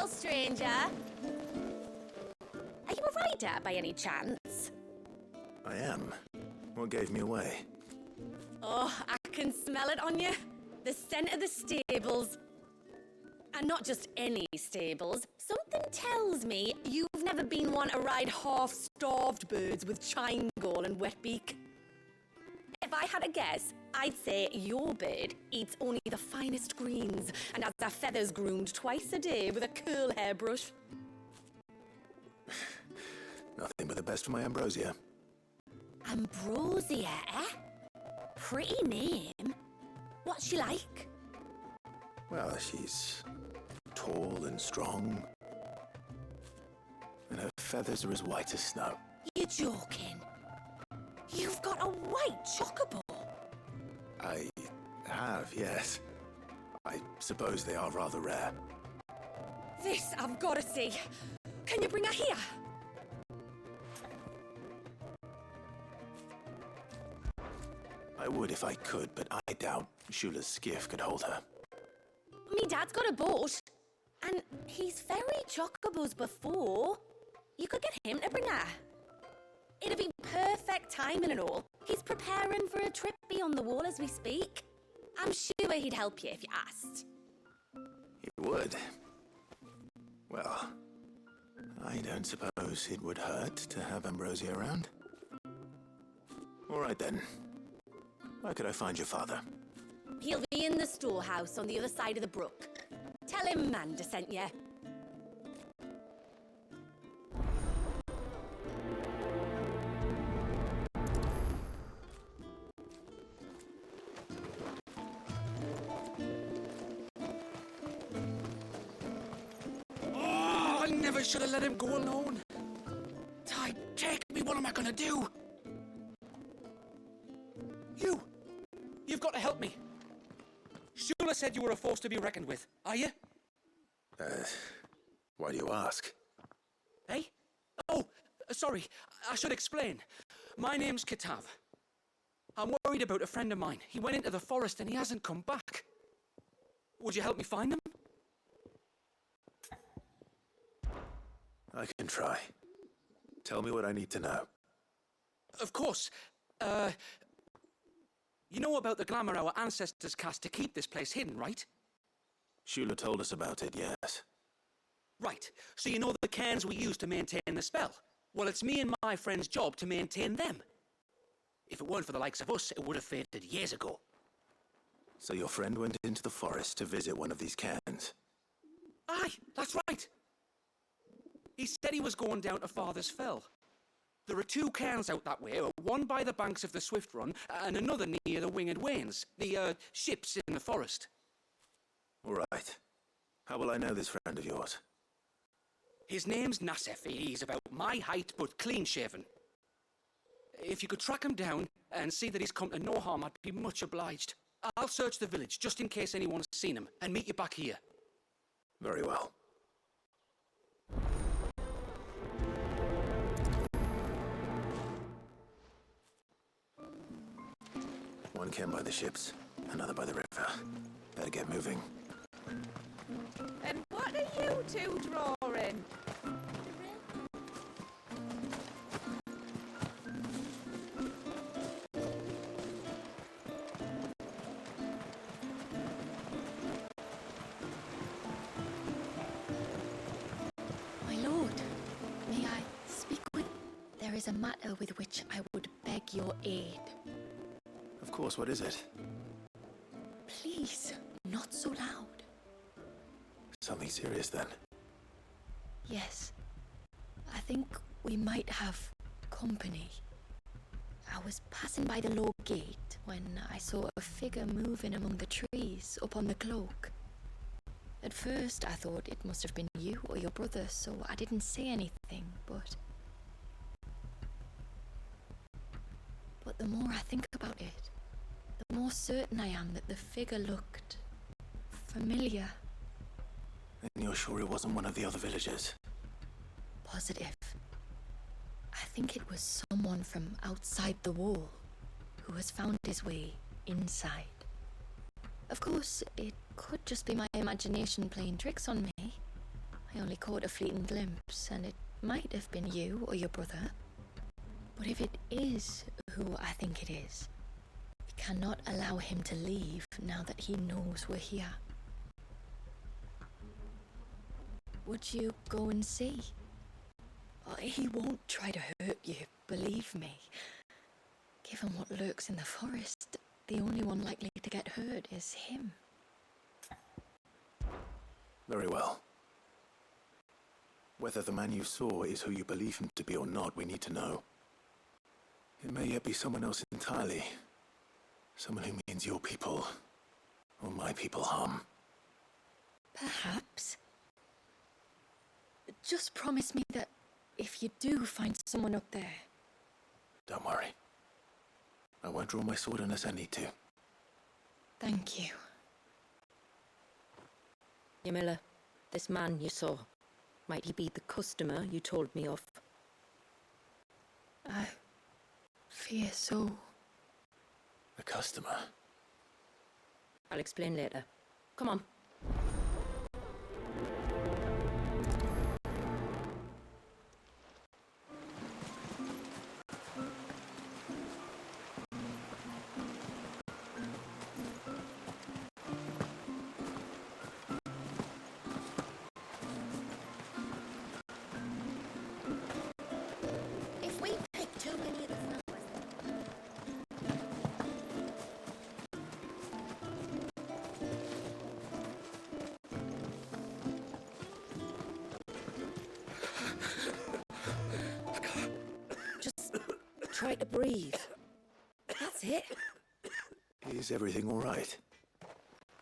well, stranger. Are you a rider by any chance? I am. What gave me away? Oh, I can smell it on you. The scent of the stables. And not just any stables. Something tells me you've never been one to ride half-starved birds with chine gall and wet beak. If I had a guess, I'd say your bird eats only the finest greens and has their feathers groomed twice a day with a curl hairbrush. Nothing but the best for my ambrosia. Ambrosia, eh? Pretty name. What's she like? Well, she's tall and strong. And her feathers are as white as snow. You're joking. You've got a white chocobo. I have, yes. I suppose they are rather rare. This I've got to see. Can you bring her here? I would if I could, but I doubt Shula's skiff could hold her. Me dad's got a boat. And he's ferried chocobos before. You could get him to bring her. It'd be perfect timing and all. He's preparing for a trip beyond the wall as we speak. I'm sure he'd help you if you asked. It would. Well, I don't suppose it would hurt to have Ambrosia around. All right then. Where could I find your father? He'll be in the storehouse on the other side of the brook. Tell him Manda sent you. Oh, I never should have let him go alone. Ty, take me, what am I gonna do? You've got to help me. Shula said you were a force to be reckoned with. Are you? Why do you ask? Eh? Oh, sorry. I should explain. My name's Kitav. I'm worried about a friend of mine. He went into the forest and he hasn't come back. Would you help me find him? I can try. Tell me what I need to know. Of course. You know about the glamour our ancestors cast to keep this place hidden, right? Shula told us about it, yes. Right. So you know the cairns we use to maintain the spell? Well, it's me and my friend's job to maintain them. If it weren't for the likes of us, it would have faded years ago. So your friend went into the forest to visit one of these cairns? Aye, that's right. He said he was going down to Father's Fell. There are two cairns out that way, one by the banks of the Swift Run, and another near the Winged Wains, the ships in the forest. All right. How will I know this friend of yours? His name's Nassef. He's about my height, but clean-shaven. If you could track him down and see that he's come to no harm, I'd be much obliged. I'll search the village, just in case anyone's seen him, and meet you back here. Very well. One cairn by the ships, another by the river. Better get moving. And what are you two drawing? My lord, may I speak with... There is a matter with which I would beg your aid. Of course, what is it? Please, not so loud. Something serious then. Yes, I think we might have company. I was passing by the low gate when I saw a figure moving among the trees up on the cloak. At first I thought it must have been you or your brother, so I didn't say anything, but the more I think about it, the more certain I am that the figure looked familiar. And you're sure it wasn't one of the other villagers? Positive. I think it was someone from outside the wall who has found his way inside. Of course, it could just be my imagination playing tricks on me. I only caught a fleeting glimpse, and it might have been you or your brother. But if it is who I think it is, we cannot allow him to leave now that he knows we're here. Would you go and see? Oh, he won't try to hurt you, believe me. Given what lurks in the forest, the only one likely to get hurt is him. Very well. Whether the man you saw is who you believe him to be or not, we need to know. It may yet be someone else entirely. Someone who means your people, or my people, harm. Perhaps. Just promise me that if you do find someone up there... Don't worry. I won't draw my sword unless I need to. Thank you. Ymilla, this man you saw, might he be the customer you told me of? I fear so. A customer? I'll explain later. Come on. If we pick too many of the flowers... Just try to breathe. That's it. Is everything all right?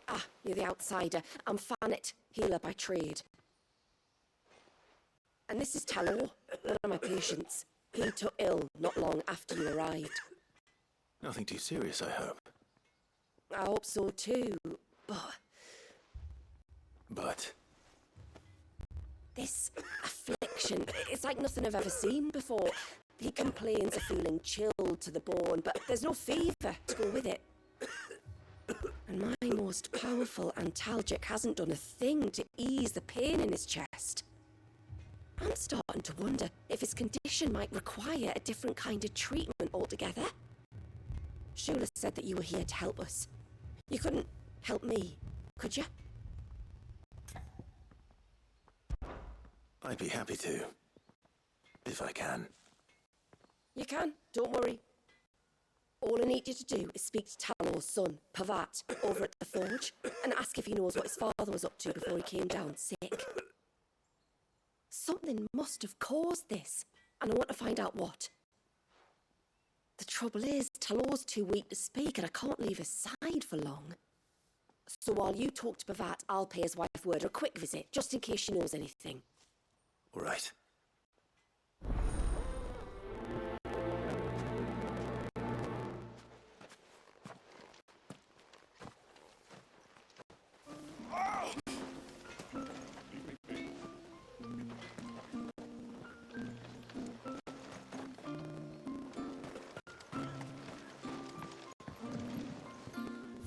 Ah, you're the outsider. I'm Fanet, healer by trade. And this is Talor, one of my patients. He took ill not long after you arrived. Nothing too serious, I hope. I hope so too, But this affliction, it's like nothing I've ever seen before. He complains of feeling chilled to the bone, but there's no fever to go with it. And my most powerful antalgic hasn't done a thing to ease the pain in his chest. I'm starting to wonder if his condition might require a different kind of treatment altogether. Shula said that you were here to help us. You couldn't help me, could you? I'd be happy to. If I can. You can, don't worry. All I need you to do is speak to Talor's son, Pavat, over at the forge, and ask if he knows what his father was up to before he came down sick. Something must have caused this, and I want to find out what. The trouble is, Talor's too weak to speak, and I can't leave his side for long. So while you talk to Pavat, I'll pay his wife word a quick visit, just in case she knows anything. All right.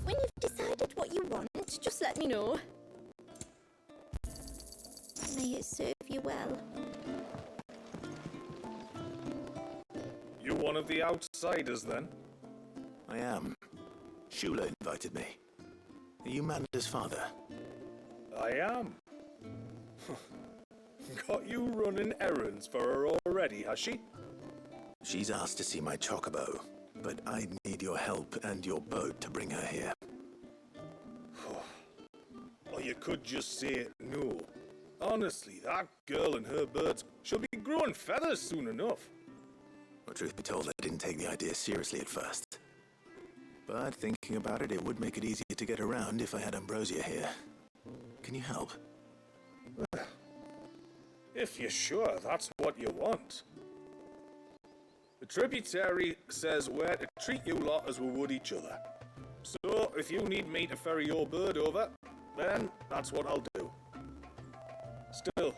When you've decided what you want, just let me know. May it serve you well. You one of the outsiders, then? I am. Shula invited me. Are you Manda's father? I am. Got you running errands for her already, has she? She's asked to see my chocobo, but I need your help and your boat to bring her here. Or you could just say no. Honestly, that girl and her birds she'll be growing feathers soon enough. Well, truth be told, I didn't take the idea seriously at first. But thinking about it, it would make it easier to get around if I had Ambrosia here. Can you help? If you're sure that's what you want. The tributary says we're to treat you lot as we would each other. So, if you need me to ferry your bird over, then that's what I'll do. Still,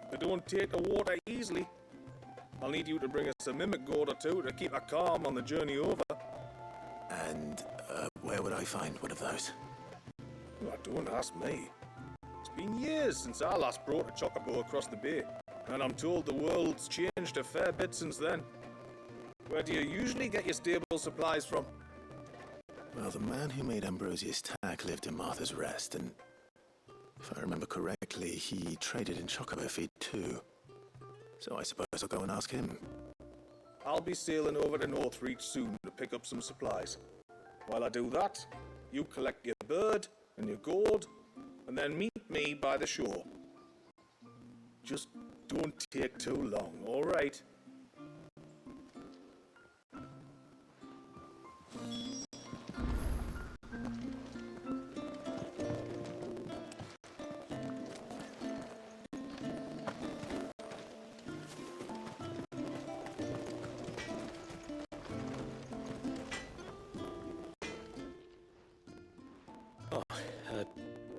if I don't take the water easily, I'll need you to bring us a mimic gourd or two to keep her calm on the journey over. And, where would I find one of those? Oh, don't ask me. It's Been years since I last brought a chocobo across the bay, and I'm told the world's changed a fair bit since then. Where do you usually get your stable supplies from? Well, the man who made Ambrosius tack lived in Martha's Rest, and if I remember correctly, he traded in chocobo feed too. So I suppose I'll go and ask him. I'll be sailing over to Northreach soon to pick up some supplies. While I do that, you collect your bird and your gold, and then meet me by the shore. Just don't take too long, all right?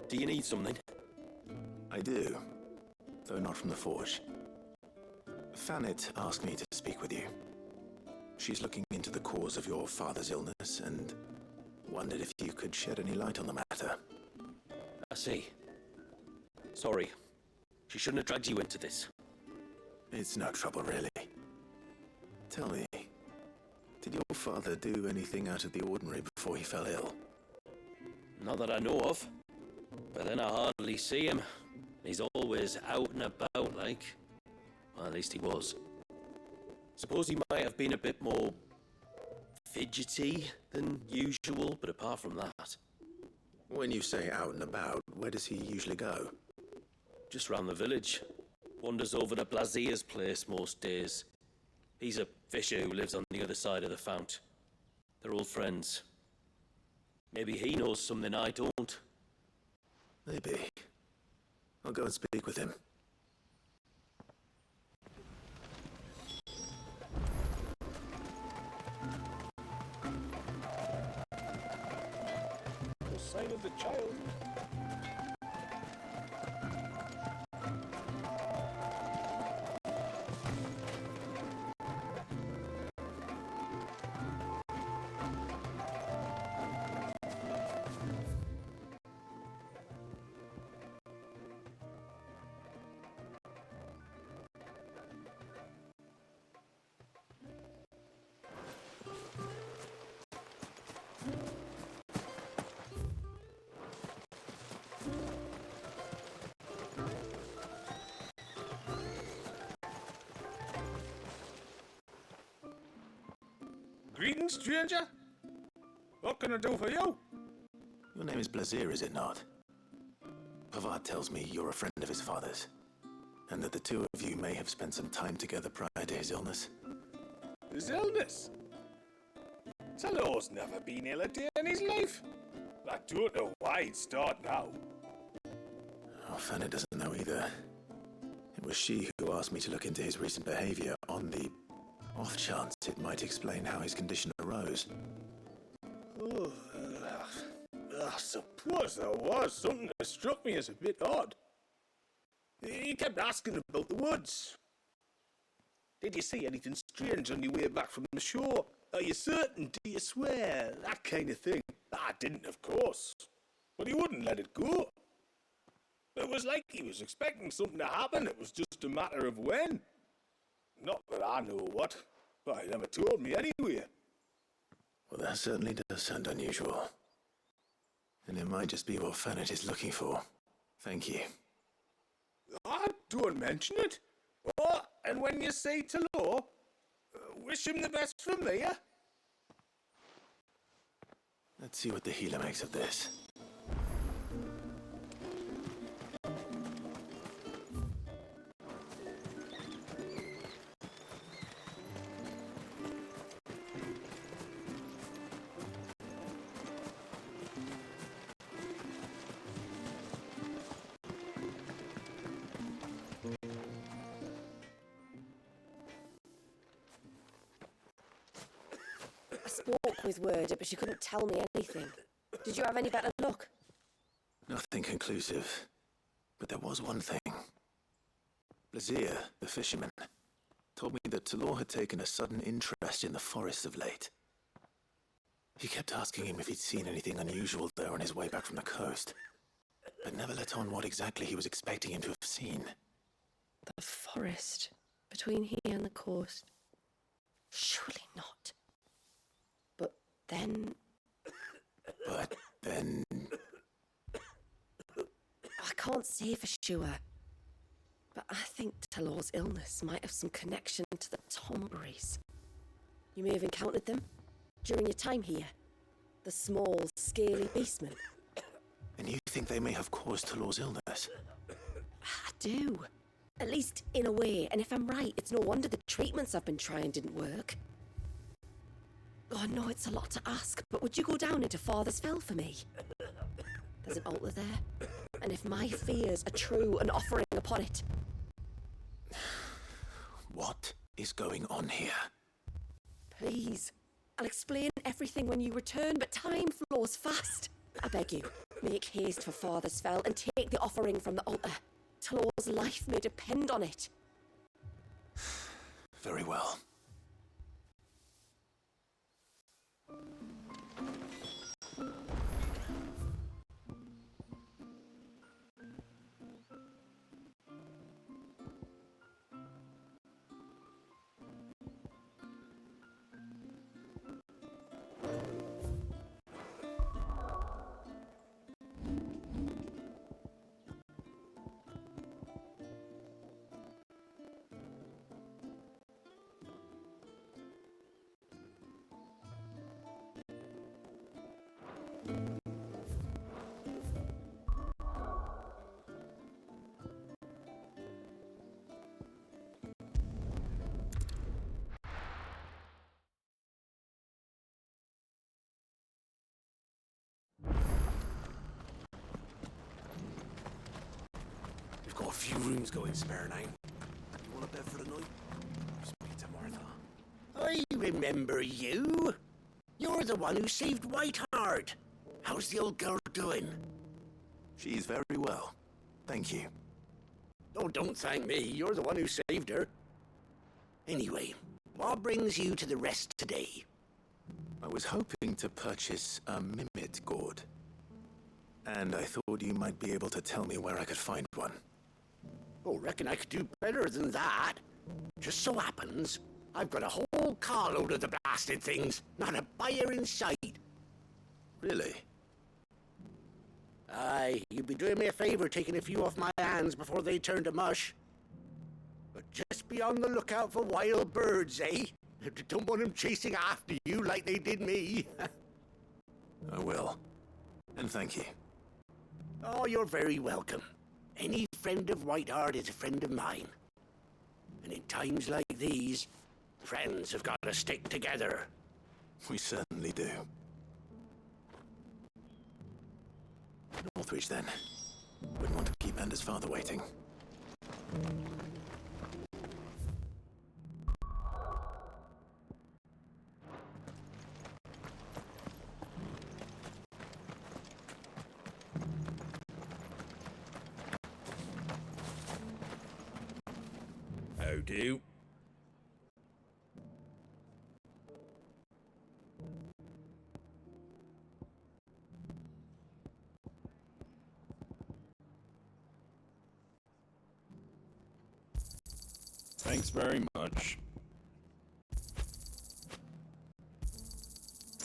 Do you need something? I do, though not from the forge. Fanet asked me to speak with you. She's looking into the cause of your father's illness and wondered if you could shed any light on the matter. I see. Sorry. She shouldn't have dragged you into this. It's no trouble, really. Tell me, did your father do anything out of the ordinary before he fell ill? Not that I know of. But then I hardly see him. He's always out and about, like. Well, at least he was. Suppose he might have been a bit more fidgety than usual, but apart from that... When you say out and about, where does he usually go? Just round the village. Wanders over to Blazier's place most days. He's a fisher who lives on the other side of the fount. They're old friends. Maybe he knows something I don't. Maybe. I'll go and speak with him. No sign of the child. Greetings, stranger. What can I do for you? Your name is Blazier, is it not? Pavad tells me you're a friend of his father's, and that the two of you may have spent some time together prior to his illness. His illness? Talor's never been ill a day in his life. I don't know why he'd start now. Oh, Fanny doesn't know either. It was she who asked me to look into his recent behavior on the off chance it might explain how his condition arose. Oh, I suppose there was something that struck me as a bit odd. He kept asking about the woods. Did you see anything strange on your way back from the shore? Are you certain? Do you swear? That kind of thing. I didn't, of course. But he wouldn't let it go. It was like he was expecting something to happen. It was just a matter of when. Not that I know what, but he never told me anyway. Well, that certainly does sound unusual. And it might just be what Fanet is looking for. Thank you. Don't mention it. Oh, and when you say Talor, wish him the best from me, yeah? Let's see what the healer makes of this. I spoke with Word, but she couldn't tell me anything. Did you have any better luck? Nothing conclusive. But there was one thing. Blazier, the fisherman, told me that Talor had taken a sudden interest in the forest of late. He kept asking him if he'd seen anything unusual there on his way back from the coast. but never let on what exactly he was expecting him to have seen. The forest between here and the coast. Surely not. But then... I can't say for sure. But I think Talor's illness might have some connection to the Tomberries. You may have encountered them during your time here. The small, scaly beastmen. And you think they may have caused Talor's illness? I do. At least in a way, and if I'm right, it's no wonder the treatments I've been trying didn't work. Oh, I know it's a lot to ask, but would you go down into Father's Fell for me? There's an altar there, and if my fears are true, an offering upon it. What is going on here? Please, I'll explain everything when you return, but time flows fast. I beg you, make haste for Father's Fell and take the offering from the altar. Talor's life may depend on it. Very well. We've got a few rooms going spare now. You want a bed for the night? Speak to Martha. I remember you. You're the one who saved Whiteheart. How's the old girl doing? She's very well. Thank you. Oh, don't thank me. You're the one who saved her. Anyway, what brings you to the rest today? I was hoping to purchase a Mimit gourd. And I thought you might be able to tell me where I could find one. Oh, reckon I could do better than that. Just so happens, I've got a whole carload of the blasted things. Not a buyer in sight. Really? Aye, you'd be doing me a favor taking a few off my hands before they turn to mush. But just be on the lookout for wild birds, eh? Don't want them chasing after you like they did me. I will. And thank you. Oh, you're very welcome. Any friend of Whiteheart is a friend of mine. And in times like these, friends have got to stick together. We certainly do. Northwich, then. Wouldn't want to keep Anders' father waiting. How do? Thanks very much.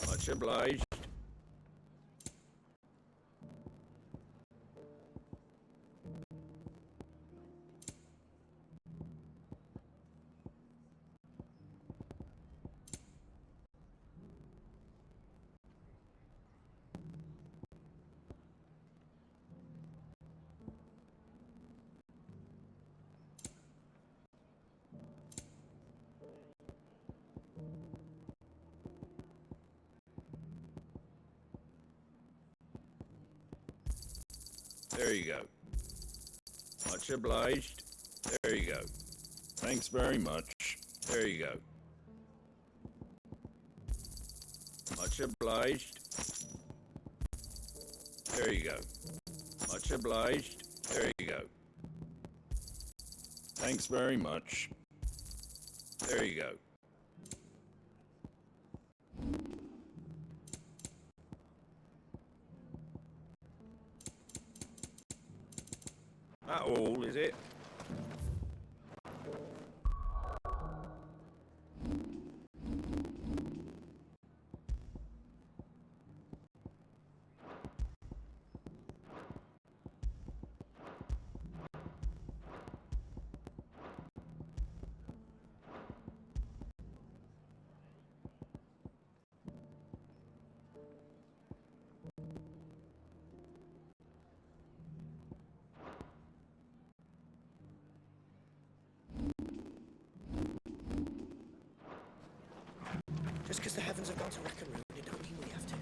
Much obliged. There you go. Much obliged. There you go. Thanks very much. There you go. Much obliged. There you go. Much obliged. There you go. Thanks very much. There you go. That all, is it? Just because the heavens have gone to wreck and ruin, it don't mean we have to.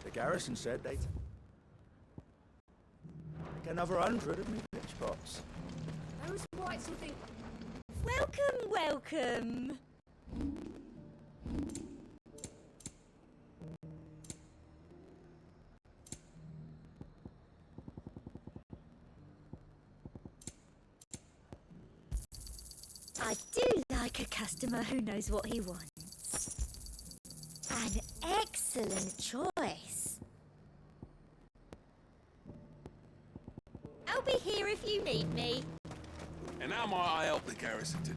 The garrison said they'd take another 100 of me pitch pots. Those whites will think. Welcome, welcome. I do like a customer who knows what he wants. An excellent choice. I'll be here if you need me. And how might I help the garrison today?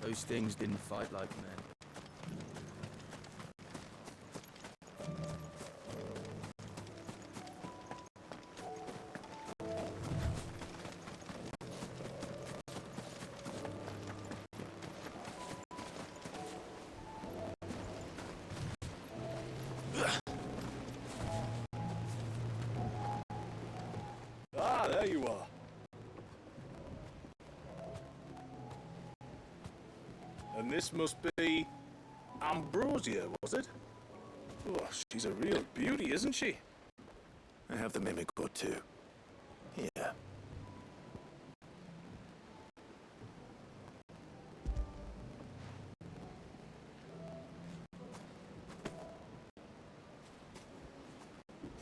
Those things didn't fight like men. Ah, there you are. And this must be Ambrosia, was it? Oh, she's a real beauty, isn't she? I have the mimic or two. Here.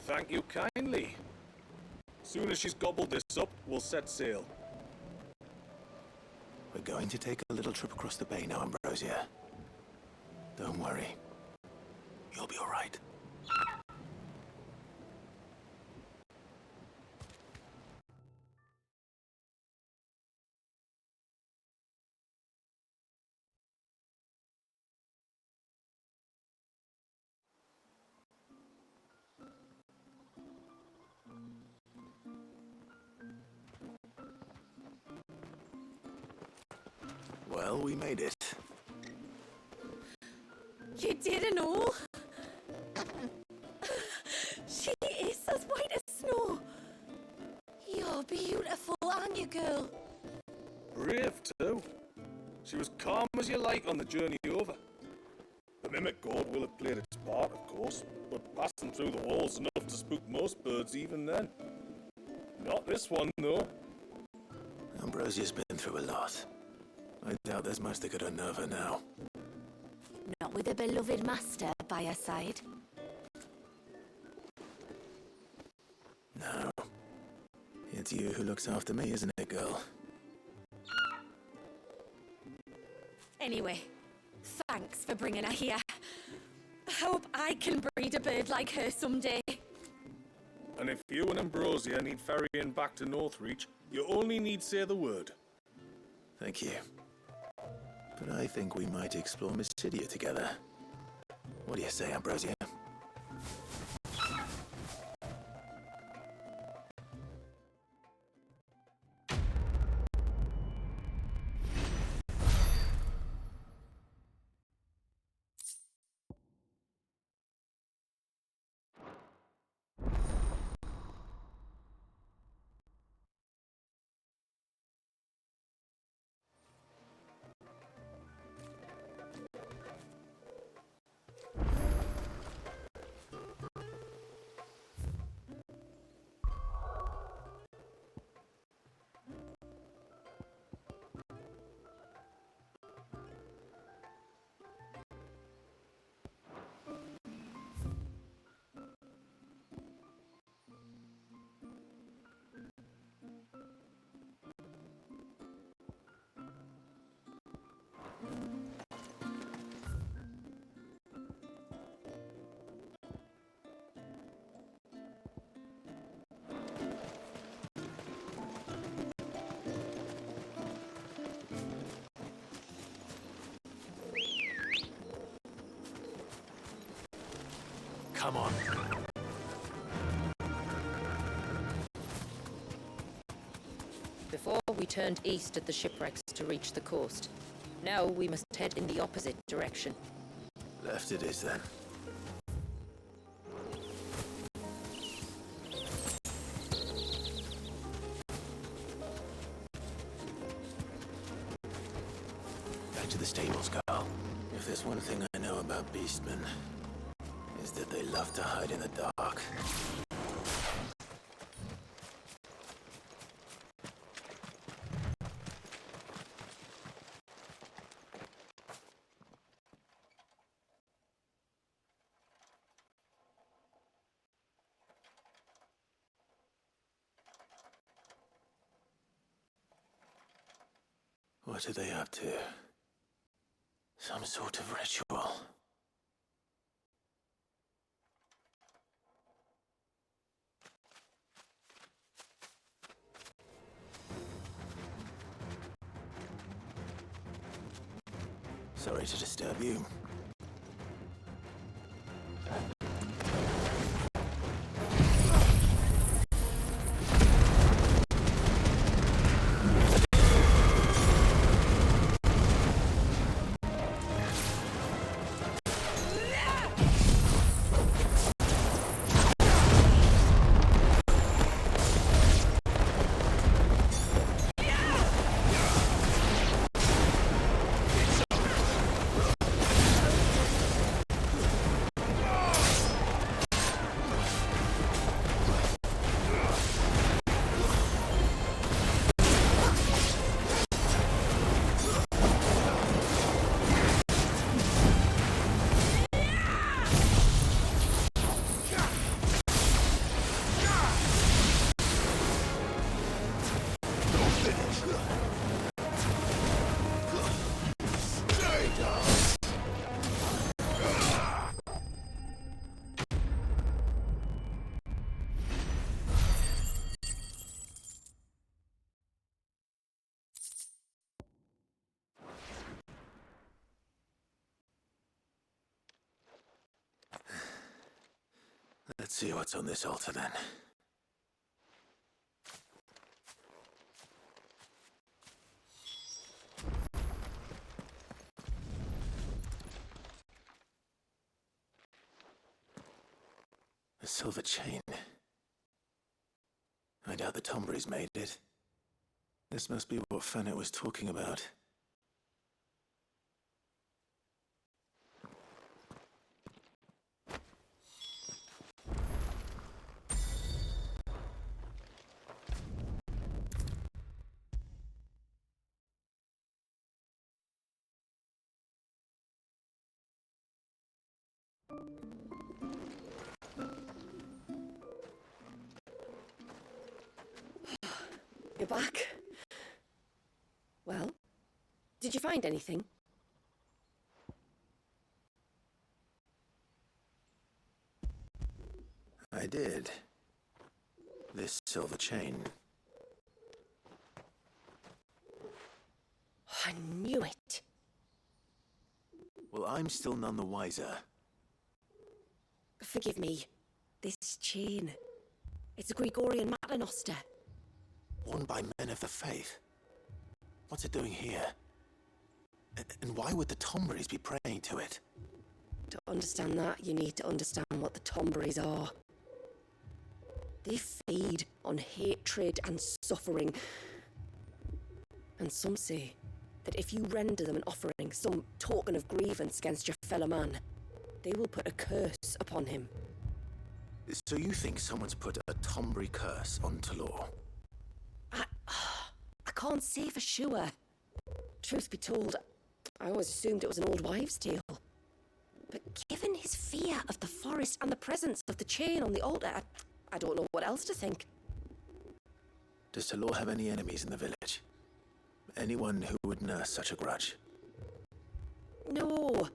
Thank you kindly. Soon as she's gobbled this up, we'll set sail. We're going to take a little trip across the bay now, Ambrosia. Don't worry. You'll be all right. Well, we made it. You didn't all? She is as white as snow. You're beautiful, aren't you, girl? Brave, too. She was calm as you like on the journey over. The mimic gourd will have played its part, of course, but passing through the walls enough to spook most birds even then. Not this one, though. Ambrosia's been through a lot. I doubt there's much that could unnerve her now. Not with a beloved master by her side. No. It's you who looks after me, isn't it, girl? Anyway, thanks for bringing her here. Hope I can breed a bird like her someday. And if you and Ambrosia need ferrying back to Northreach, you only need say the word. Thank you. But I think we might explore Mysidia together. What do you say, Ambrosia? Come on. Before we turned east at the shipwrecks to reach the coast. Now we must head in the opposite direction. Left it is then. Back to the stables, Carl. If there's one thing I know about beastmen, is that they love to hide in the dark. What are they up to? Some sort of ritual. Sorry to disturb you. Let's see what's on this altar then. A silver chain. I doubt the Tomberries made it. This must be what Fennec was talking about. You're back. Well, did you find anything? I did. This silver chain. I knew it. Well, I'm still none the wiser. Forgive me. This chain. It's a Gregorian Paternoster. Worn by men of the faith. What's it doing here? And why would the Tomberries be praying to it? To understand that, you need to understand what the Tomberries are. They feed on hatred and suffering. And some say that if you render them an offering, some token of grievance against your fellow man, they will put a curse upon him. So you think someone's put a Tomberry curse on Talor? I can't say for sure. Truth be told, I always assumed it was an old wives' tale. But given his fear of the forest and the presence of the chain on the altar, I don't know what else to think. Does Talor have any enemies in the village? Anyone who would nurse such a grudge? No,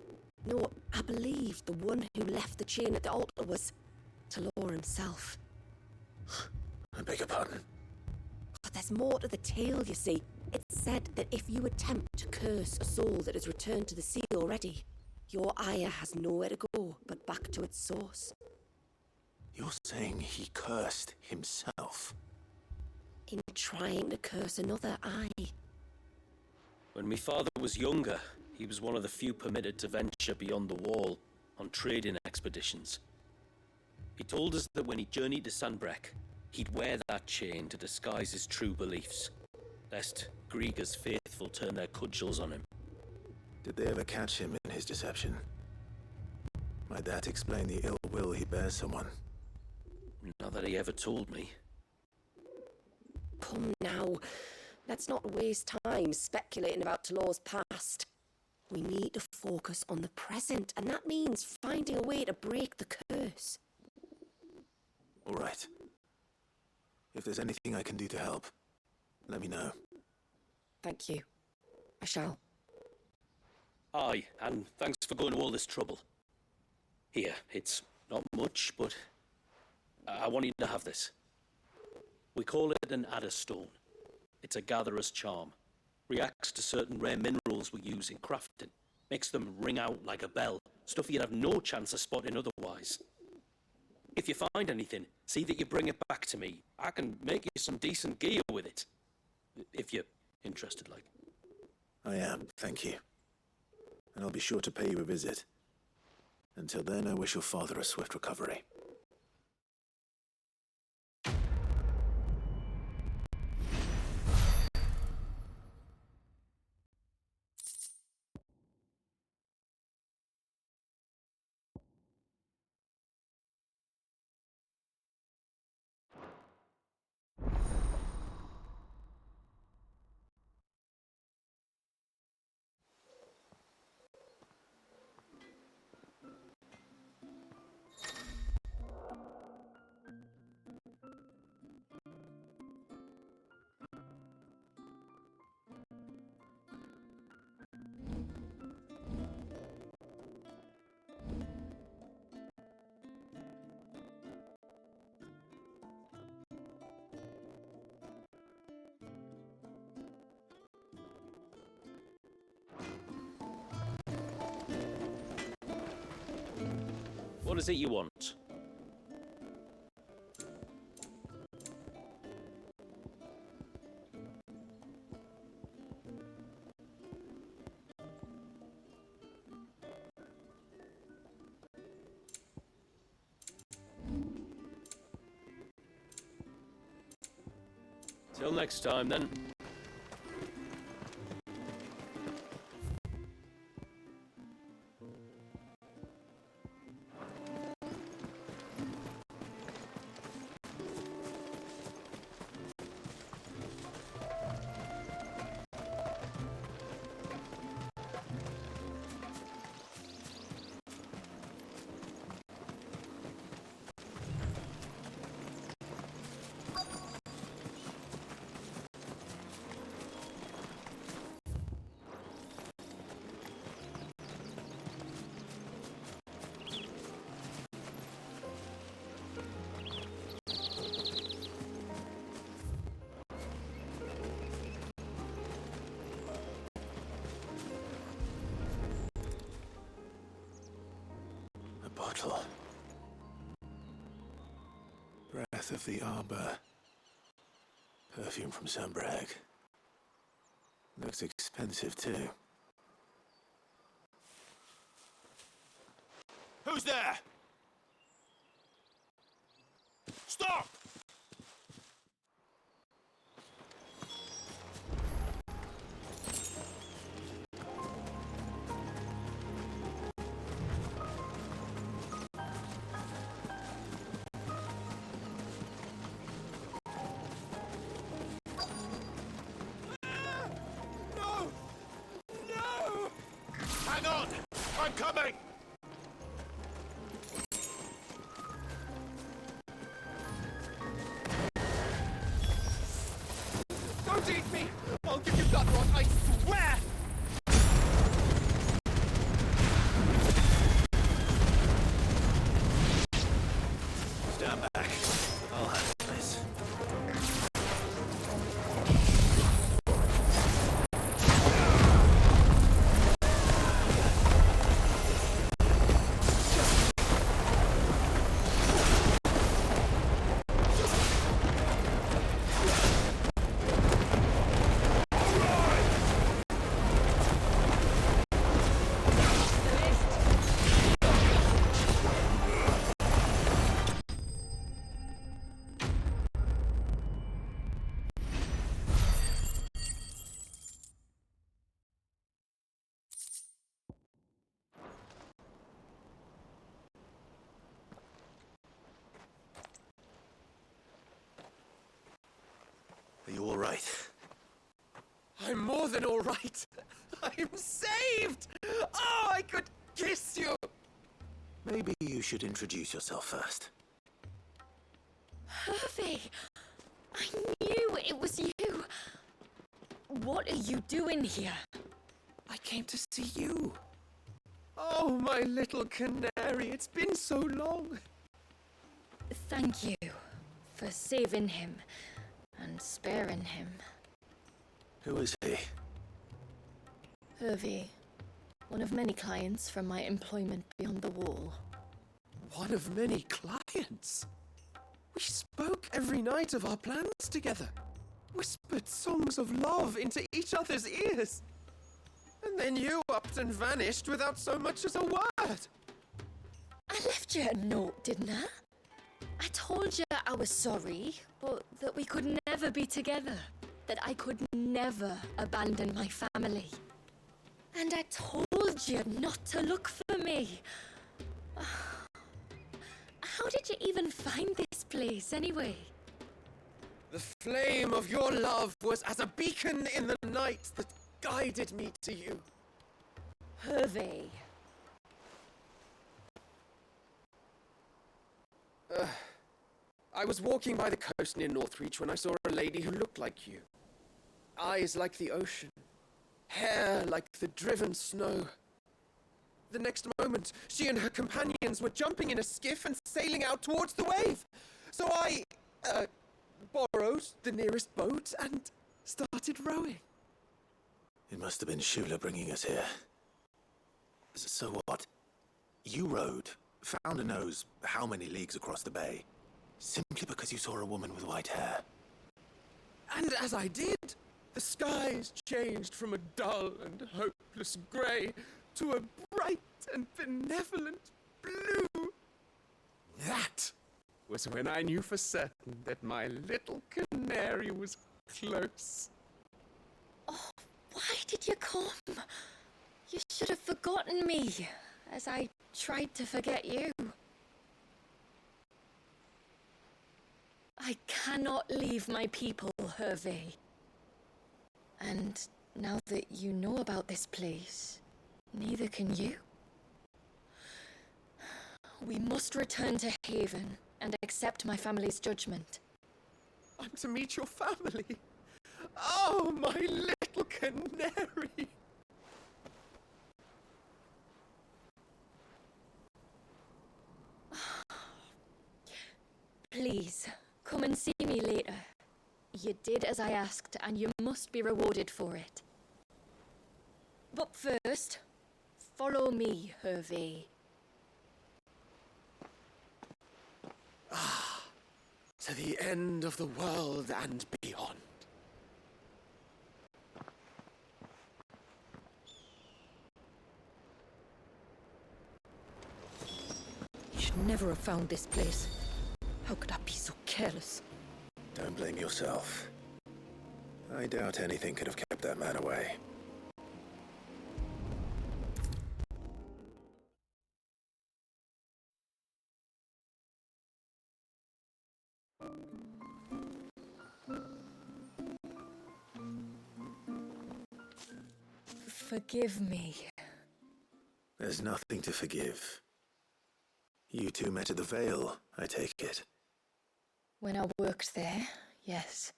I believe the one who left the chain at the altar was Talor himself. I beg your pardon? But there's more to the tale, you see. It's said that if you attempt to curse a soul that has returned to the sea already, your ire has nowhere to go but back to its source. You're saying he cursed himself? In trying to curse another, aye. When my father was younger, he was one of the few permitted to venture beyond the wall on trading expeditions. He told us that when he journeyed to Sanbreque, he'd wear that chain to disguise his true beliefs, lest Griega's faithful turn their cudgels on him. Did they ever catch him in his deception? Might that explain the ill will he bears someone? Not that he ever told me. Come now, let's not waste time speculating about Talor's past. We need to focus on the present, and that means finding a way to break the curse. All right. If there's anything I can do to help, let me know. Thank you. I shall. Aye, and thanks for going to all this trouble. Here, it's not much, but I want you to have this. We call it an adder stone. It's a gatherer's charm. Reacts to certain rare minerals we use in crafting. Makes them ring out like a bell. Stuff you'd have no chance of spotting otherwise. If you find anything, see that you bring it back to me. I can make you some decent gear with it. If you're interested, like. I am, thank you. And I'll be sure to pay you a visit. Until then, I wish your father a swift recovery. What is it you want? Till next time, then. A bottle. Breath of the Arbor. Perfume from Sunbrag. Looks expensive, too. Who's there? Stop! No! No! Hang on! I'm coming! Don't eat me! I'll give you gut rot, I swear! Stand back. I'll handle this. Are you all right? I'm more than all right. I'm saved! Oh, I could kiss you! Maybe you should introduce yourself first. Hervey! I knew it was you! What are you doing here? I came to see you. Oh, my little canary, it's been so long. Thank you for saving him and sparing him. Who is he? Hervey, one of many clients from my employment beyond the wall. One of many clients? We spoke every night of our plans together. Whispered songs of love into each other's ears. And then you upped and vanished without so much as a word. I left you a note, didn't I? I told you I was sorry, but that we could never be together. That I could never abandon my family. And I told you not to look for me. How did you even find this place, anyway? The flame of your love was as a beacon in the night that guided me to you. Hervey. I was walking by the coast near Northreach when I saw a lady who looked like you. Eyes like the ocean. Hair like the driven snow. The next moment, she and her companions were jumping in a skiff and sailing out towards the wave. So I, borrowed the nearest boat and started rowing. It must have been Shula bringing us here. So what? You rowed, found a nose how many leagues across the bay, simply because you saw a woman with white hair. And as I did, the skies changed from a dull and hopeless grey to a bright and benevolent blue. That was when I knew for certain that my little canary was close. Oh, why did you come? You should have forgotten me, as I tried to forget you. I cannot leave my people, Hervé. And now that you know about this place, neither can you. We must return to Haven and accept my family's judgment. I'm to meet your family. Oh, my little canary. Please, come and see me later. You did as I asked, and you must be rewarded for it. But first, follow me, Hervé. To the end of the world and beyond. You should never have found this place. How could I be so careless? Don't blame yourself. I doubt anything could have kept that man away. Forgive me. There's nothing to forgive. You two met at the Vale, I take it. When I worked there, yes.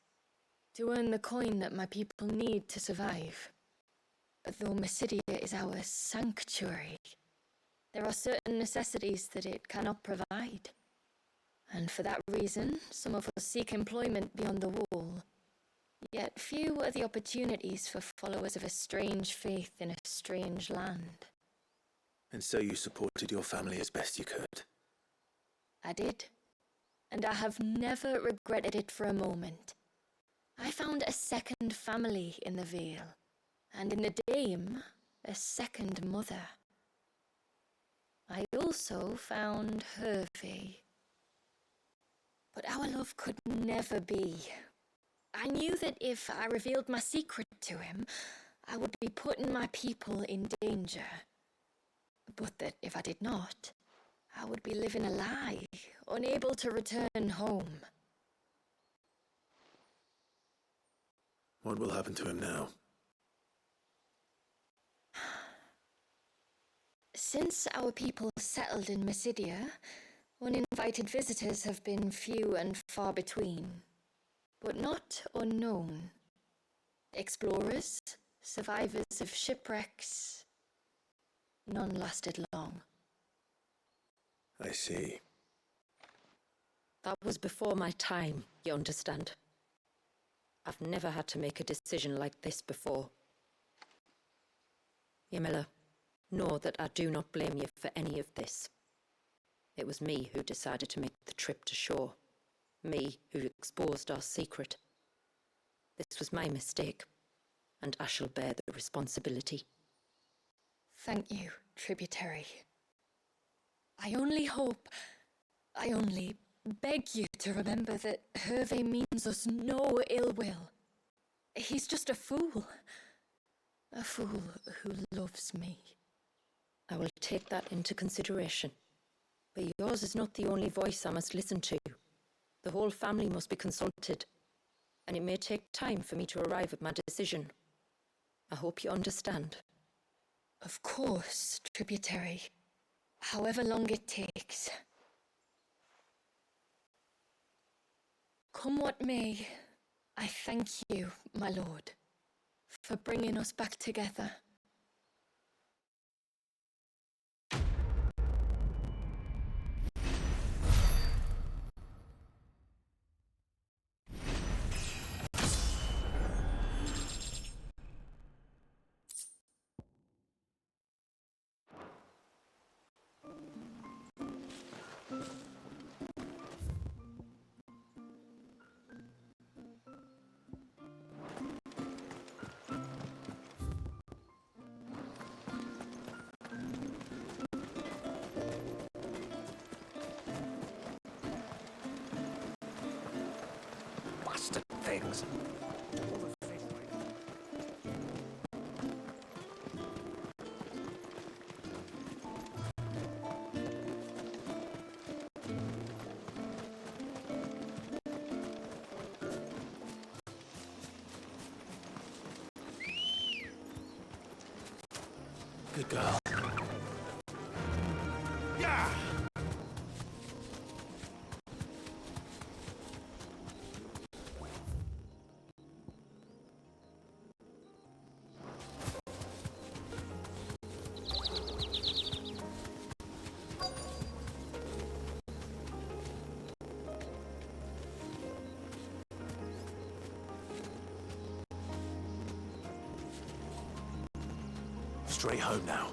To earn the coin that my people need to survive. Though Mysidia is our sanctuary, there are certain necessities that it cannot provide. And for that reason, some of us seek employment beyond the wall. Yet few are the opportunities for followers of a strange faith in a strange land. And so you supported your family as best you could? I did. And I have never regretted it for a moment. I found a second family in the Vale, and in the Dame, a second mother. I also found Hervé. But our love could never be. I knew that if I revealed my secret to him, I would be putting my people in danger. But that if I did not, I would be living a lie, unable to return home. What will happen to him now? Since our people settled in Mysidia, uninvited visitors have been few and far between, but not unknown. Explorers, survivors of shipwrecks, none lasted long. I see. That was before my time, you understand. I've never had to make a decision like this before. Yamila, know that I do not blame you for any of this. It was me who decided to make the trip to shore. Me who exposed our secret. This was my mistake, and I shall bear the responsibility. Thank you, tributary. I only beg you to remember that Hervé means us no ill will. He's just a fool. A fool who loves me. I will take that into consideration. But yours is not the only voice I must listen to. The whole family must be consulted, and it may take time for me to arrive at my decision. I hope you understand. Of course, tributary. However long it takes. Come what may, I thank you, my lord, for bringing us back together. Bastard things. Good girl. Yeah! Straight home now.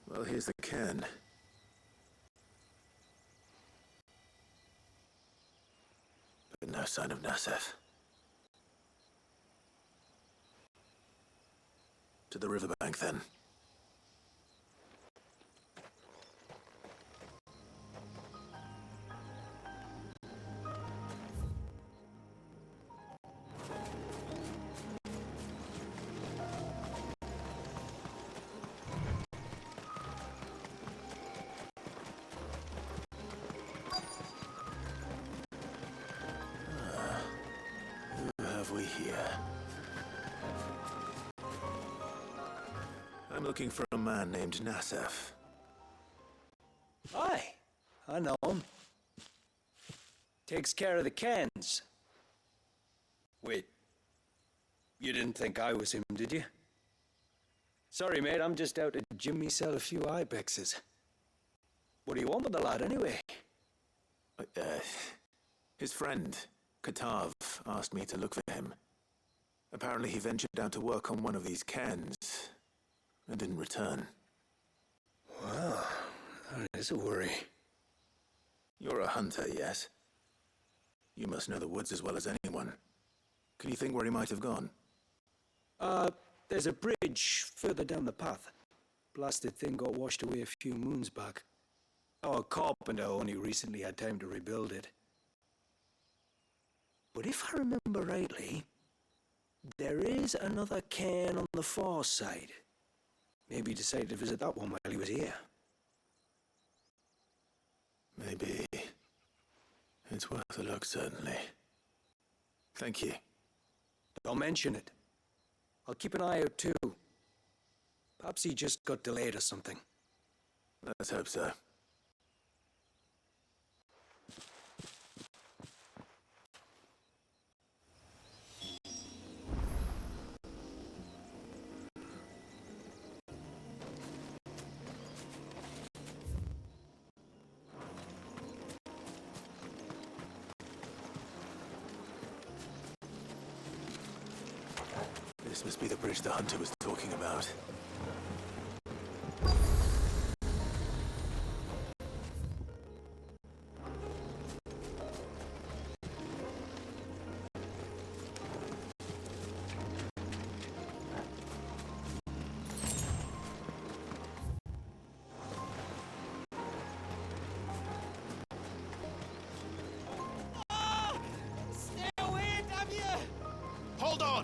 Well, here's the cairn. But no sign of Nasef. To the riverbank, then. Who have we here? I'm looking for a man named Nasef. Aye, I know him. Takes care of the cans. Wait, you didn't think I was him, did you? Sorry, mate, I'm just out to Jimmy sell a few ibexes. What do you want with the lad, anyway? His friend, Katav, asked me to look for him. Apparently he ventured out to work on one of these cairns and didn't return. Well, that is a worry. You're a hunter, yes? You must know the woods as well as anyone. Can you think where he might have gone? There's a bridge further down the path. Blasted thing got washed away a few moons back. Our carpenter only recently had time to rebuild it. But if I remember rightly, there is another cairn on the far side. Maybe he decided to visit that one while he was here. Maybe. It's worth a look, certainly. Thank you. Don't mention it. I'll keep an eye out too. Perhaps he just got delayed or something. Let's hope so. This must be the bridge the hunter was talking about. Stay away, damn you! Hold on!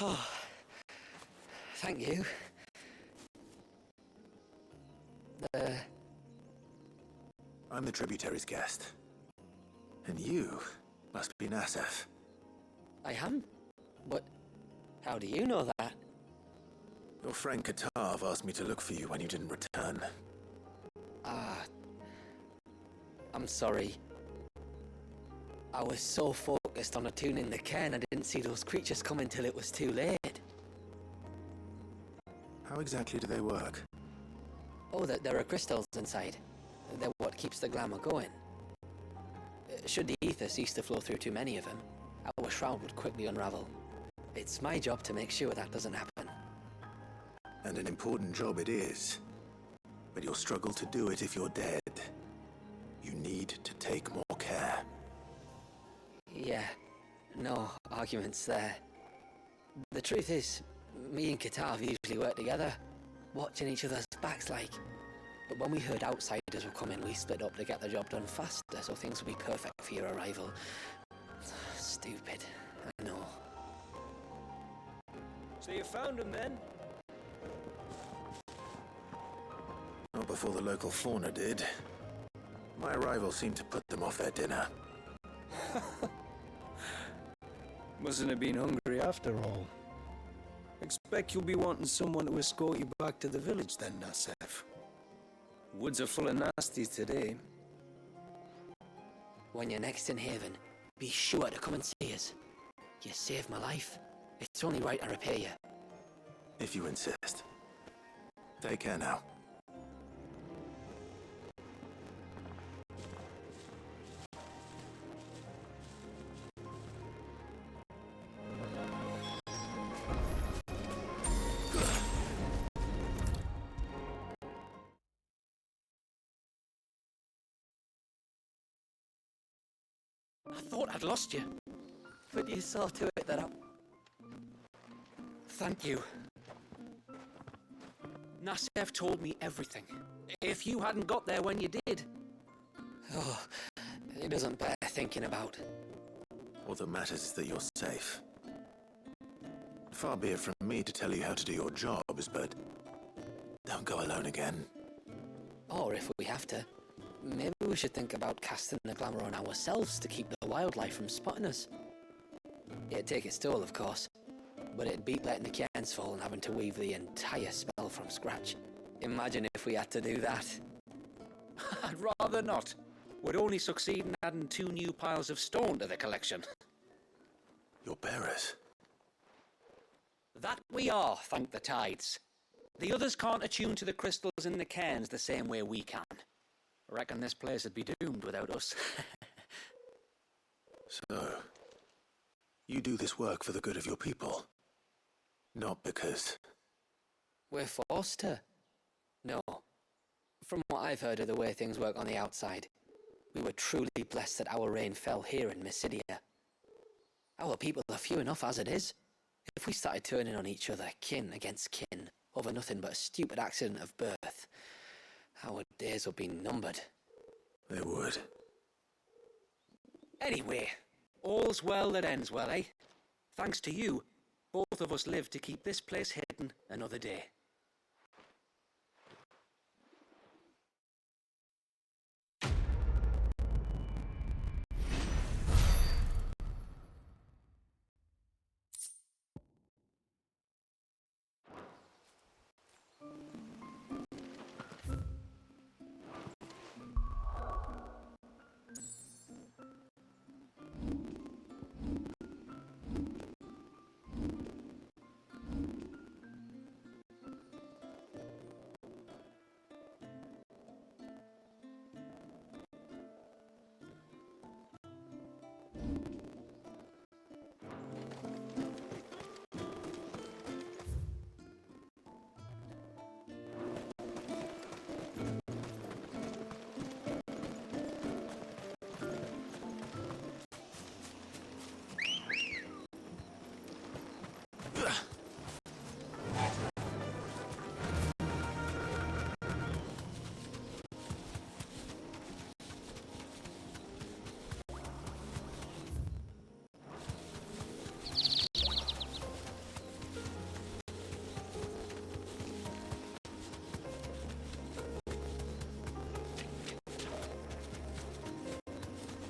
Oh, thank you. I'm the tributary's guest. And you must be Nassef. I am? But how do you know that? Your friend Katav asked me to look for you when you didn't return. I'm sorry. I was so focused on attuning the cairn I didn't see those creatures coming till it was too late. How exactly do they work? Oh, there are crystals inside. They're what keeps the glamour going. Should the ether cease to flow through too many of them, our shroud would quickly unravel. It's my job to make sure that doesn't happen. And an important job it is. But you'll struggle to do it if you're dead. You need to take more care. Yeah, no arguments there. The truth is, me and Katav usually work together, watching each other's backs like. But when we heard outsiders were coming, we split up to get the job done faster, so things would be perfect for your arrival. Stupid, I know. So you found him then? Not before the local fauna did. My arrival seemed to put them off their dinner. Mustn't have been hungry after all. Expect you'll be wanting someone to escort you back to the village then, Nassef. Woods are full of nasties today. When you're next in Haven, be sure to come and see us. You saved my life. It's only right I repay you. If you insist. Take care now. I thought I'd lost you, but you saw to it that I... Thank you. Nassef told me everything. If you hadn't got there when you did... Oh, it doesn't bear thinking about. All that matters is that you're safe. Far be it from me to tell you how to do your jobs, but don't go alone again. Or if we have to, maybe we should think about casting the glamour on ourselves to keep the wildlife from spotting us. It'd take its toll, of course, but it'd beat letting the cairns fall and having to weave the entire spell from scratch. Imagine if we had to do that. I'd rather not. We'd only succeed in adding 2 new piles of stone to the collection. Your bearers. That we are, thank the tides. The others can't attune to the crystals in the cairns the same way we can. Reckon this place would be doomed without us. So, you do this work for the good of your people? Not because... We're forced to. No. From what I've heard of the way things work on the outside, we were truly blessed that our rain fell here in Mysidia. Our people are few enough as it is. If we started turning on each other, kin against kin, over nothing but a stupid accident of birth, our days would be numbered. They would. Anyway, all's well that ends well, eh? Thanks to you, both of us live to keep this place hidden another day.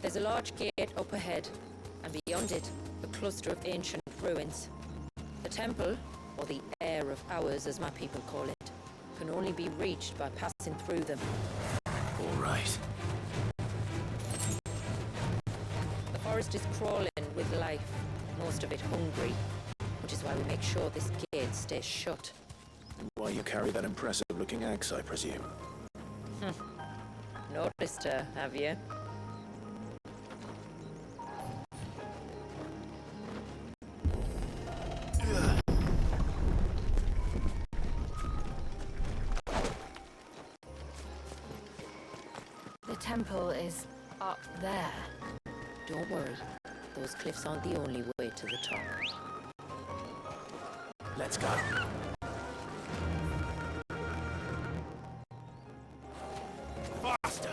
There's a large gate up ahead, and beyond it, a cluster of ancient ruins. The temple, or the Heir of Hours as my people call it, can only be reached by passing through them. All right. The forest is crawling with life, most of it hungry, which is why we make sure this gate stays shut. Why you carry that impressive-looking axe, I presume? Noticed her, have you? The temple is up there. Don't worry, those cliffs aren't the only way to the top. Let's go. Faster!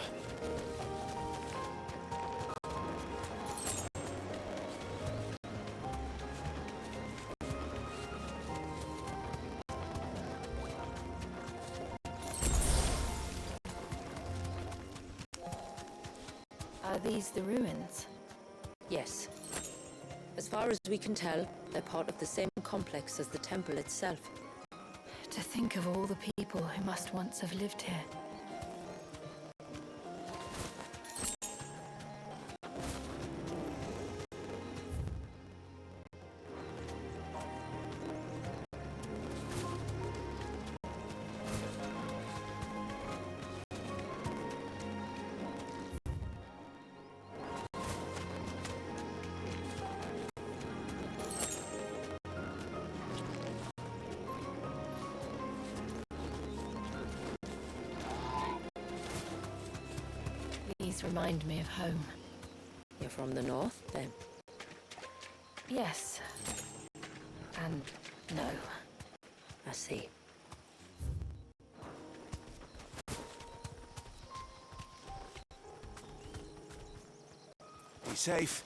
Are these the ruins? Yes. As far as we can tell, they're part of the same complex as the temple itself. To think of all the people who must once have lived here. These remind me of home. You're from the north, then? Yes. And no. I see. Be safe.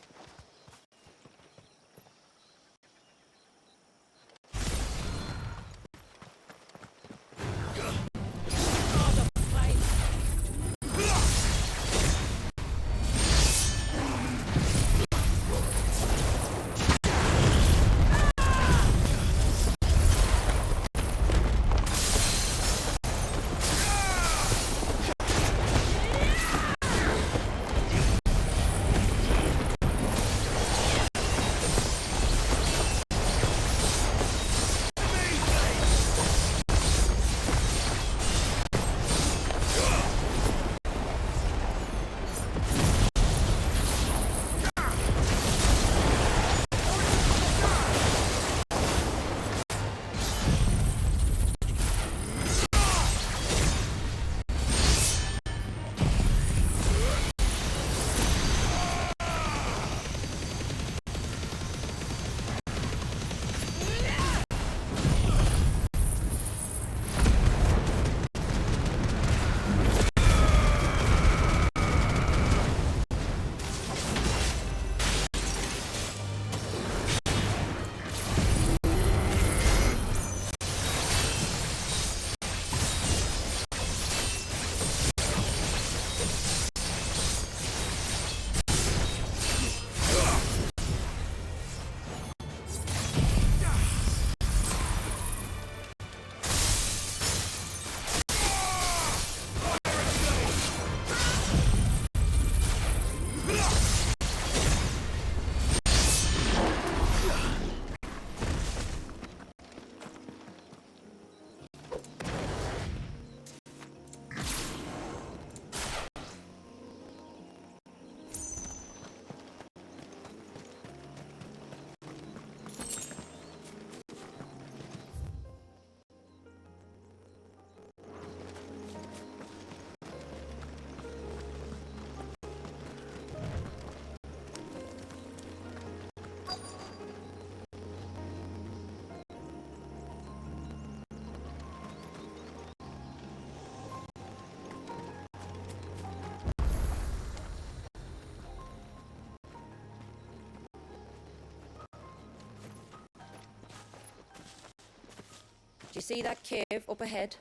Do you see that cave up ahead?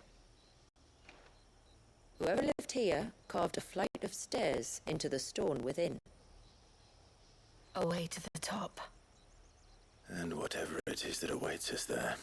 Whoever lived here carved a flight of stairs into the stone within. away to the top. And whatever it is that awaits us there.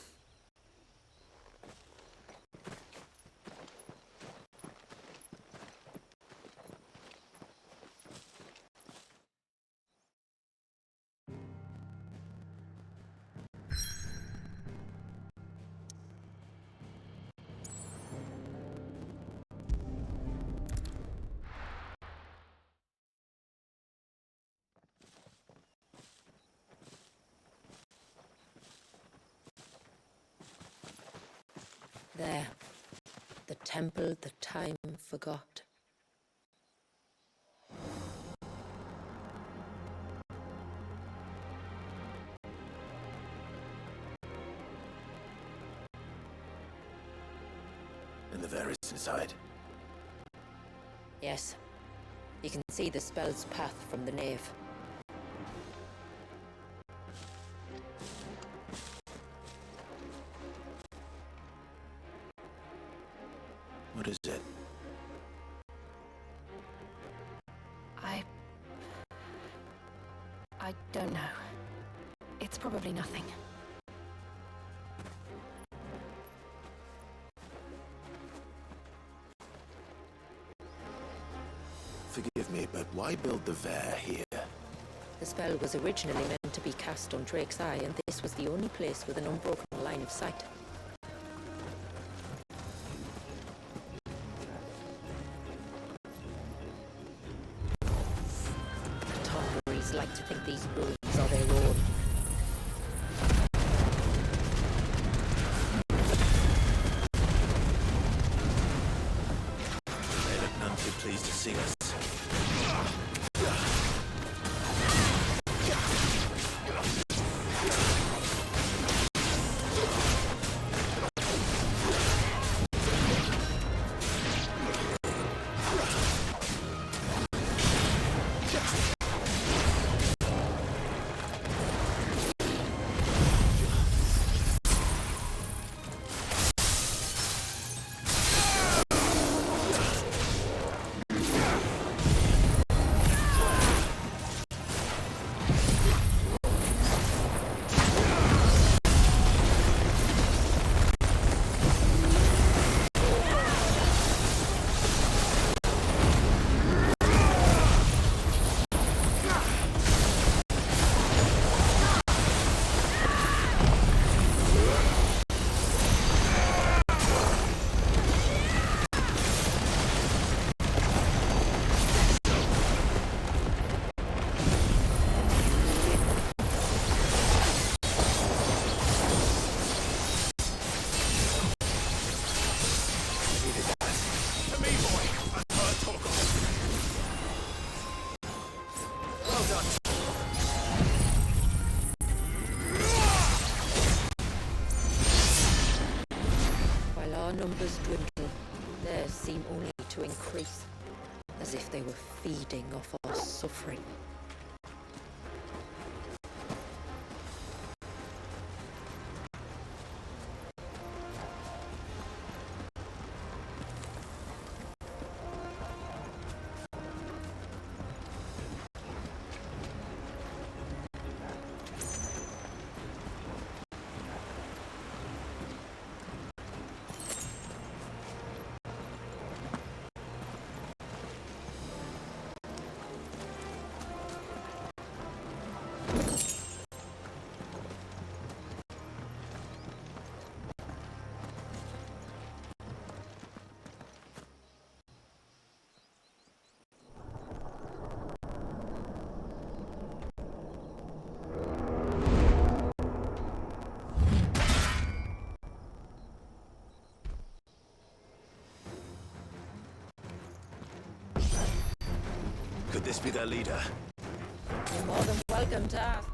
There. The temple the time forgot. And the Varys inside. Yes. You can see the spell's path from the nave. What is it? I don't know. It's probably nothing. Forgive me, but why build the Vare here? The spell was originally meant to be cast on Drake's Eye, and this was the only place with an unbroken line of sight. The Targaryens like to think these ruins are their own. They look none too pleased to see us. While our numbers dwindle, theirs seem only to increase, as if they were feeding off our suffering. Could this be their leader? You're more than welcome to ask.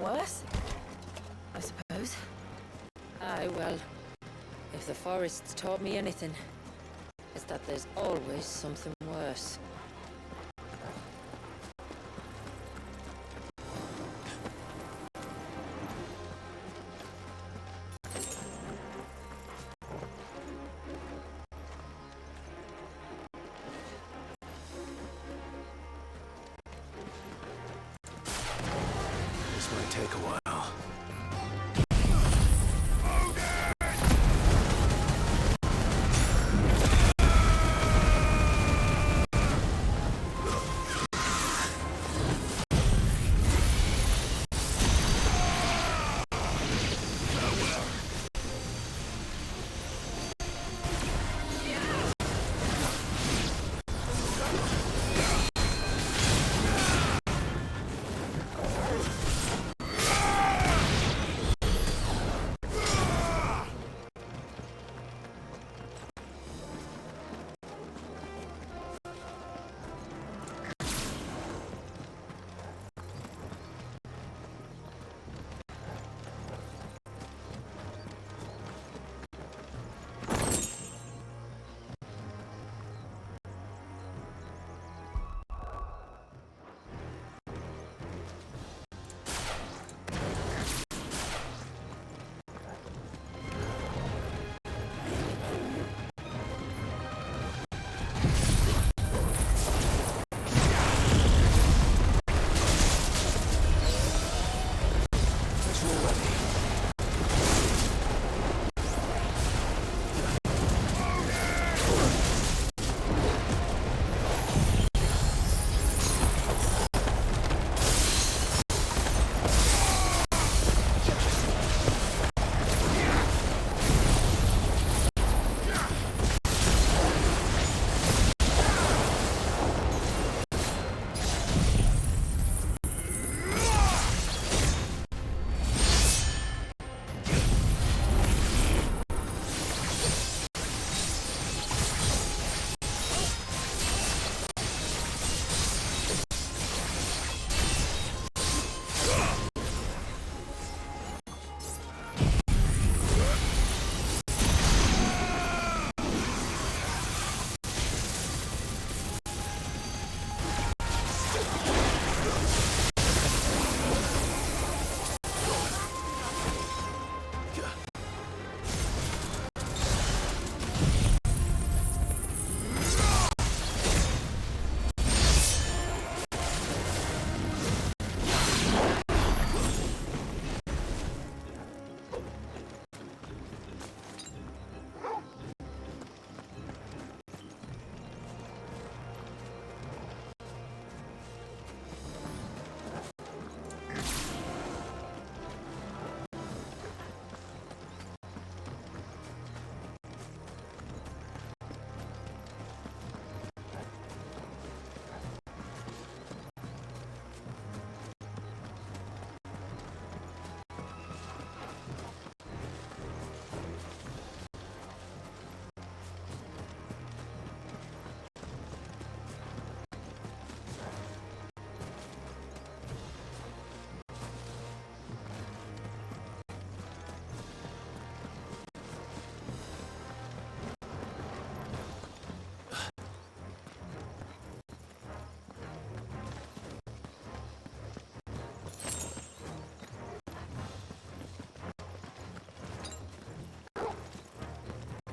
worse. I suppose. Aye, well, if the forest's taught me anything, it's that there's always something worse. This might take a while.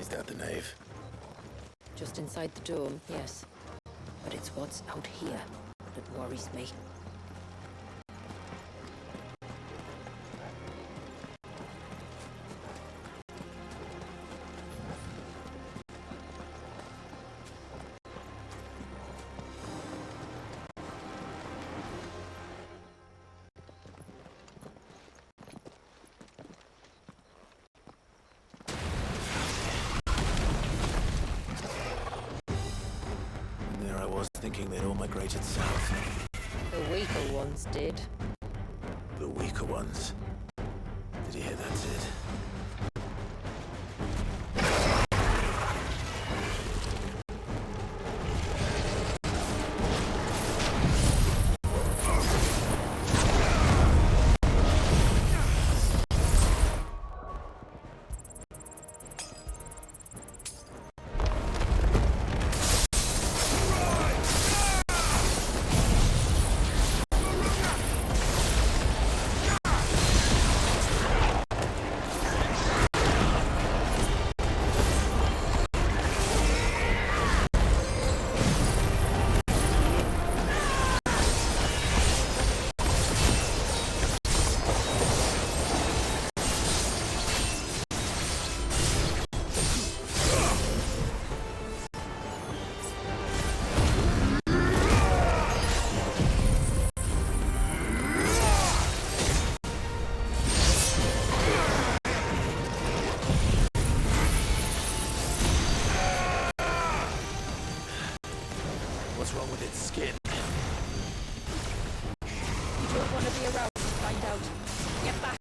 Is that the nave? Just inside the dome, yes. But it's what's out here that worries me. There I was thinking they'd all migrated south. The weaker ones did. The weaker ones. Did you hear that, Sid? its skin. You don't want to be around to find out. Get back.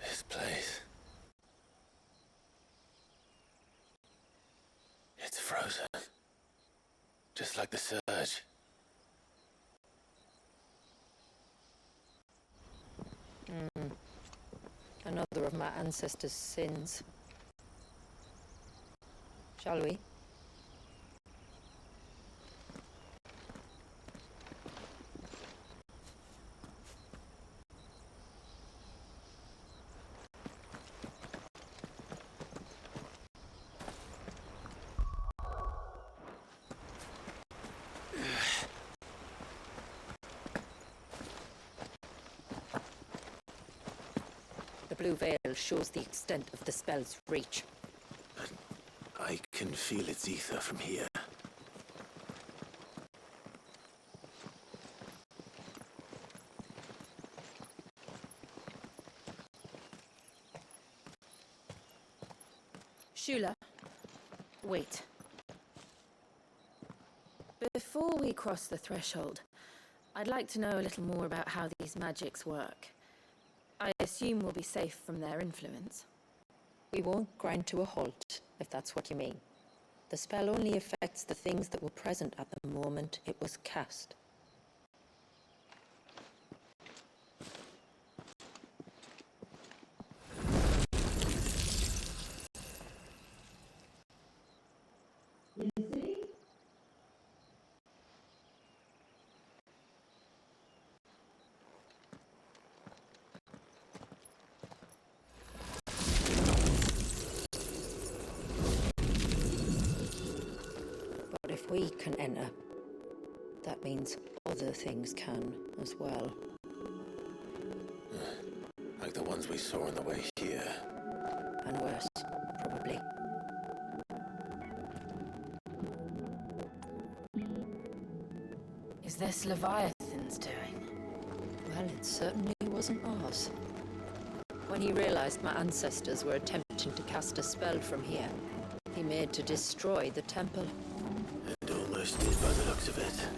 This place. It's frozen. Just like the surge. Another of my ancestors' sins. Shall we? The blue veil shows the extent of the spell's reach. But I can feel its ether from here. Shula, wait. Before we cross the threshold, I'd like to know a little more about how these magics work. I assume we'll be safe from their influence. We won't grind to a halt, if that's what you mean. The spell only affects the things that were present at the moment it was cast. But if we can enter, that means other things can as well. Like the ones we saw on the way here. And worse, probably. Is this Leviathan's doing? Well, it certainly wasn't ours. When he realized my ancestors were attempting to cast a spell from here, he made to destroy the temple. And almost did by the looks of it.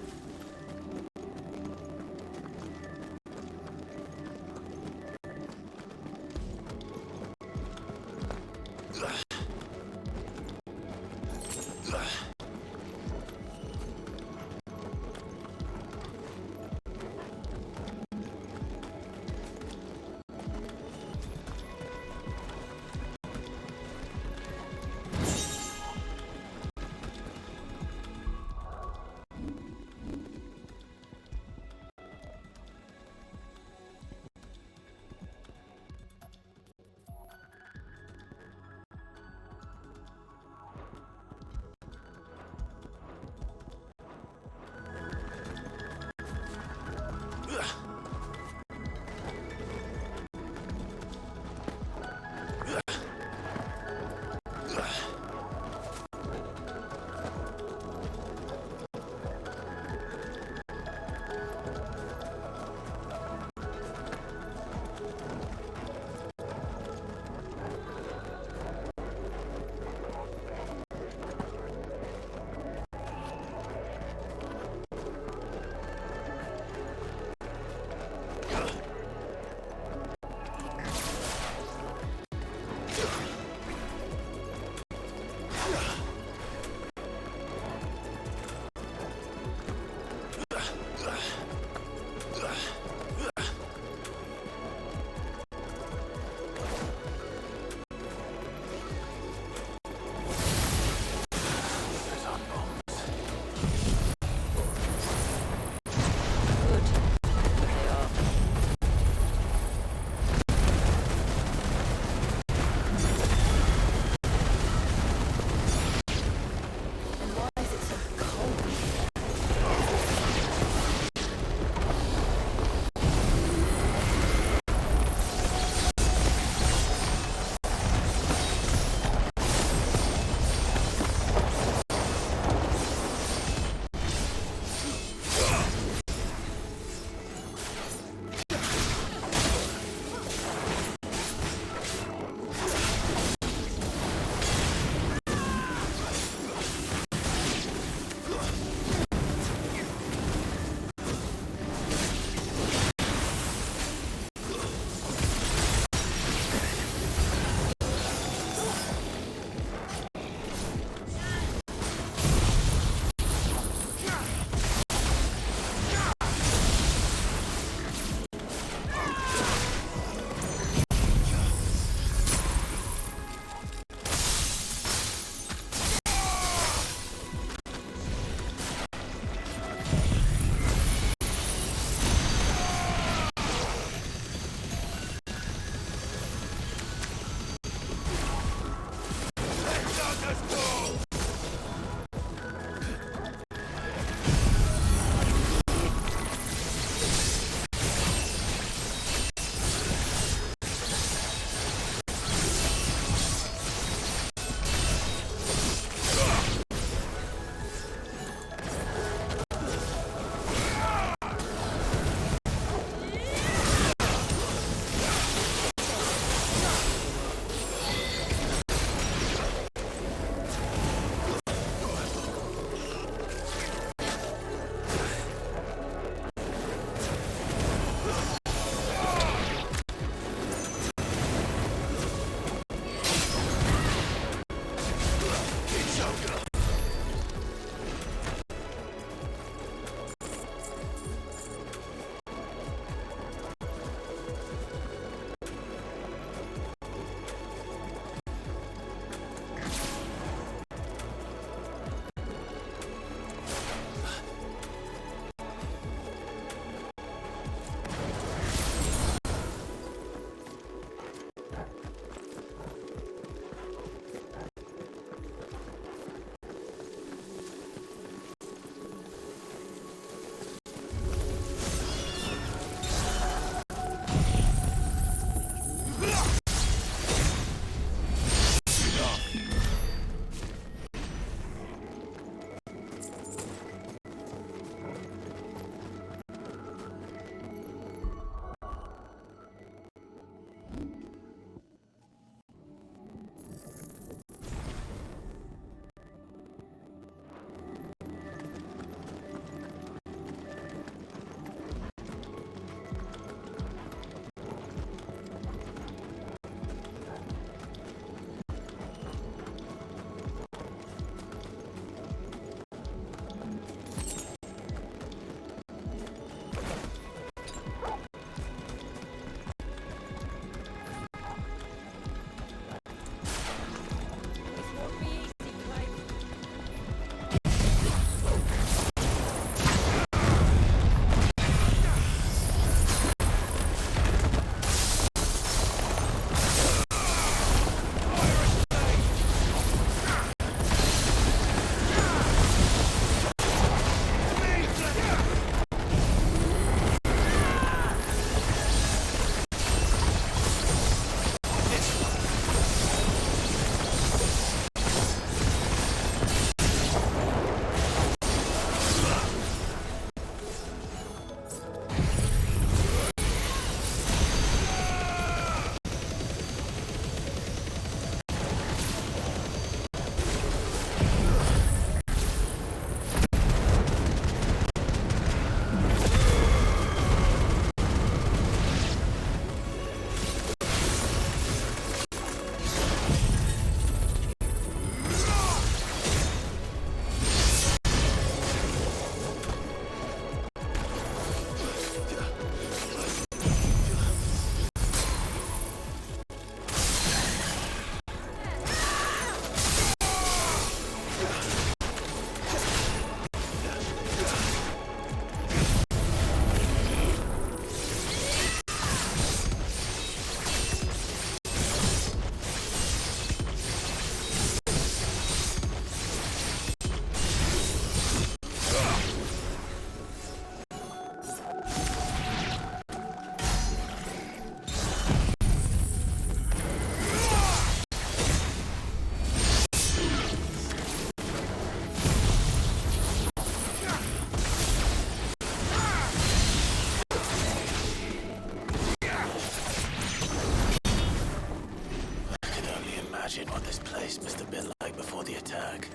imagine what this place must have been like before the attack.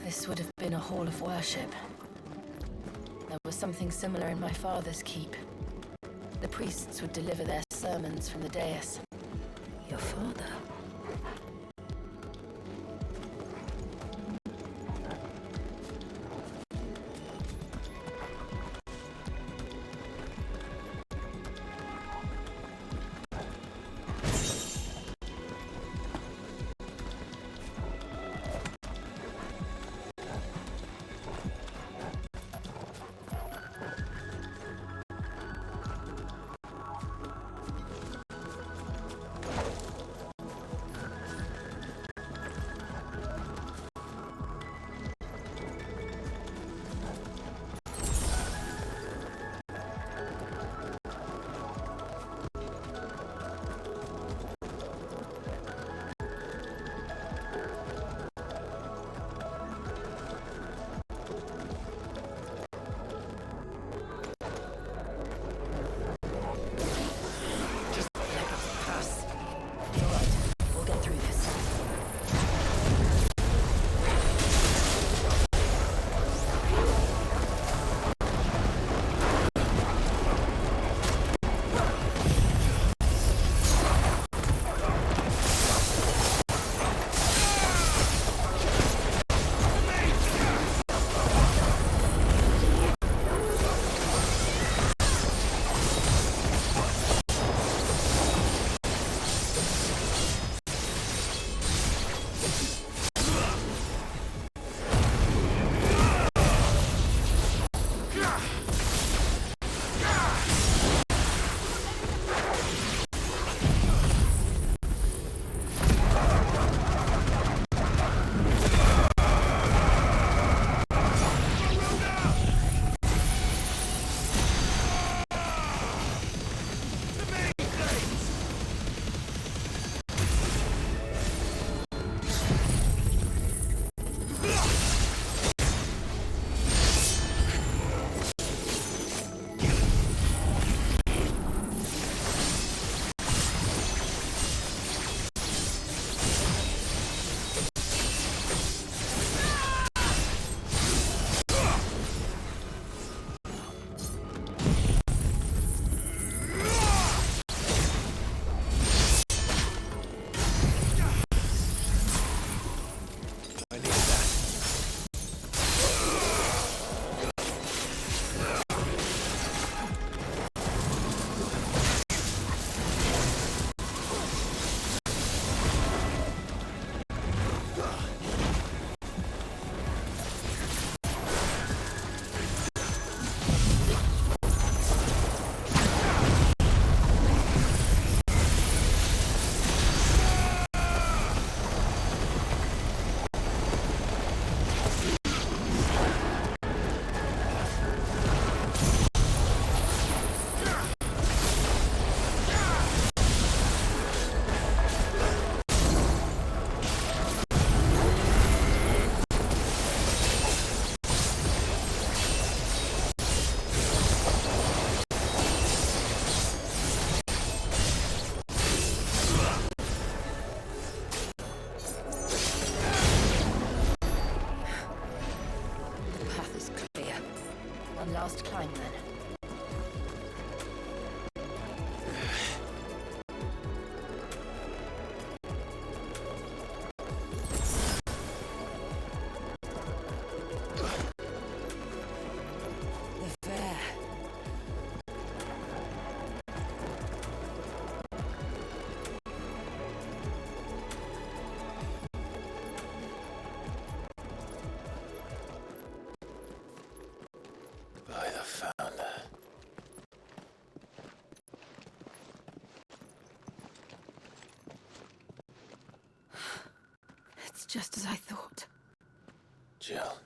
This would have been a hall of worship. There was something similar in my father's keep. The priests would deliver their sermons from the dais. Your father? Last climb then. The fair. By the founder. It's just as I thought. Jill,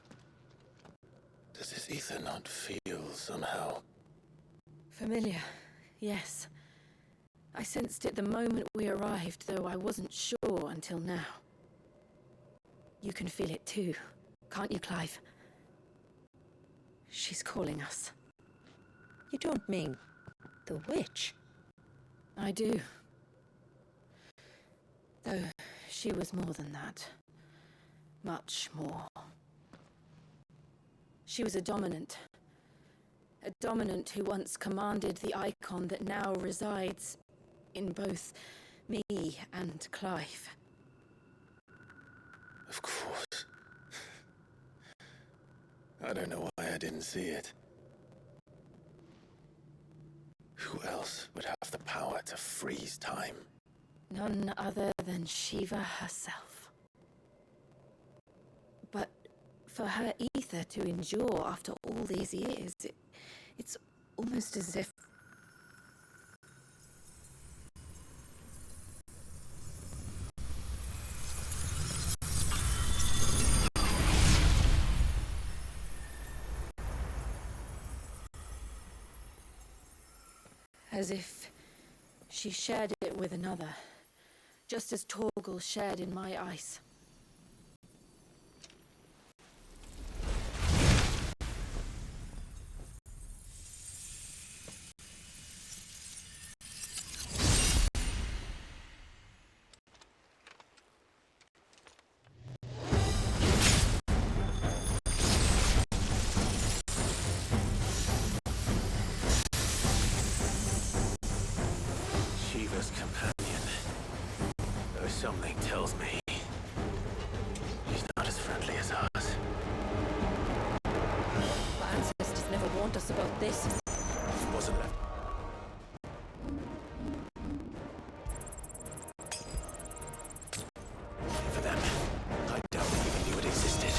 does this ether not feel somehow? Familiar, yes. I sensed it the moment we arrived, though I wasn't sure until now. You can feel it too, can't you, Clive? She's calling us. You don't mean the witch? I do. Though she was more than that. Much more. She was a dominant. A dominant who once commanded the icon that now resides in both me and Clive. Of course. I don't know why I didn't see it. Who else would have the power to freeze time? None other than Shiva herself. But for her ether to endure after all these years, it's almost as if... As if she shared it with another, just as Torgal shared in my ice. Shiva's companion. Though something tells me he's not as friendly as us. My ancestors never warned us about this. He wasn't left. For them, I doubt they even knew it existed.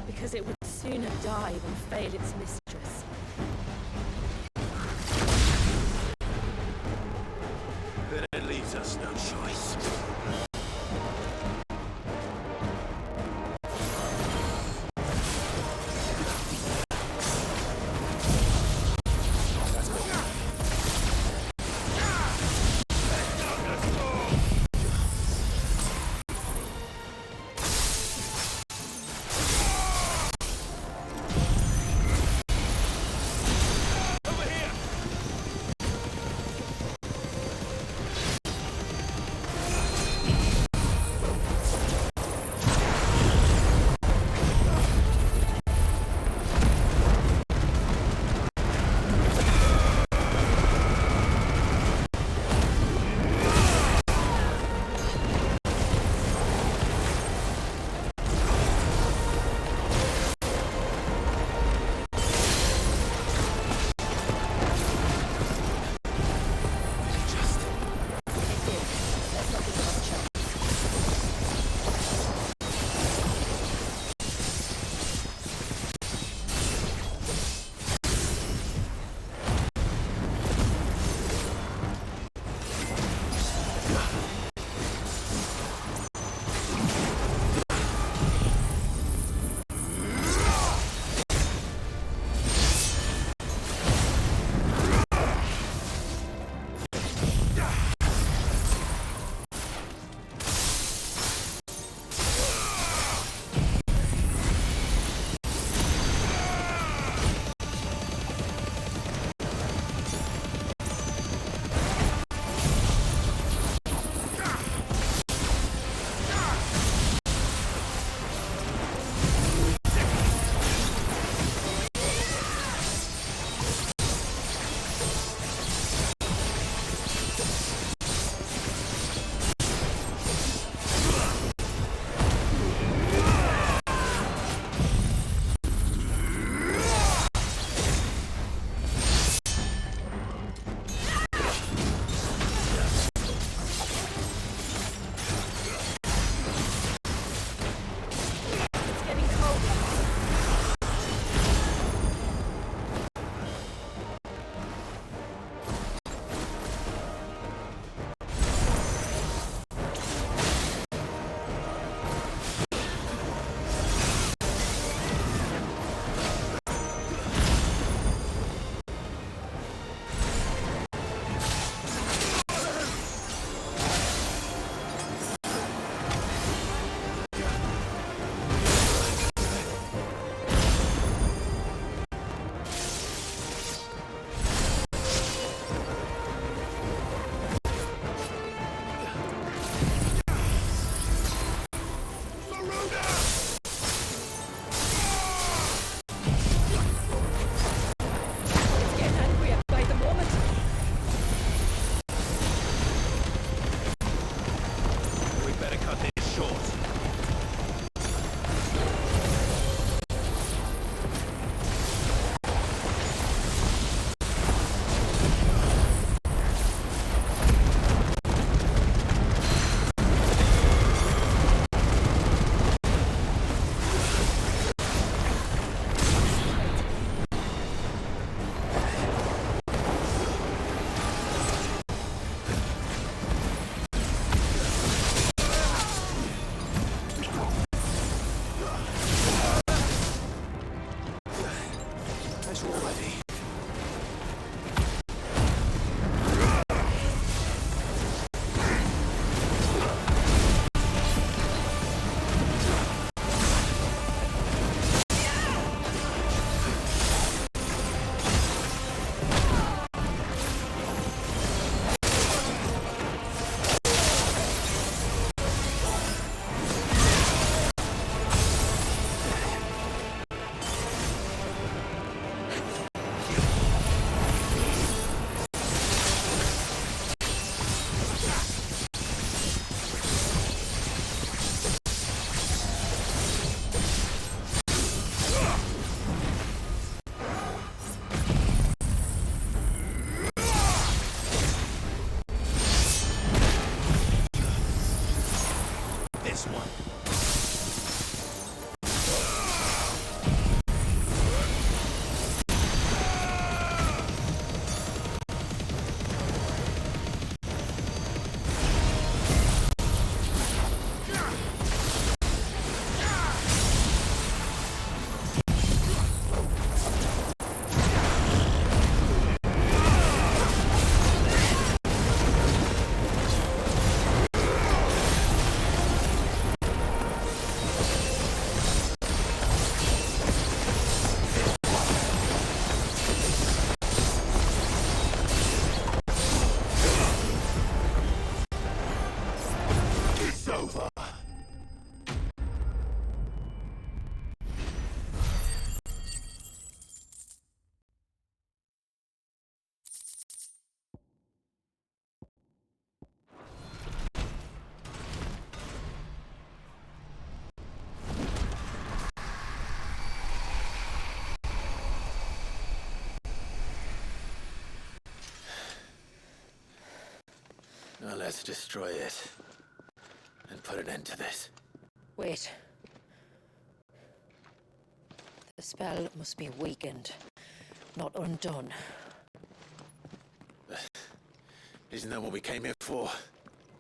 Because it would sooner die than fail its mistress. Then it leaves us no choice. It's getting angrier by the moment. We'd better cut this short. That's already. This one. It's over. Now let's destroy it and put an end to this. Wait. The spell must be weakened, not undone. Isn't that what we came here for?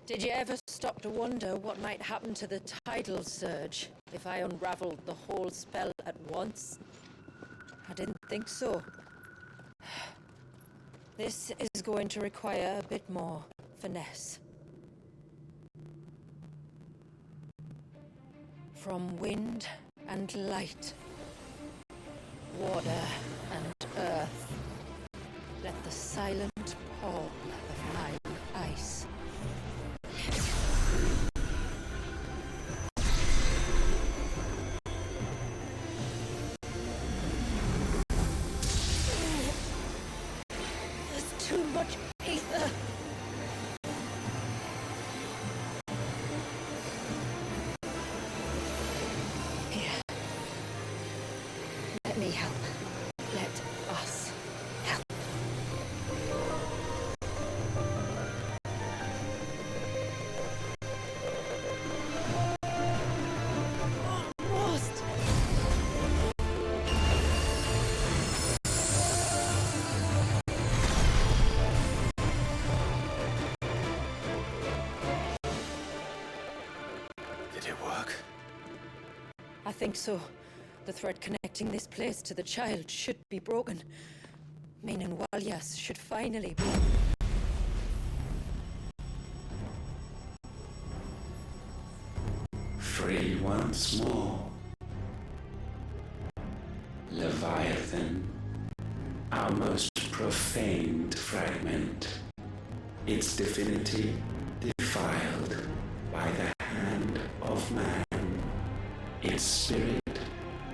Did you ever stop to wonder what might happen to the tidal surge if I unraveled the whole spell at once? I didn't think so. This is going to require a bit more finesse. From wind and light, water and earth, let the silent palm of my ice. There's too much ether. Here. Let me help. Let us help. Almost. Did it work? I think so. The thread connecting this place to the child should be broken, meaning Walyas should finally be... Free once more. Leviathan, our most profaned fragment, its divinity defiled by the hand of man. its spirit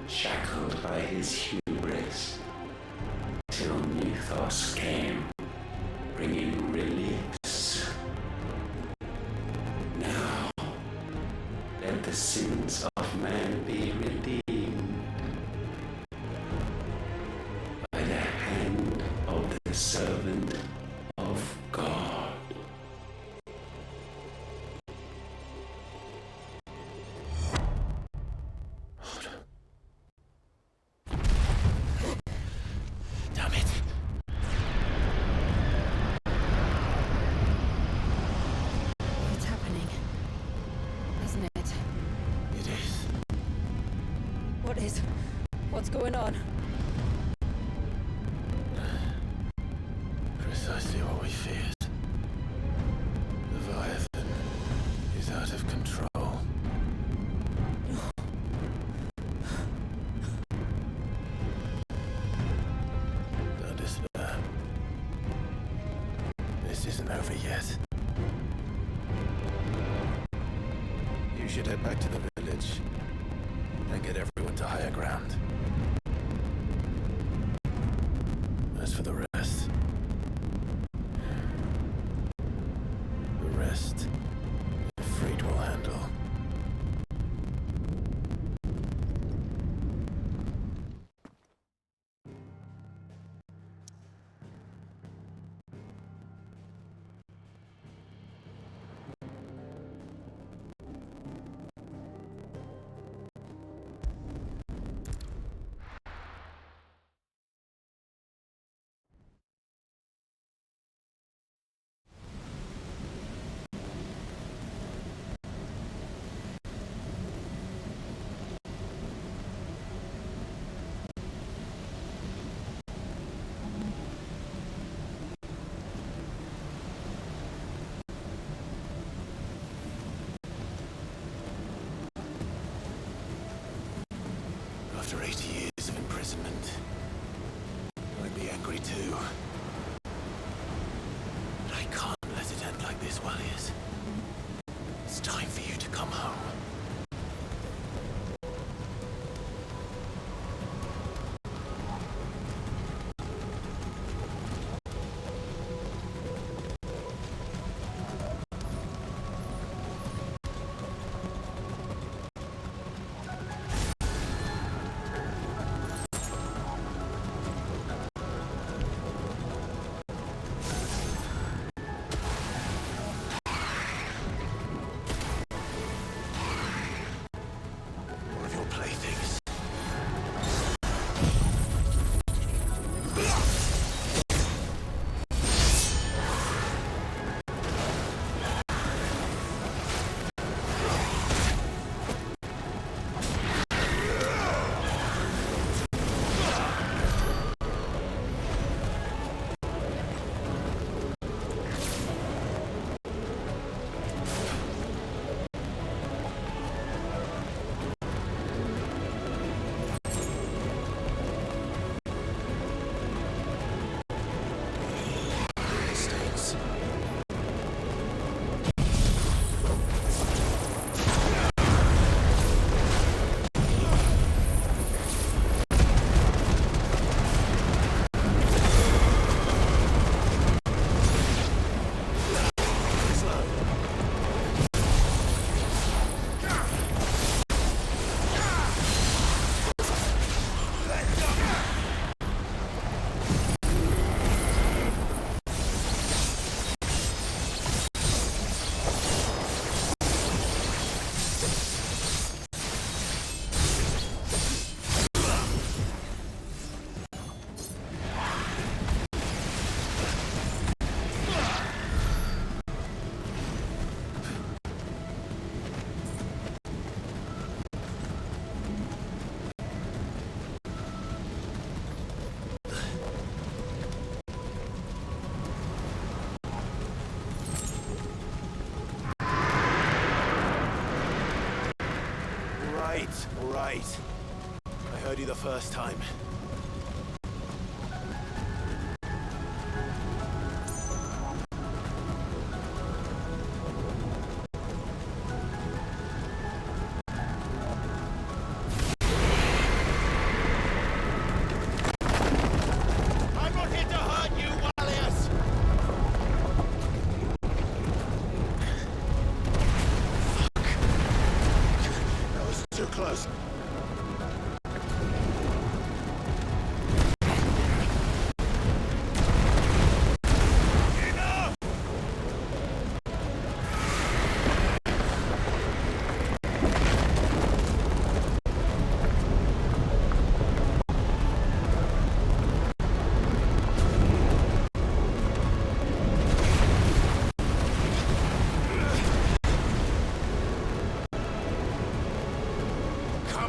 shackled by his hubris, till Mythos came, bringing release. Now, let the sins of man be redeemed by the hand of the servant of God. Damn it. It's happening. Isn't it? It is. What is? What's going on? Precisely what we feared. Leviathan is out of control. Don't despair. This isn't over yet. You should head back to the village and get everyone to higher ground. As for the rest, the freight will handle. After 80 years of imprisonment, I'd be angry too. But I can't let it end like this, Warriors. It's time for you to come home. More of your playthings. Mistakes. All right. I heard you the first time.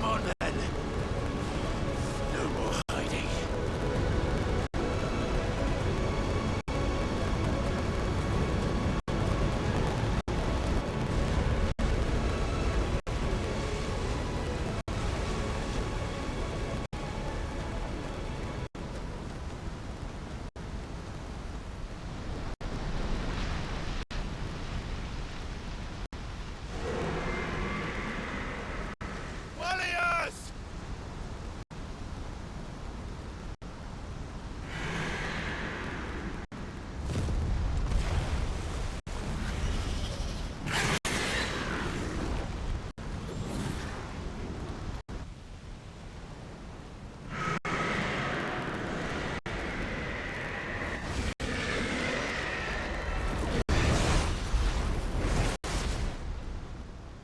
Come on then. No more hiding. Warriors!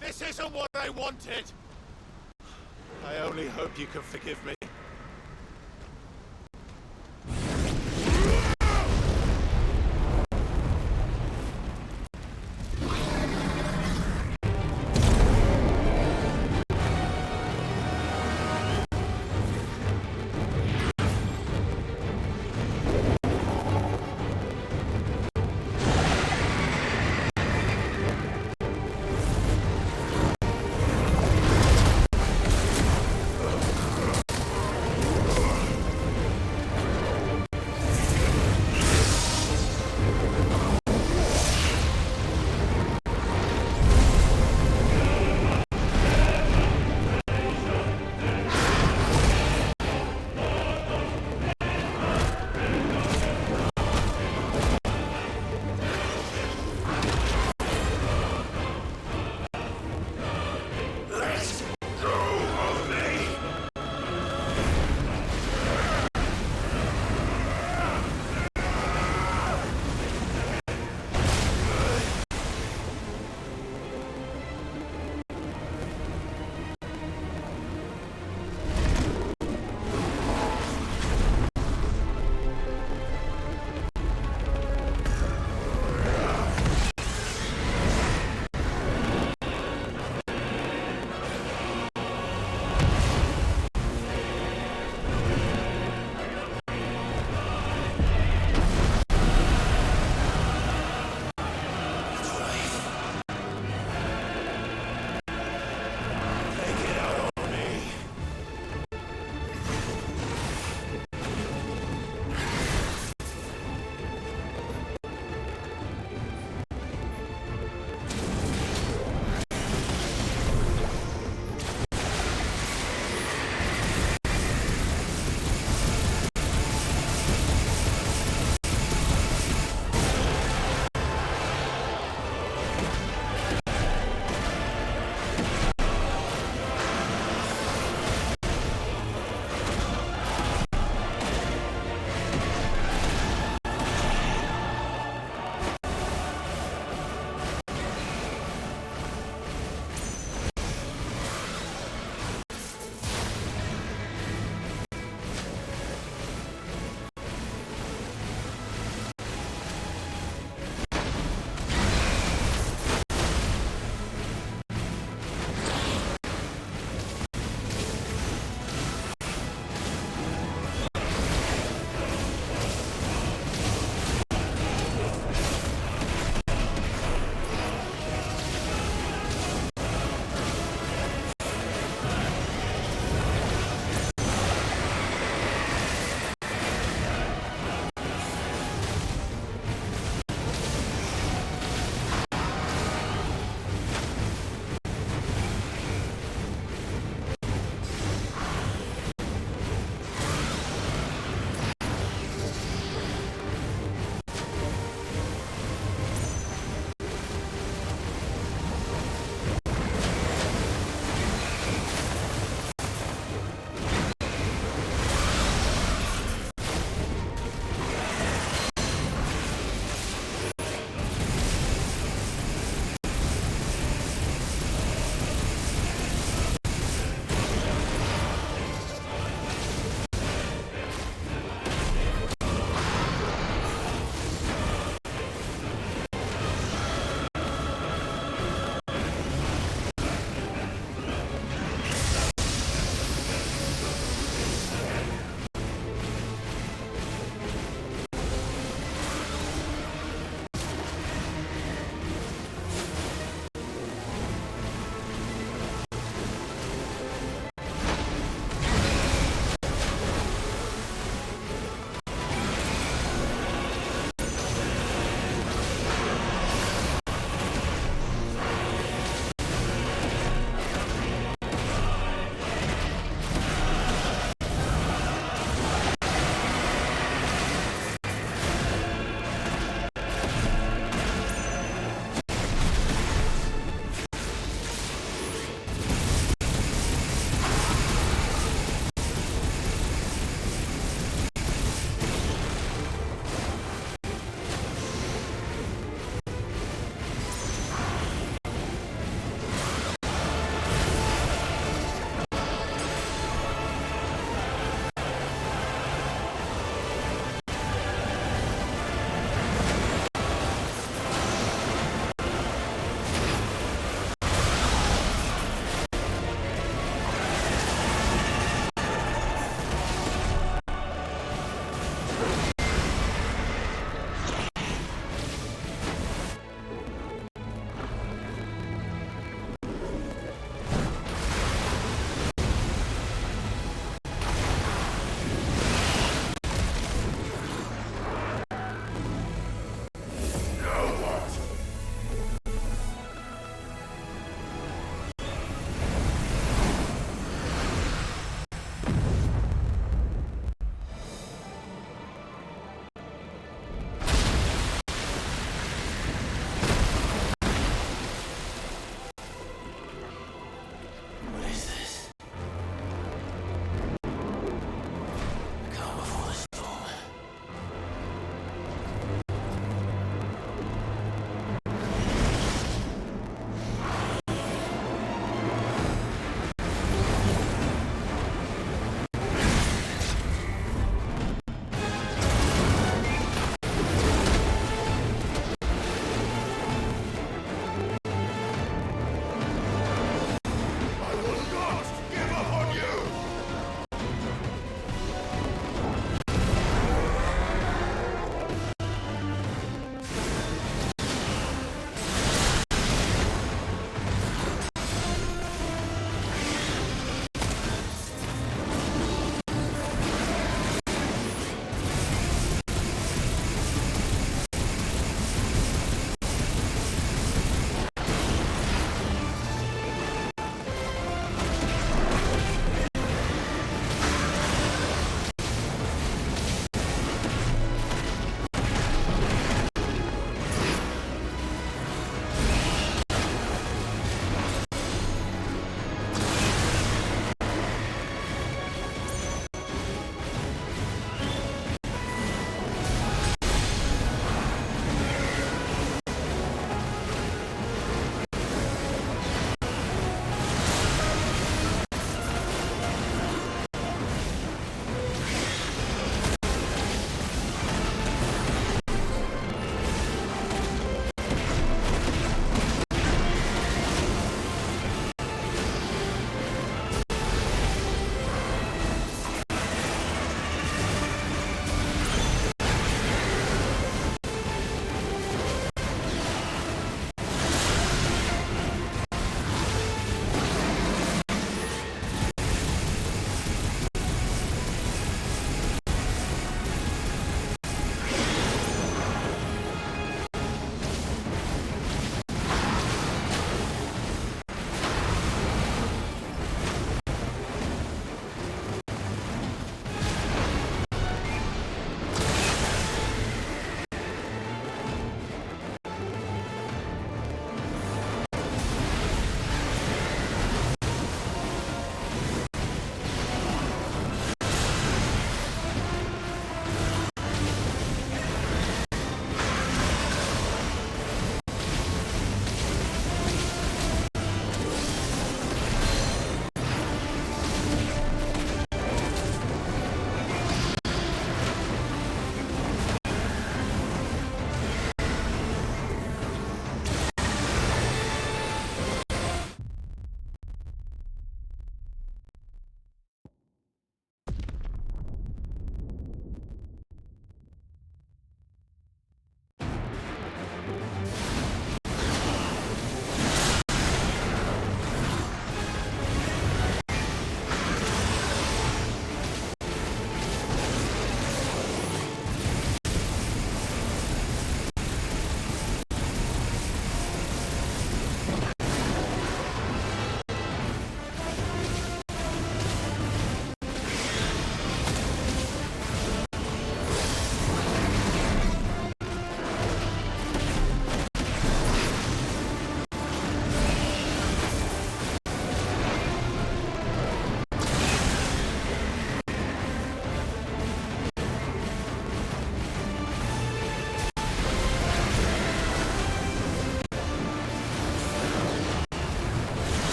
This isn't what I wanted! I only hope you can forgive me.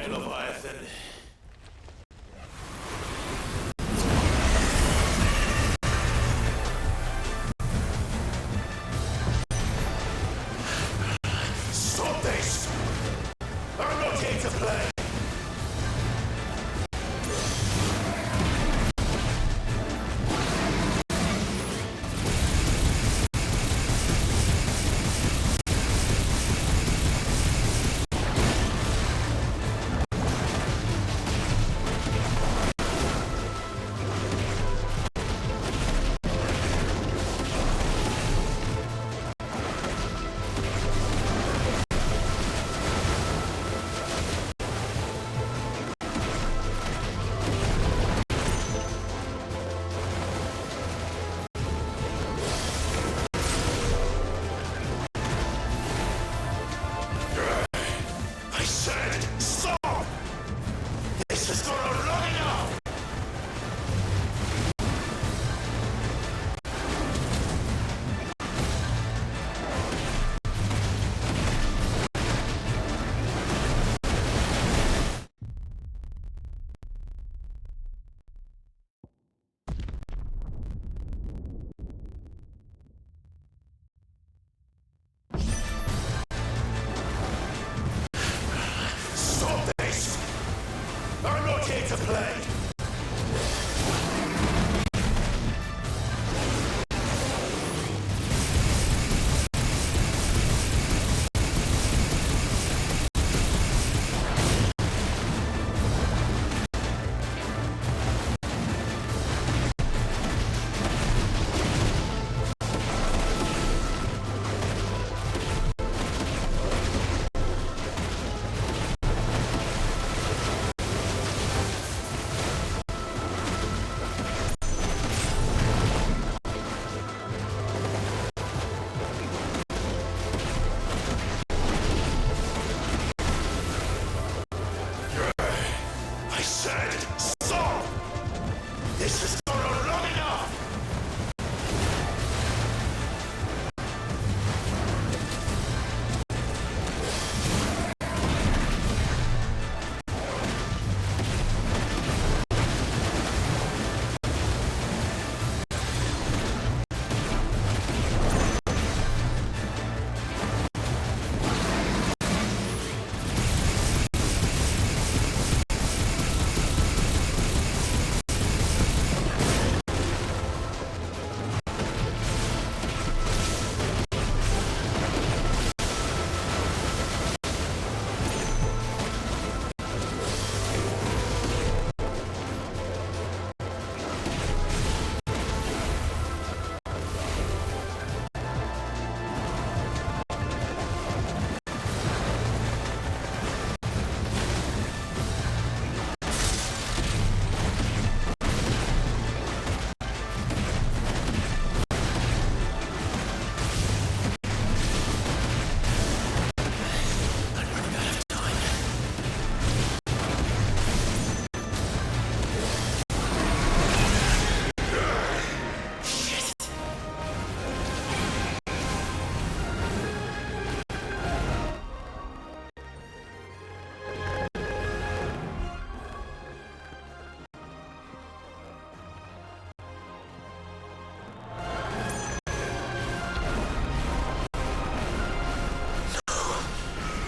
right, Leviathan. Stop this! I'm not here to play! To play.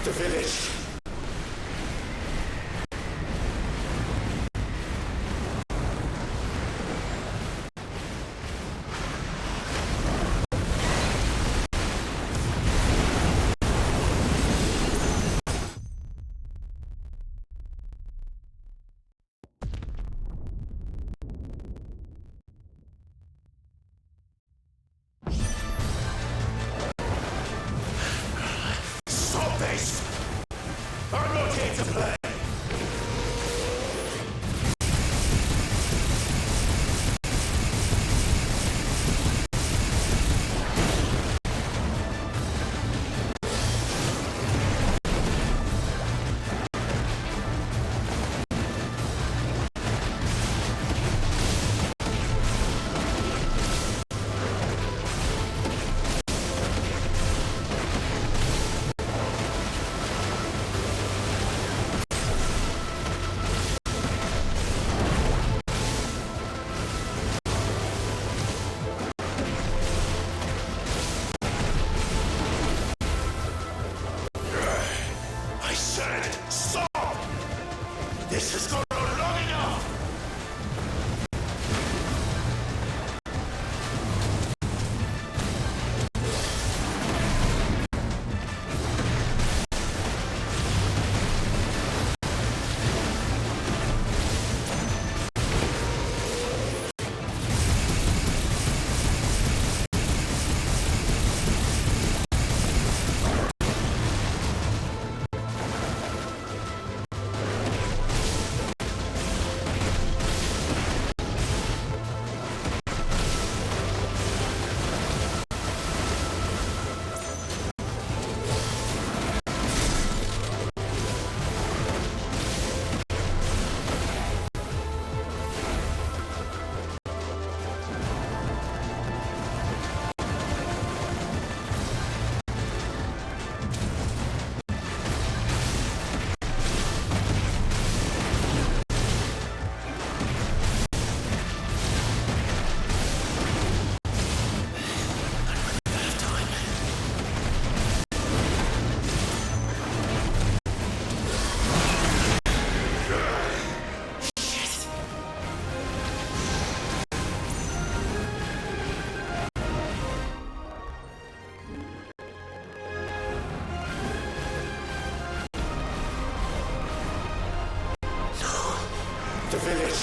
The village. Stop this! This has gone on long enough! The village.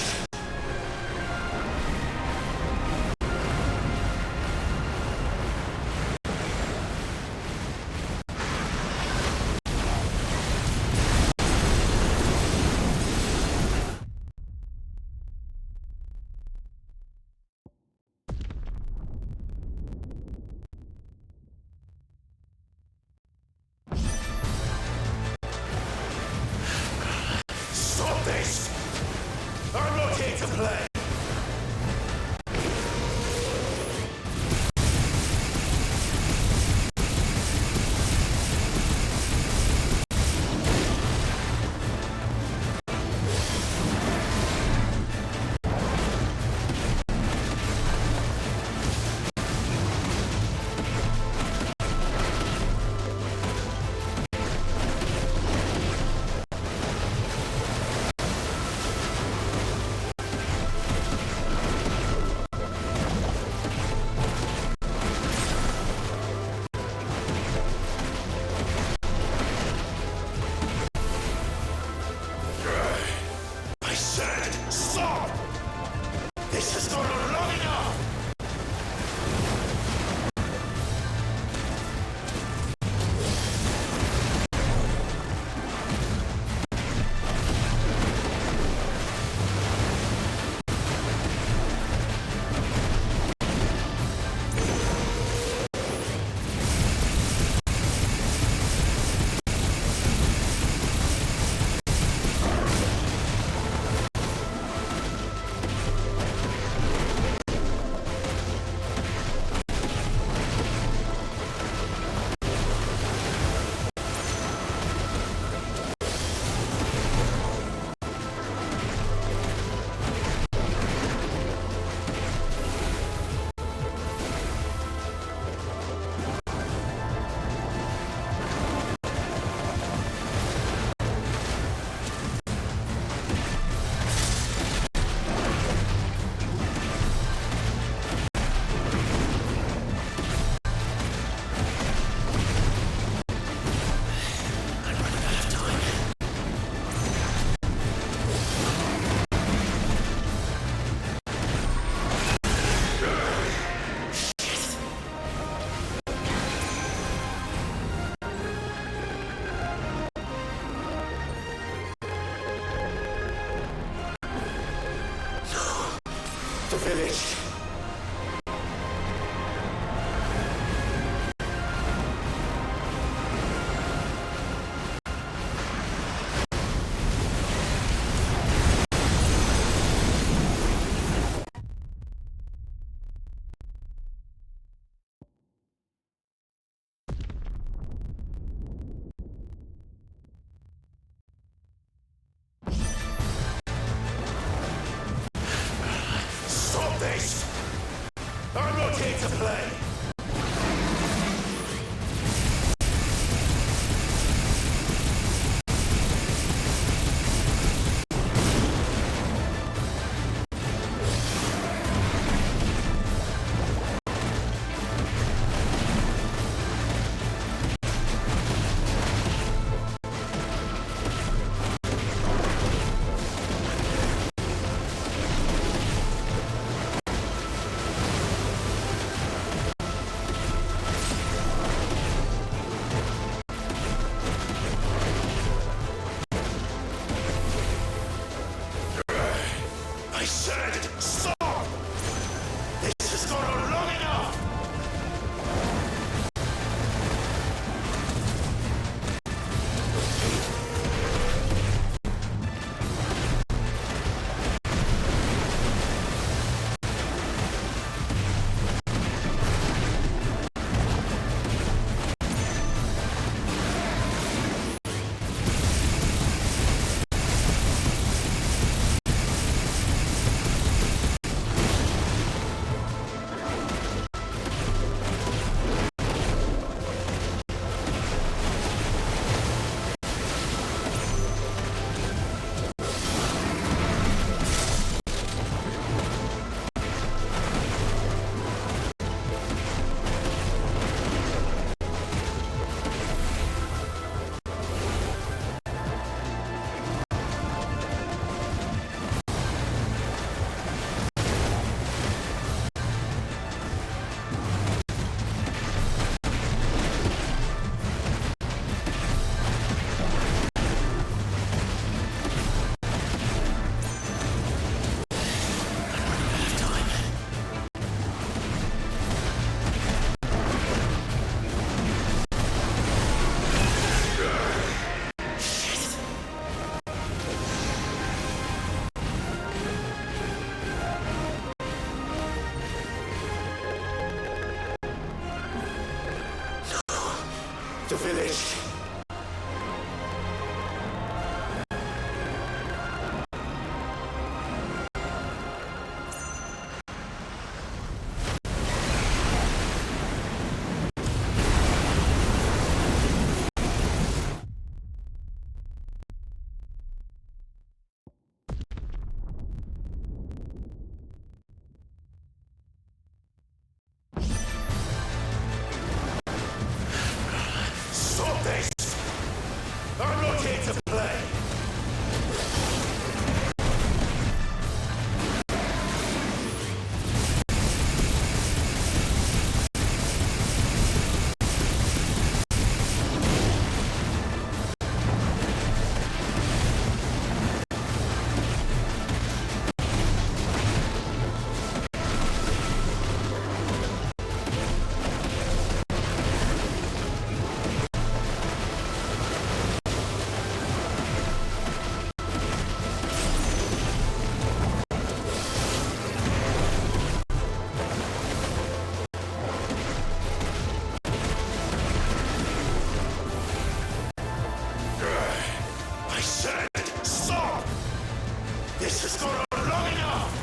Stop this! I'm not here to play! Stop! This has gone on long enough! The village. Stop this! The village. Stop this! I'm not here to play! I said, stop! This has gone on long enough!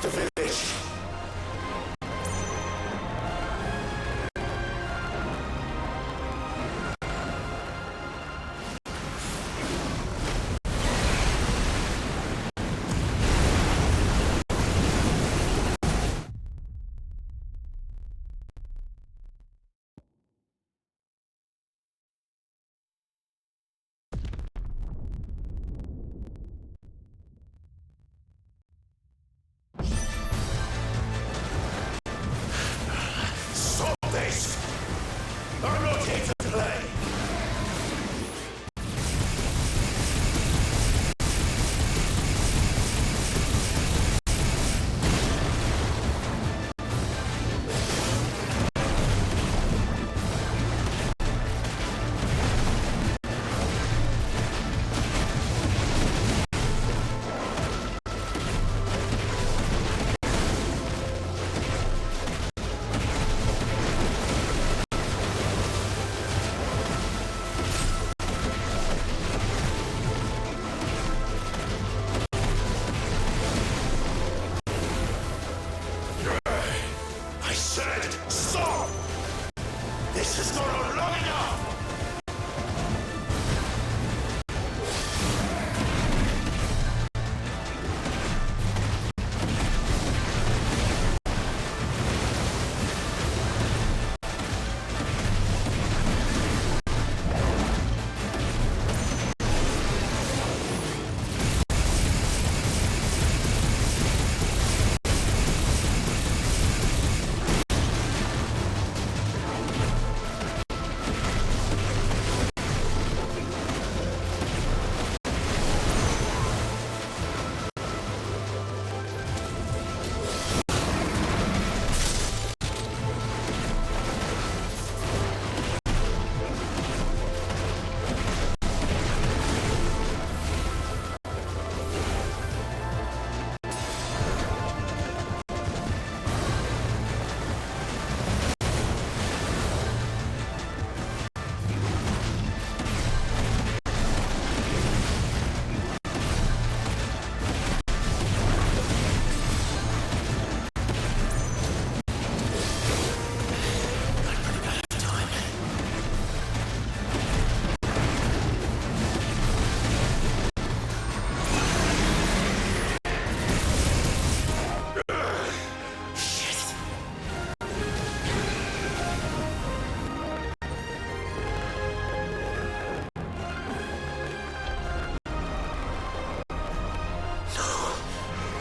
The village.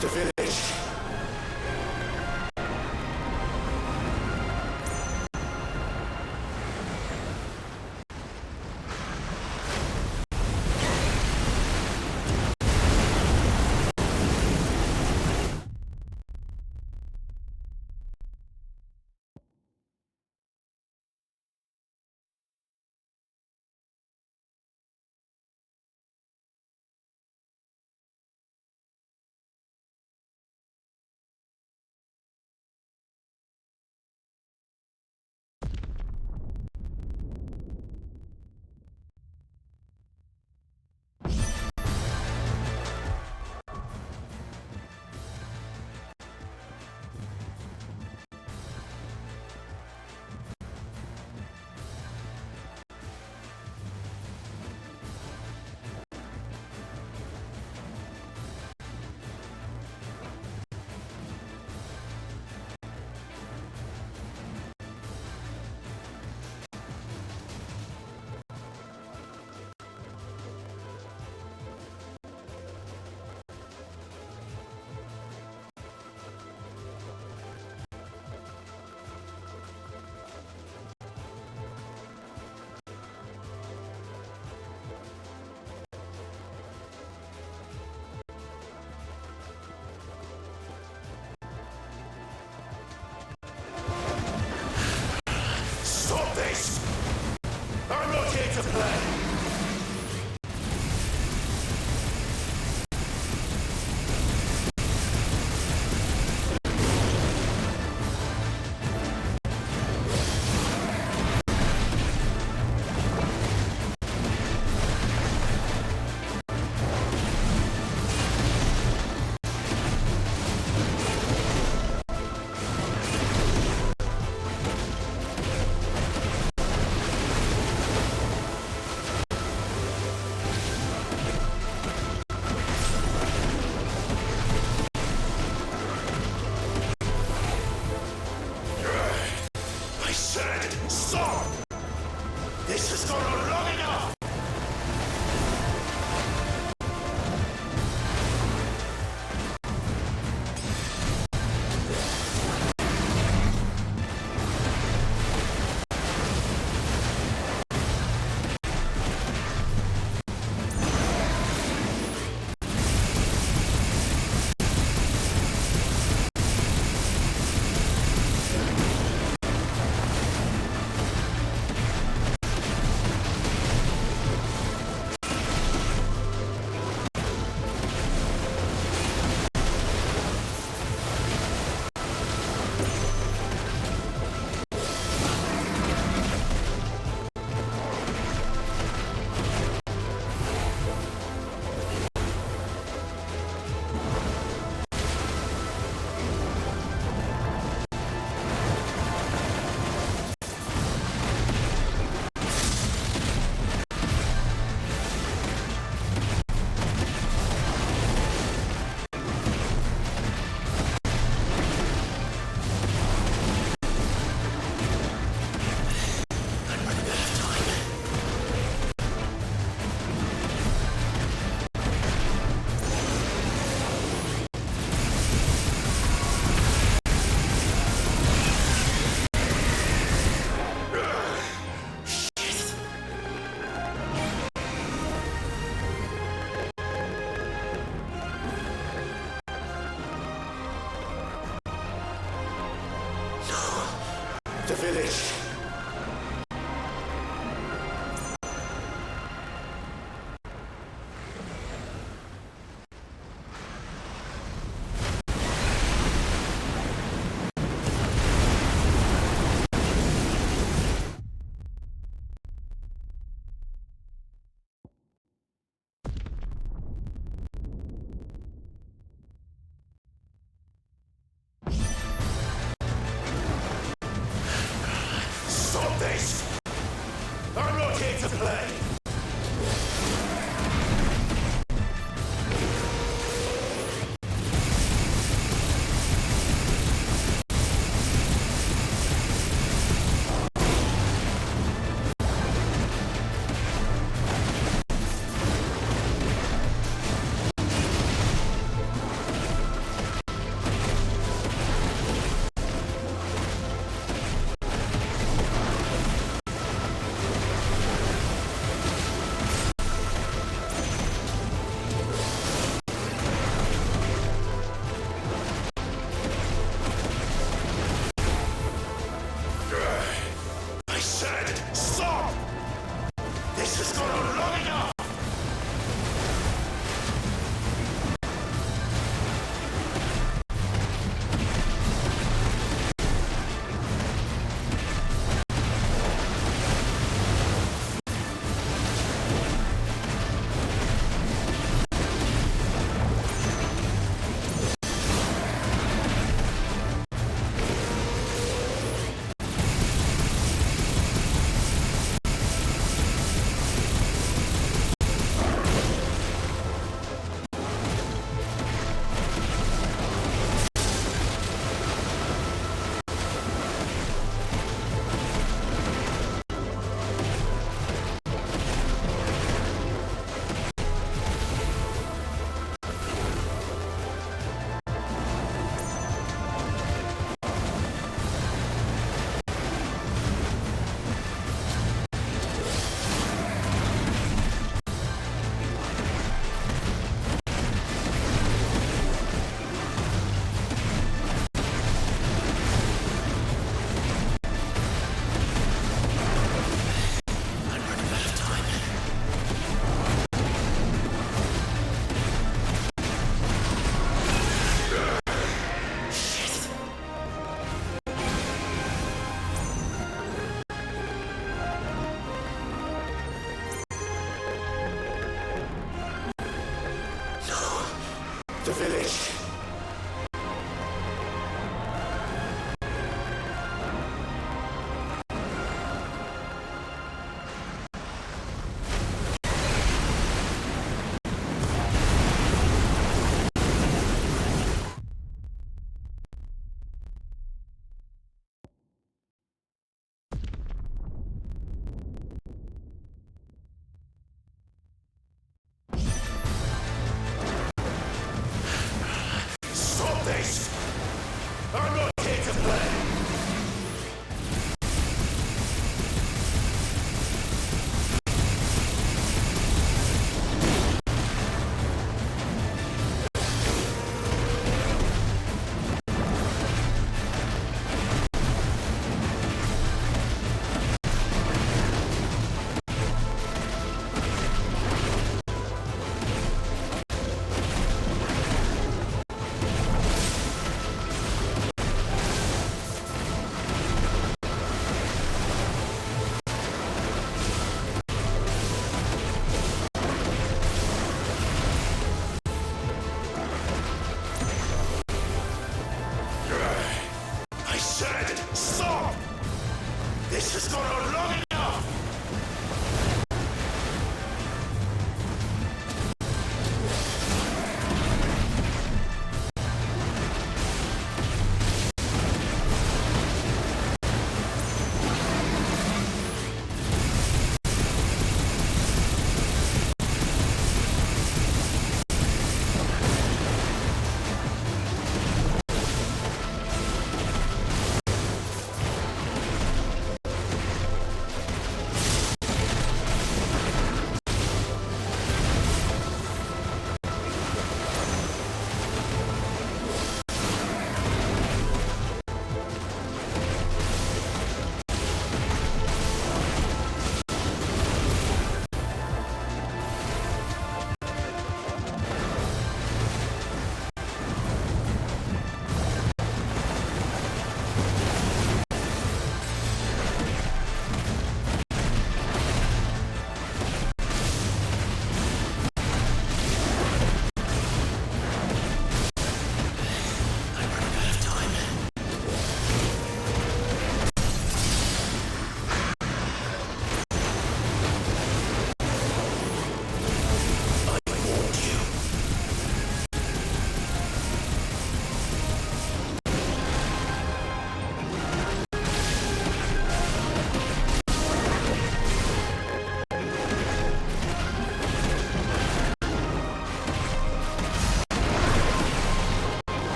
The village. Stop this! I'm not here to play! I said stop! This has gone on long enough! The village. Stop this! I'm not here to play! village. Stop this! I'm not here to play!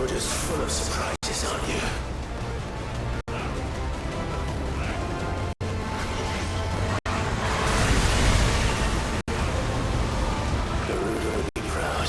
You're just full of surprises, aren't you? Garuda would be proud.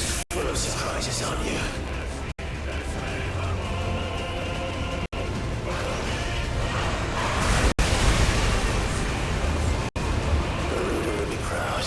just full of surprises, aren't you? Garuda will be proud.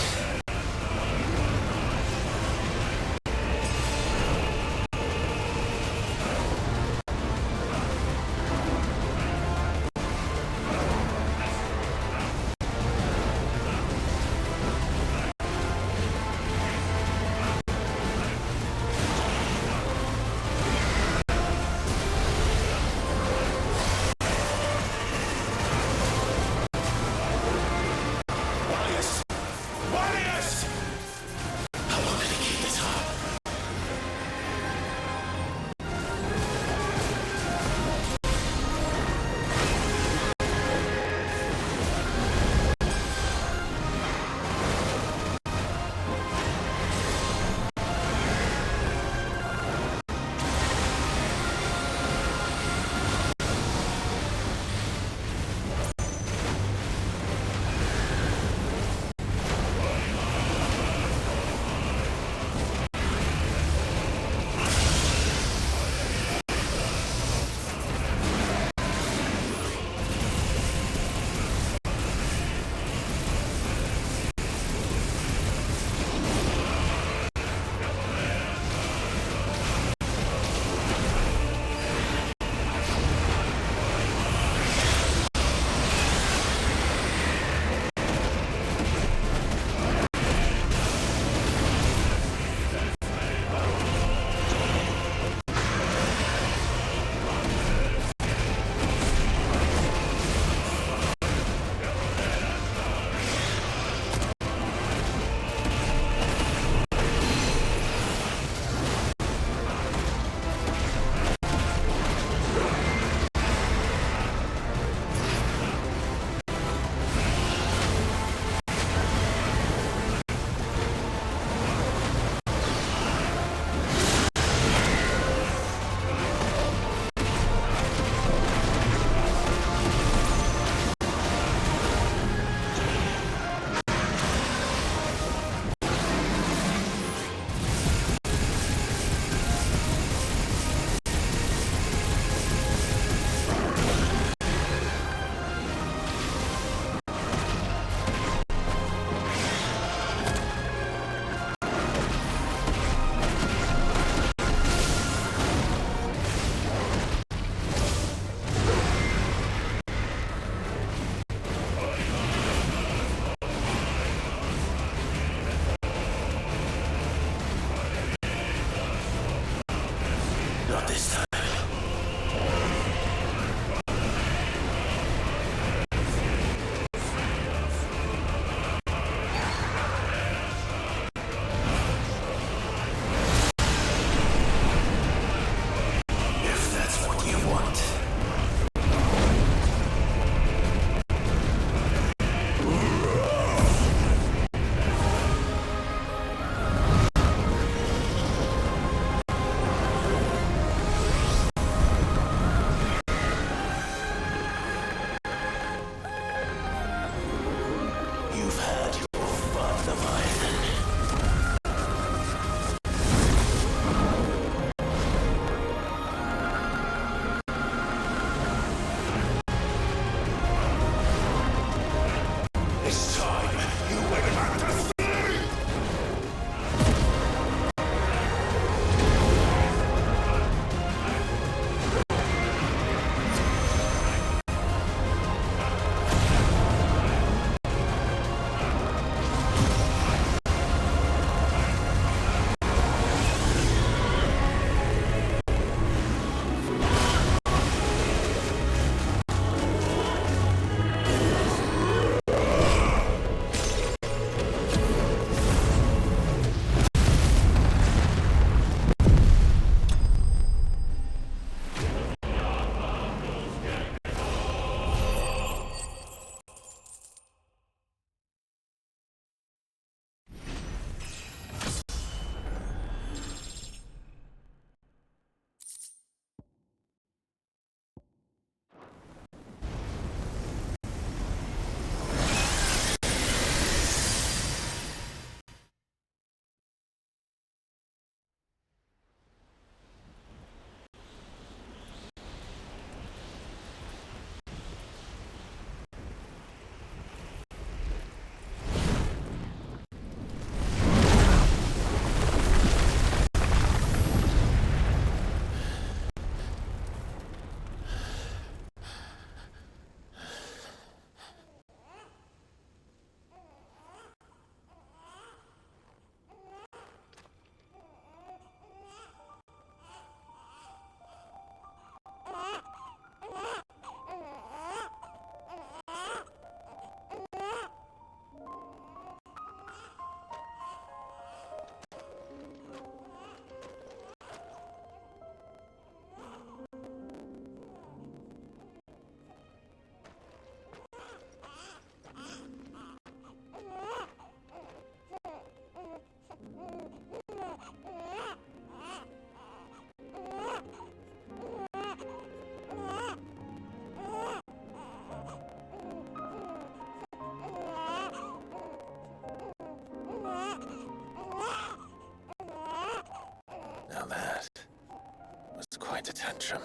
a tantrum.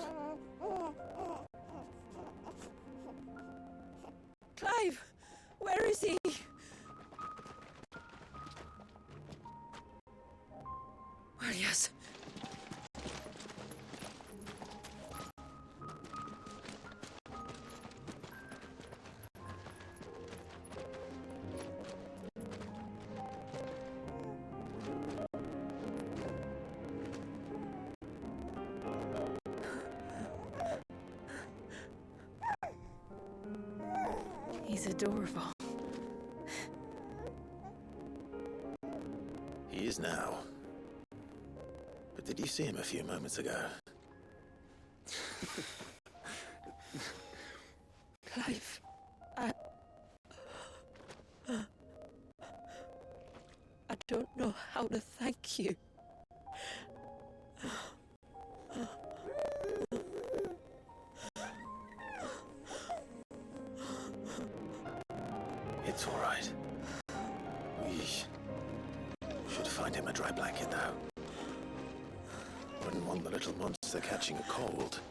Clive! Where is he? Well, yes. He's adorable. He is now. But did you see him a few moments ago? Clive, I don't know how to thank you. It's all right. We should find him a dry blanket now. Wouldn't want the little monster catching a cold.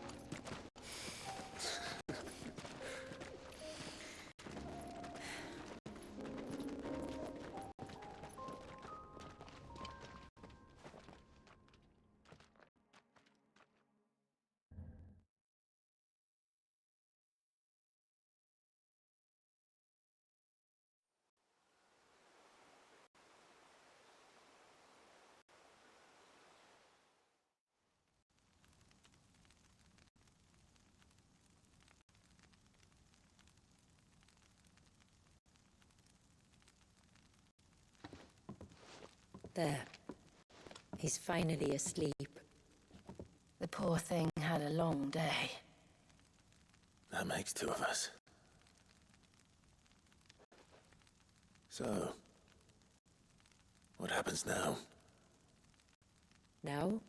There. He's finally asleep. The poor thing had a long day. That makes two of us. So, what happens now? Now?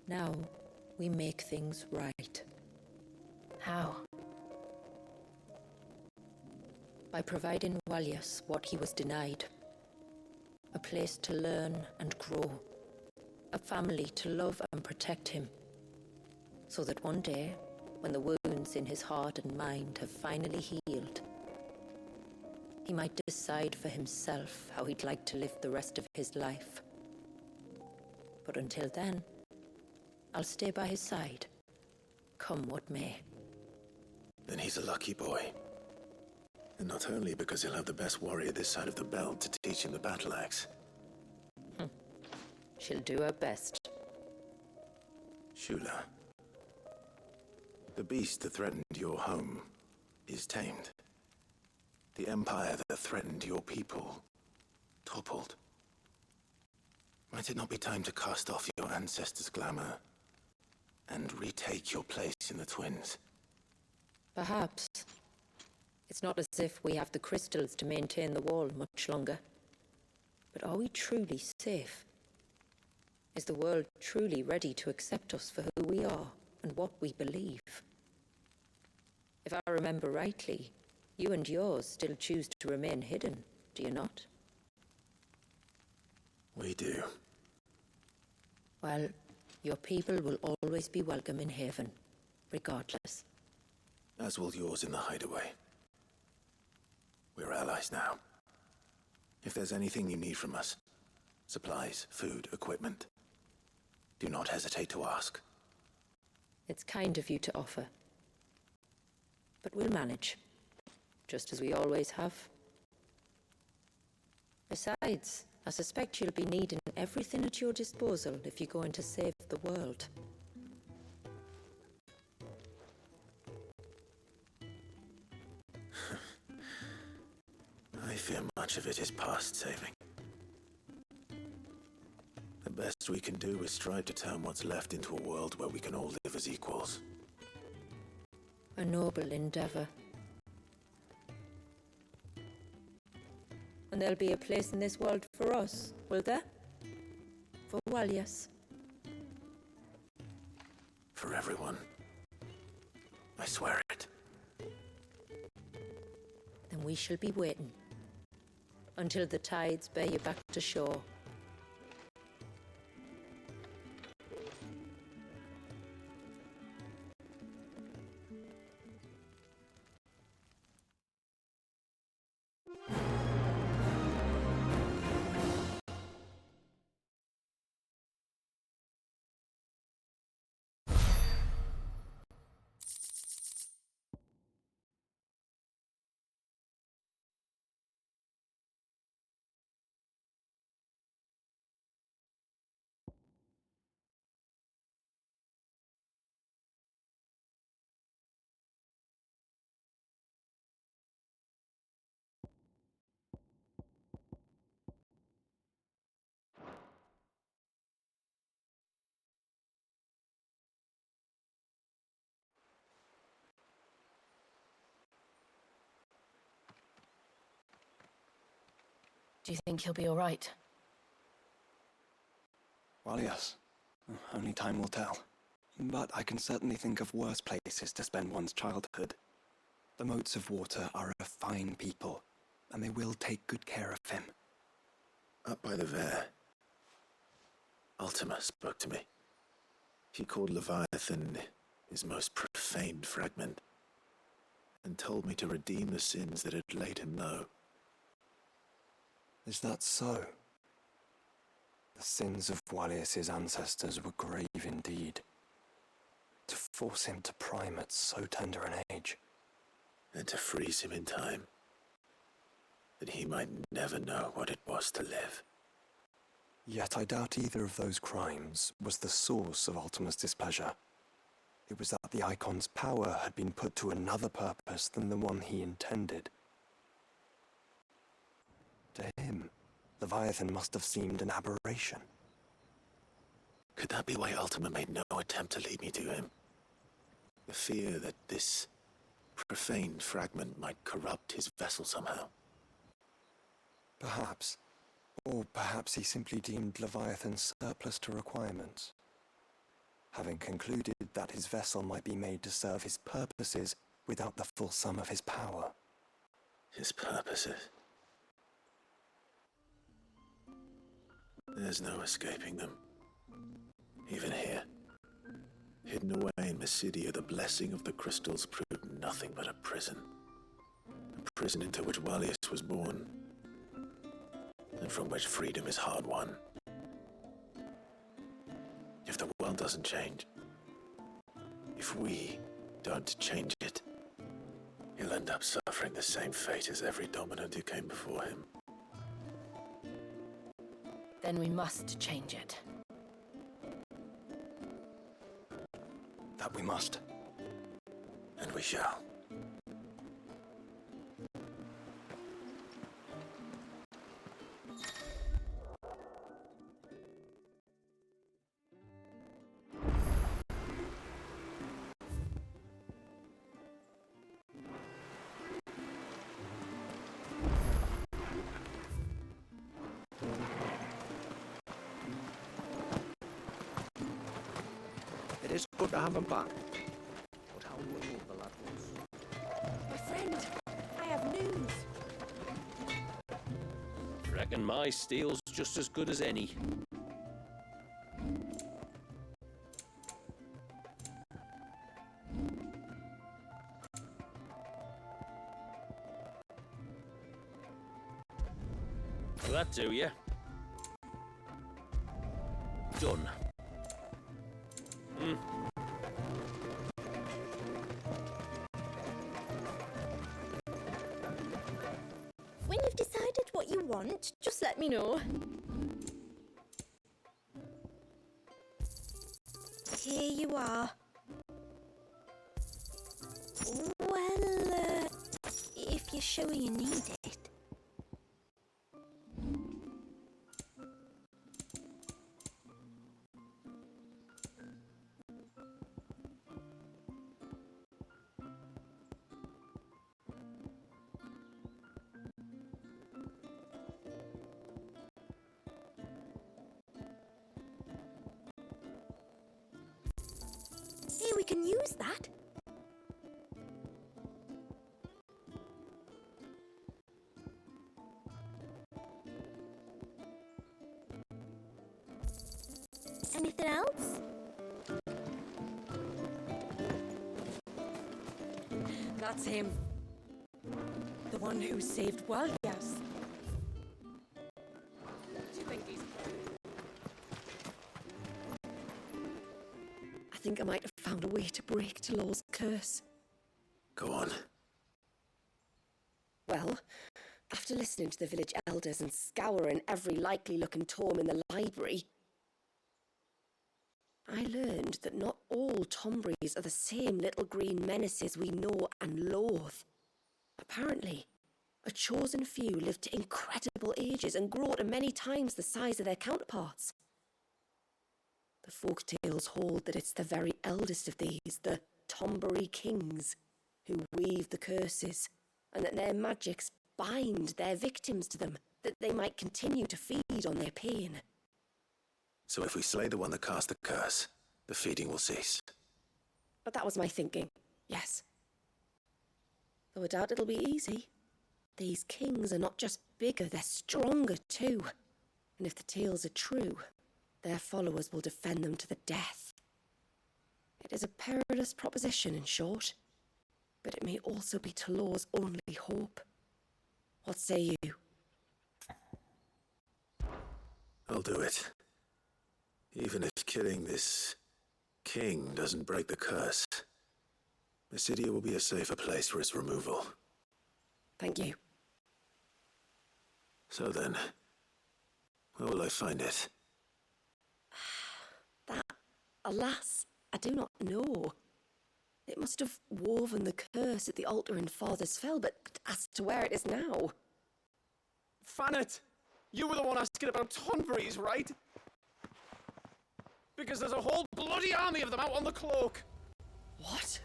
Now, we make things right. How? By providing Walyas what he was denied. A place to learn and grow. A family to love and protect him. So that one day, when the wounds in his heart and mind have finally healed, he might decide for himself how he'd like to live the rest of his life. But until then, I'll stay by his side, come what may. Then he's a lucky boy. And not only because he'll have the best warrior this side of the belt to teach him the battle axe. She'll do her best. Shula. The beast that threatened your home is tamed. The empire that threatened your people toppled. Might it not be time to cast off your ancestors' glamour and retake your place in the Twins? Perhaps. It's not as if we have the crystals to maintain the wall much longer. But are we truly safe? Is the world truly ready to accept us for who we are and what we believe? If I remember rightly, you and yours still choose to remain hidden, do you not? We do. Well, your people will always be welcome in Haven, regardless. As will yours in the hideaway. We're allies now. If there's anything you need from us, supplies, food, equipment, do not hesitate to ask. It's kind of you to offer. But we'll manage, just as we always have. Besides, I suspect you'll be needing everything at your disposal if you're going to save the world. I fear much of it is past saving. The best we can do is strive to turn what's left into a world where we can all live as equals. A noble endeavor. And there'll be a place in this world for us, will there? For Walyas. For everyone. I swear it. Then we shall be waiting. Until the tides bear you back to shore. Do you think he'll be all right? Well, yes. Only time will tell. But I can certainly think of worse places to spend one's childhood. The Moats of Water are a fine people, and they will take good care of him. Up by the Vare, Ultima spoke to me. He called Leviathan his most profaned fragment, and told me to redeem the sins that had laid him low. Is that so? The sins of Wallius's ancestors were grave indeed. To force him to prime at so tender an age. And to freeze him in time, that he might never know what it was to live. Yet I doubt either of those crimes was the source of Ultima's displeasure. It was that the Icon's power had been put to another purpose than the one he intended. To him, Leviathan must have seemed an aberration. Could that be why Ultima made no attempt to lead me to him? The fear that this profaned fragment might corrupt his vessel somehow. Perhaps. Or perhaps he simply deemed Leviathan surplus to requirements. Having concluded that his vessel might be made to serve his purposes without the full sum of his power. His purposes? There's no escaping them. Even here. Hidden away in Mysidia, the blessing of the crystals proved nothing but a prison. A prison into which Wallius was born, and from which freedom is hard won. If the world doesn't change, if we don't change it, he'll end up suffering the same fate as every dominant who came before him. Then we must change it. That we must. And we shall. It is good to have him back. But how little the lad was. My friend, I have news. Reckon my steel's just as good as any. Will that do you? Done. When you've decided what you want, just let me know. Here you are. Well, if you're sure you need it. Hey, we can use that. Anything else? That's him. The one who saved Wallius. Do you think he's... I think I might have found a way to break Talor's curse. Go on. Well, after listening to the village elders and scouring every likely-looking tome in the library, I learned that not all Tombries are the same little green menaces we know and loathe. Apparently, a chosen few live to incredible ages and grow to many times the size of their counterparts. The folk tales hold that it's the very eldest of these, the Tombury kings, who weave the curses, and that their magics bind their victims to them, that they might continue to feed on their pain. So if we slay the one that cast the curse, the feeding will cease. But that was my thinking, yes. Though I doubt it'll be easy. These kings are not just bigger, they're stronger too. And if the tales are true, their followers will defend them to the death. It is a perilous proposition, in short, but it may also be Talor's only hope. What say you? I'll do it. Even if killing this king doesn't break the curse, Mysidia will be a safer place for its removal. Thank you. So then, where will I find it? That, alas, I do not know. It must have woven the curse at the altar in Father's Fell, but as to where it is now... Fanet, you were the one asking about Tonberries, right? Because there's a whole bloody army of them out on the cloak. What?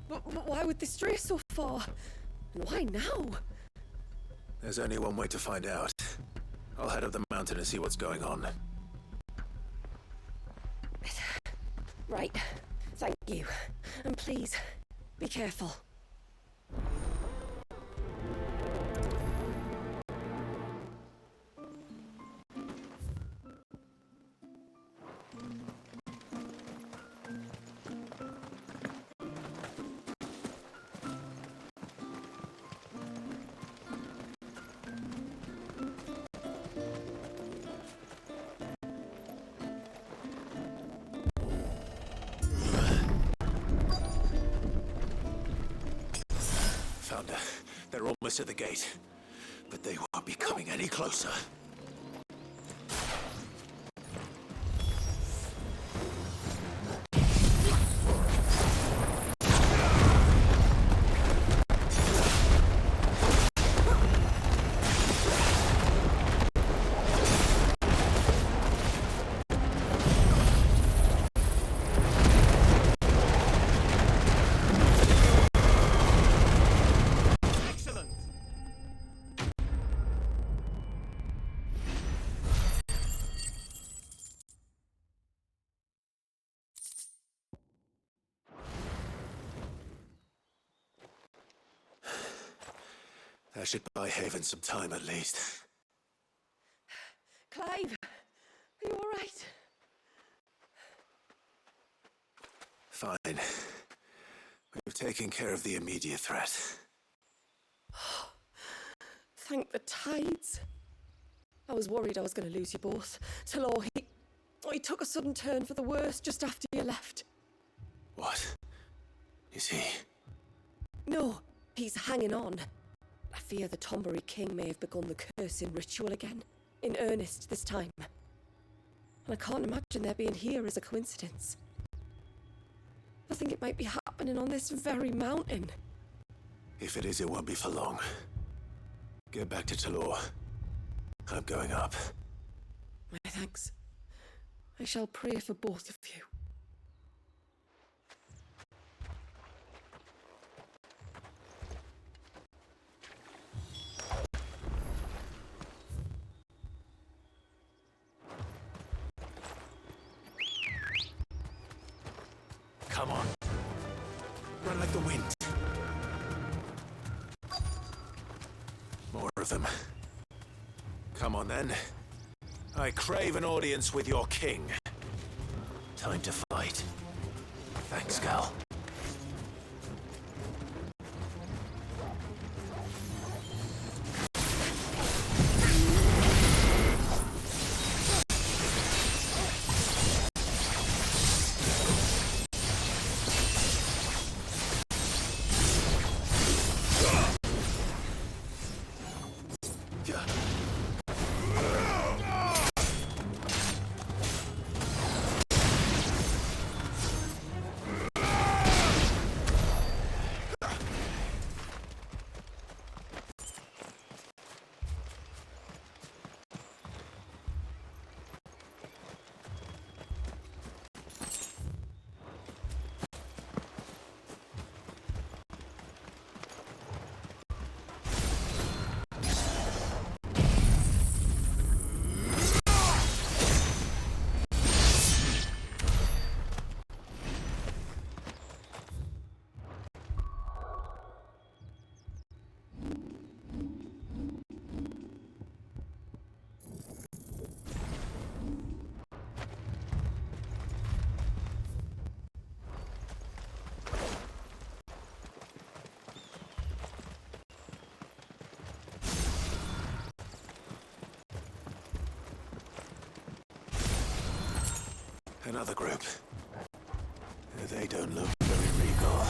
But why would they stray so far? And why now? There's only one way to find out. I'll head up the mountain and see what's going on. Right. Thank you. And please, be careful. Found her. They're almost at the gate. But they won't be coming any closer. That should buy Haven some time at least. Clive, are you all right? Fine. We've taken care of the immediate threat. Thank the tides. I was worried I was going to lose you both. Talor, he took a sudden turn for the worse just after you left. What? Is he? No, he's hanging on. I fear the Tombury King may have begun the cursing ritual again, in earnest this time. And I can't imagine their being here as a coincidence. I think it might be happening on this very mountain. If it is, it won't be for long. Get back to Talor. I'm going up. My thanks. I shall pray for both of you. Come on. Run like the wind. More of them. Come on, then. I crave an audience with your king. Time to fight. Thanks, Gal. Another group. They don't look very regal.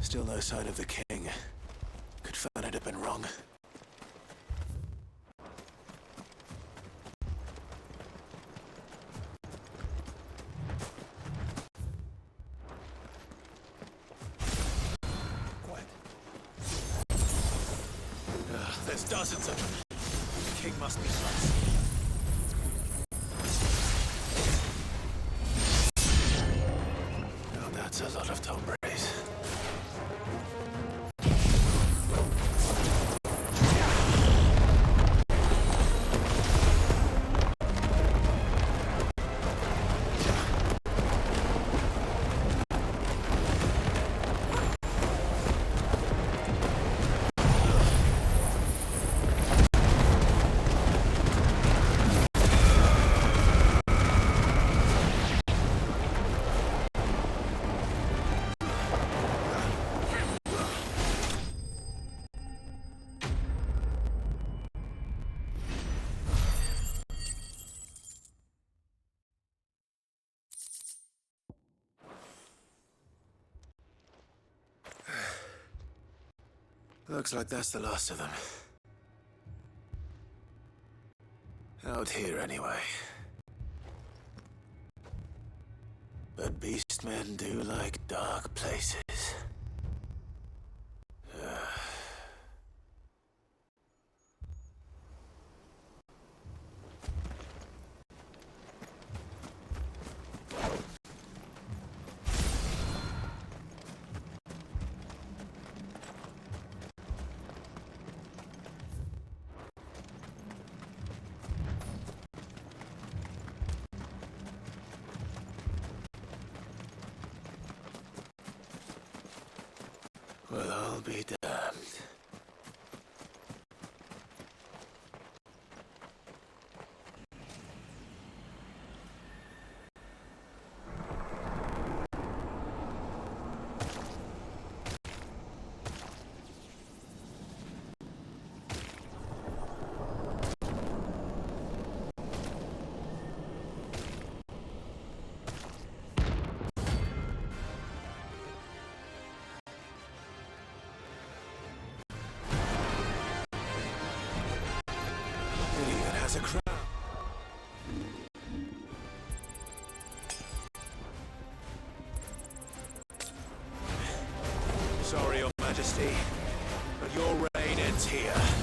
Still no sign of the king. Could Fanad have been wrong? Quiet. There's dozens of them. The king must be close. Oh, that's a lot of Tombras. Looks like that's the last of them. Out here, anyway. But beastmen do like dark places. Well, I'll be damned. A crown. is here.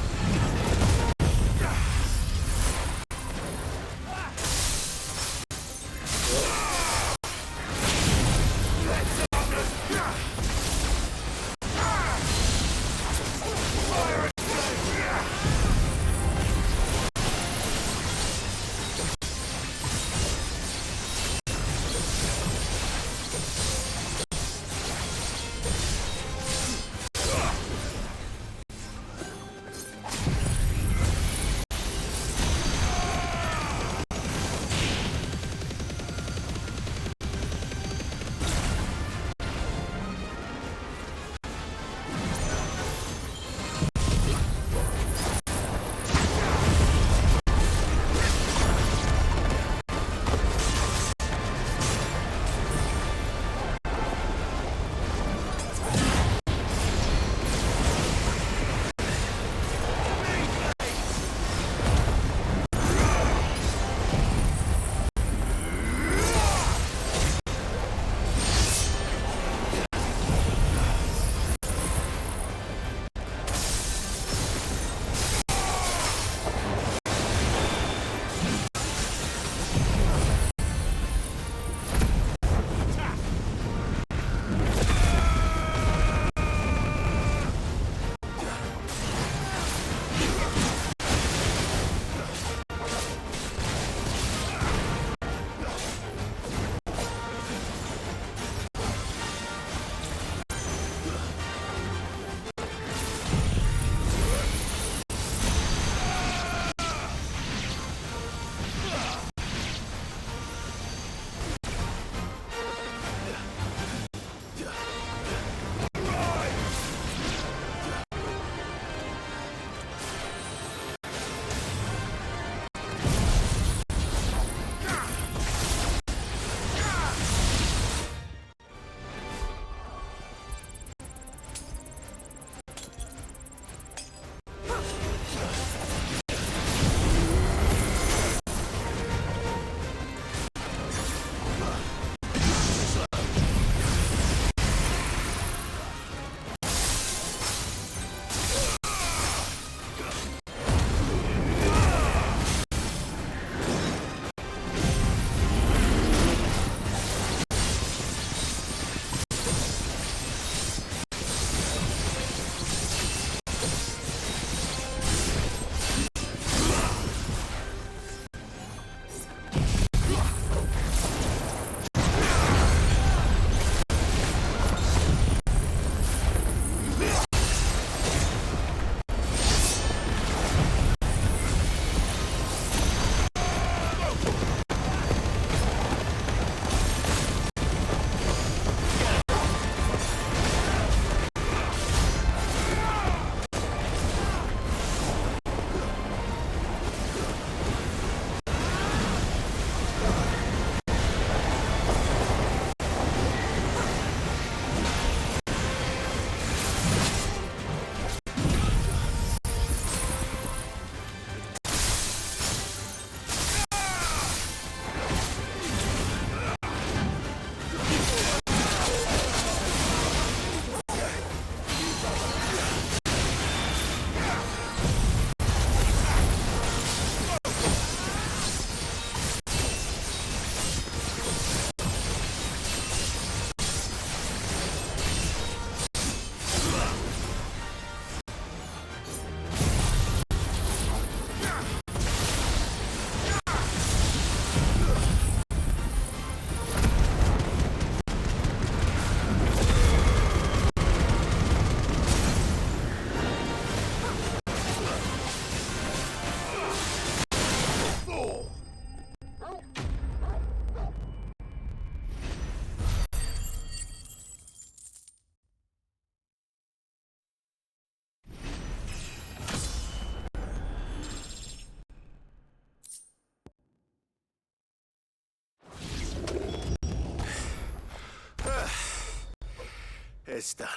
It's done.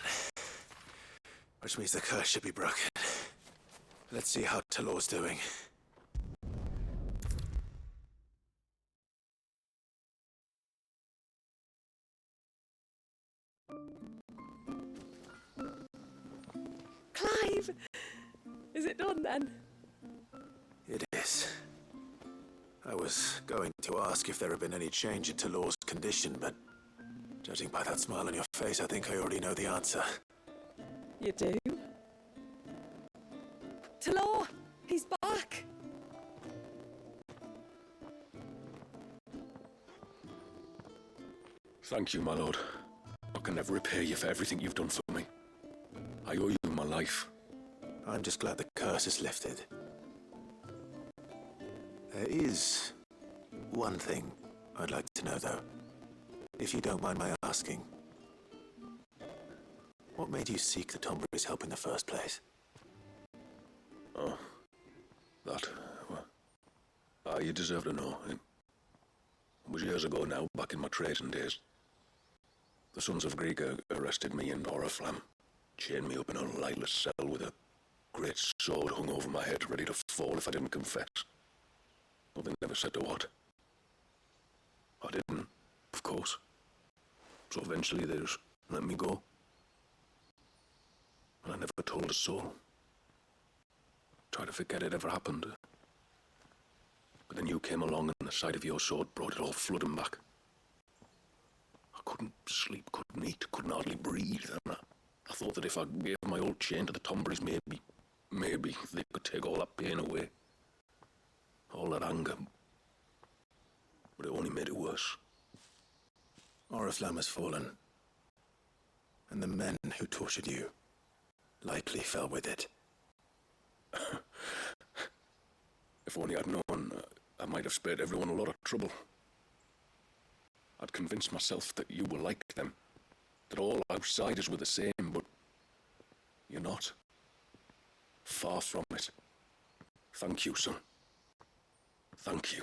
Which means the curse should be broken. Let's see how Talor's doing. Clive! Is it done then? It is. I was going to ask if there had been any change in Talor's condition, but judging by that smile on your face, I think I already know the answer. You do? Talor! He's back! Thank you, my lord. I can never repay you for everything you've done for me. I owe you my life. I'm just glad the curse is lifted. There is one thing I'd like to know, though. If you don't mind my asking. What made you seek the Tombury's help in the first place? Oh, that. Well, you deserve to know. It was years ago now, back in my trading days. The Sons of Greek arrested me in Oriflamme, chained me up in a lightless cell with a great sword hung over my head, ready to fall if I didn't confess. Well, they never said to what. I didn't, of course. So eventually they just let me go. And I never told a soul. Tried to forget it ever happened. But then you came along and the sight of your sword brought it all flooding back. I couldn't sleep, couldn't eat, couldn't hardly breathe. And I thought that if I gave my old chain to the Tomburys, maybe they could take all that pain away. All that anger. But it only made it worse. Oriflamme has fallen. And the men who tortured you likely fell with it. If only I'd known, I might have spared everyone a lot of trouble. I'd convinced myself that you were like them, that all outsiders were the same, but you're not. Far from it. Thank you, son. Thank you.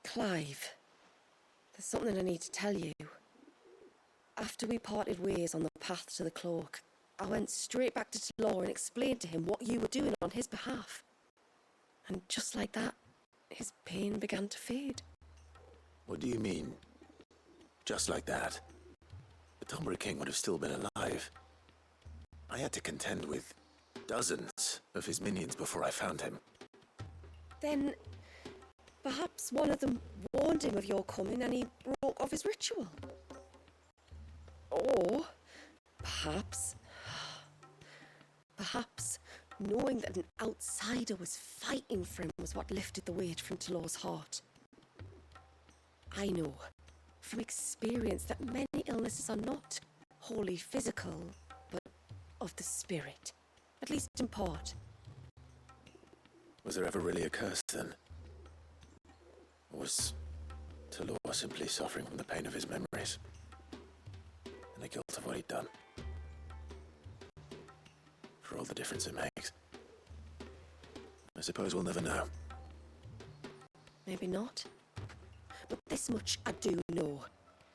Clive, there's something I need to tell you. After we parted ways on the path to the cloak, I went straight back to Talor and explained to him what you were doing on his behalf. And just like that, his pain began to fade. What do you mean? Just like that? The Tombury King would have still been alive. I had to contend with dozens of his minions before I found him. Then, perhaps one of them warned him of your coming and he broke off his ritual. Or, perhaps, knowing that an outsider was fighting for him was what lifted the weight from Talor's heart. I know, from experience, that many illnesses are not wholly physical, but of the spirit, at least in part. Was there ever really a curse, then? Or was Talor simply suffering from the pain of his memories? And the guilt of what he'd done? For all the difference it makes. I suppose we'll never know. Maybe not. But this much I do know.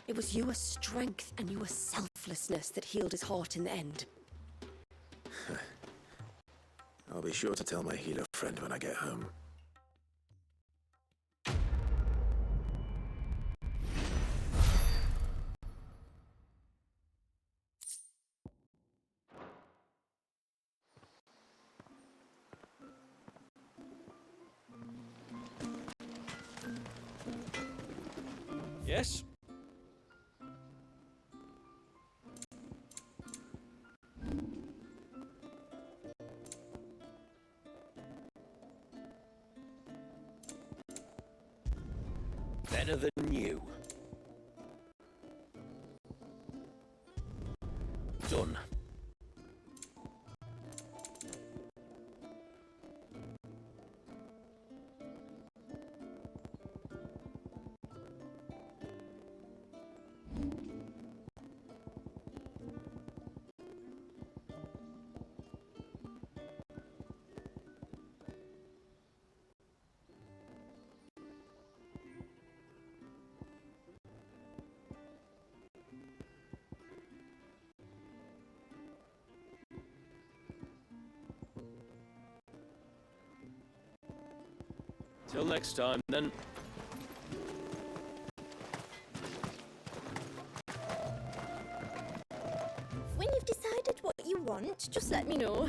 It was your strength and your selflessness that healed his heart in the end. I'll be sure to tell my healer friend when I get home. Yes? Better than you. Done. Till next time, then. When you've decided what you want, just let me know.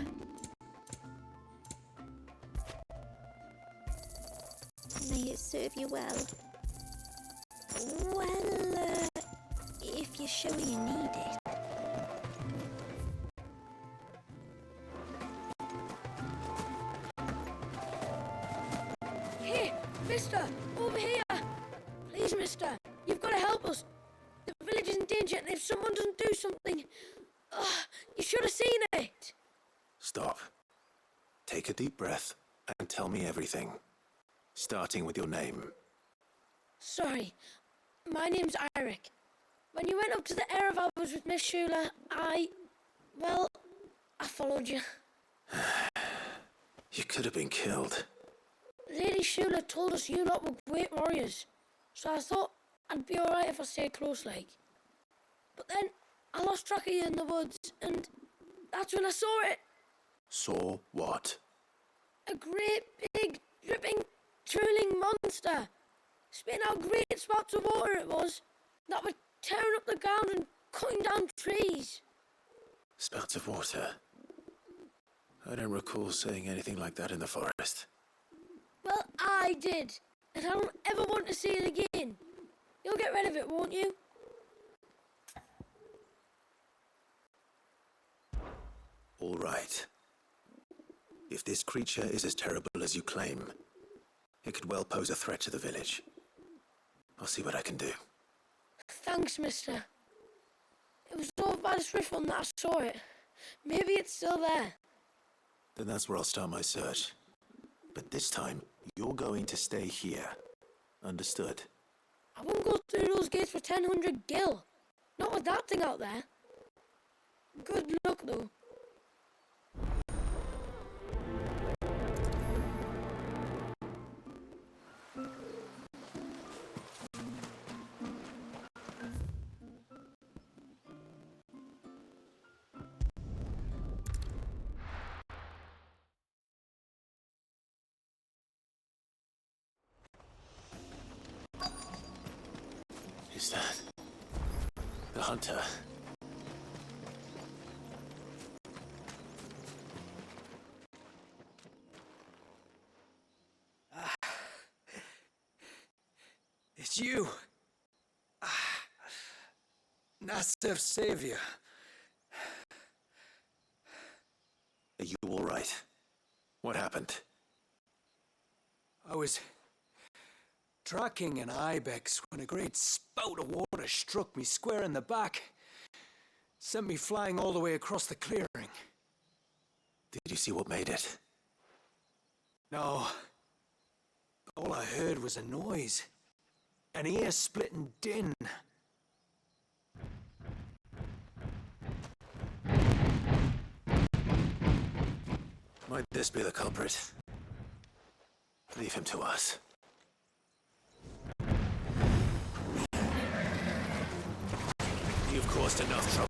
May it serve you well. Well, if you're sure you need it. Hey, mister! Over here! Please, mister! You've got to help us! The village is in danger, and if someone doesn't do something... you should have seen it! Stop. Take a deep breath and tell me everything. Starting with your name. Sorry. My name's Eirik. When you went up to the Erev was with Miss Shula, well, I followed you. You could have been killed. Lady Shula told us you lot were great warriors, so I thought I'd be alright if I stayed close like. But then I lost track of you in the woods, and that's when I saw it. Saw what? A great, big, dripping, drooling monster. Spitting out great spouts of water it was, that were tearing up the ground and cutting down trees. Spouts of water? I don't recall seeing anything like that in the forest. Well, I did, and I don't ever want to see it again. You'll get rid of it, won't you? All right. If this creature is as terrible as you claim, it could well pose a threat to the village. I'll see what I can do. Thanks, mister. It was over by the Swift one that I saw it. Maybe it's still there. Then that's where I'll start my search. But this time, you're going to stay here. Understood? I won't go through those gates for 1,000 gil. Not with that thing out there. Good luck, though. Is that the hunter? It's you. Nasser's savior. Are you all right? What happened? I was tracking an ibex when a great spout of water struck me square in the back. Sent me flying all the way across the clearing. Did you see what made it? No. All I heard was a noise. An ear-splitting din. Might this be the culprit? Leave him to us. You've caused enough trouble.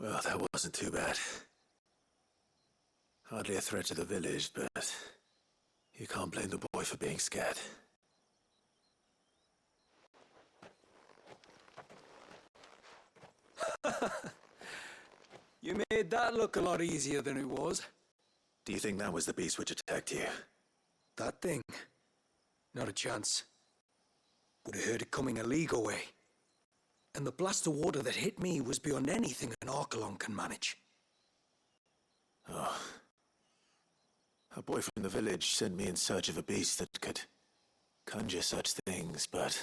Well, that wasn't too bad. Hardly a threat to the village, but you can't blame the boy for being scared. You made that look a lot easier than it was. Do you think that was the beast which attacked you? That thing? Not a chance. Would have heard it coming a league away. And the blast of water that hit me was beyond anything an Archelon can manage. Oh. A boy from the village sent me in search of a beast that could conjure such things, but...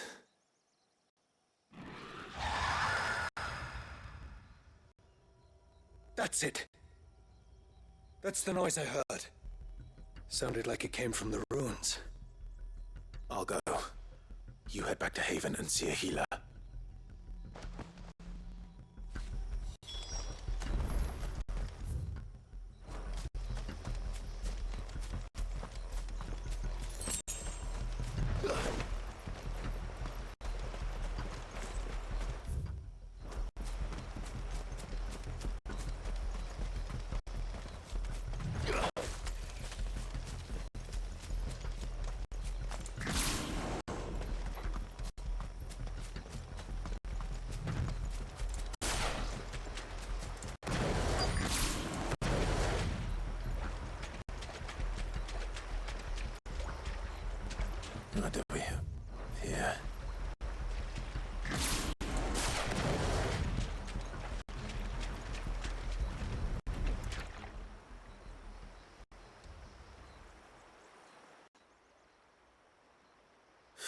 That's it. That's the noise I heard. Sounded like it came from the ruins. I'll go. You head back to Haven and see a healer. What do we have here?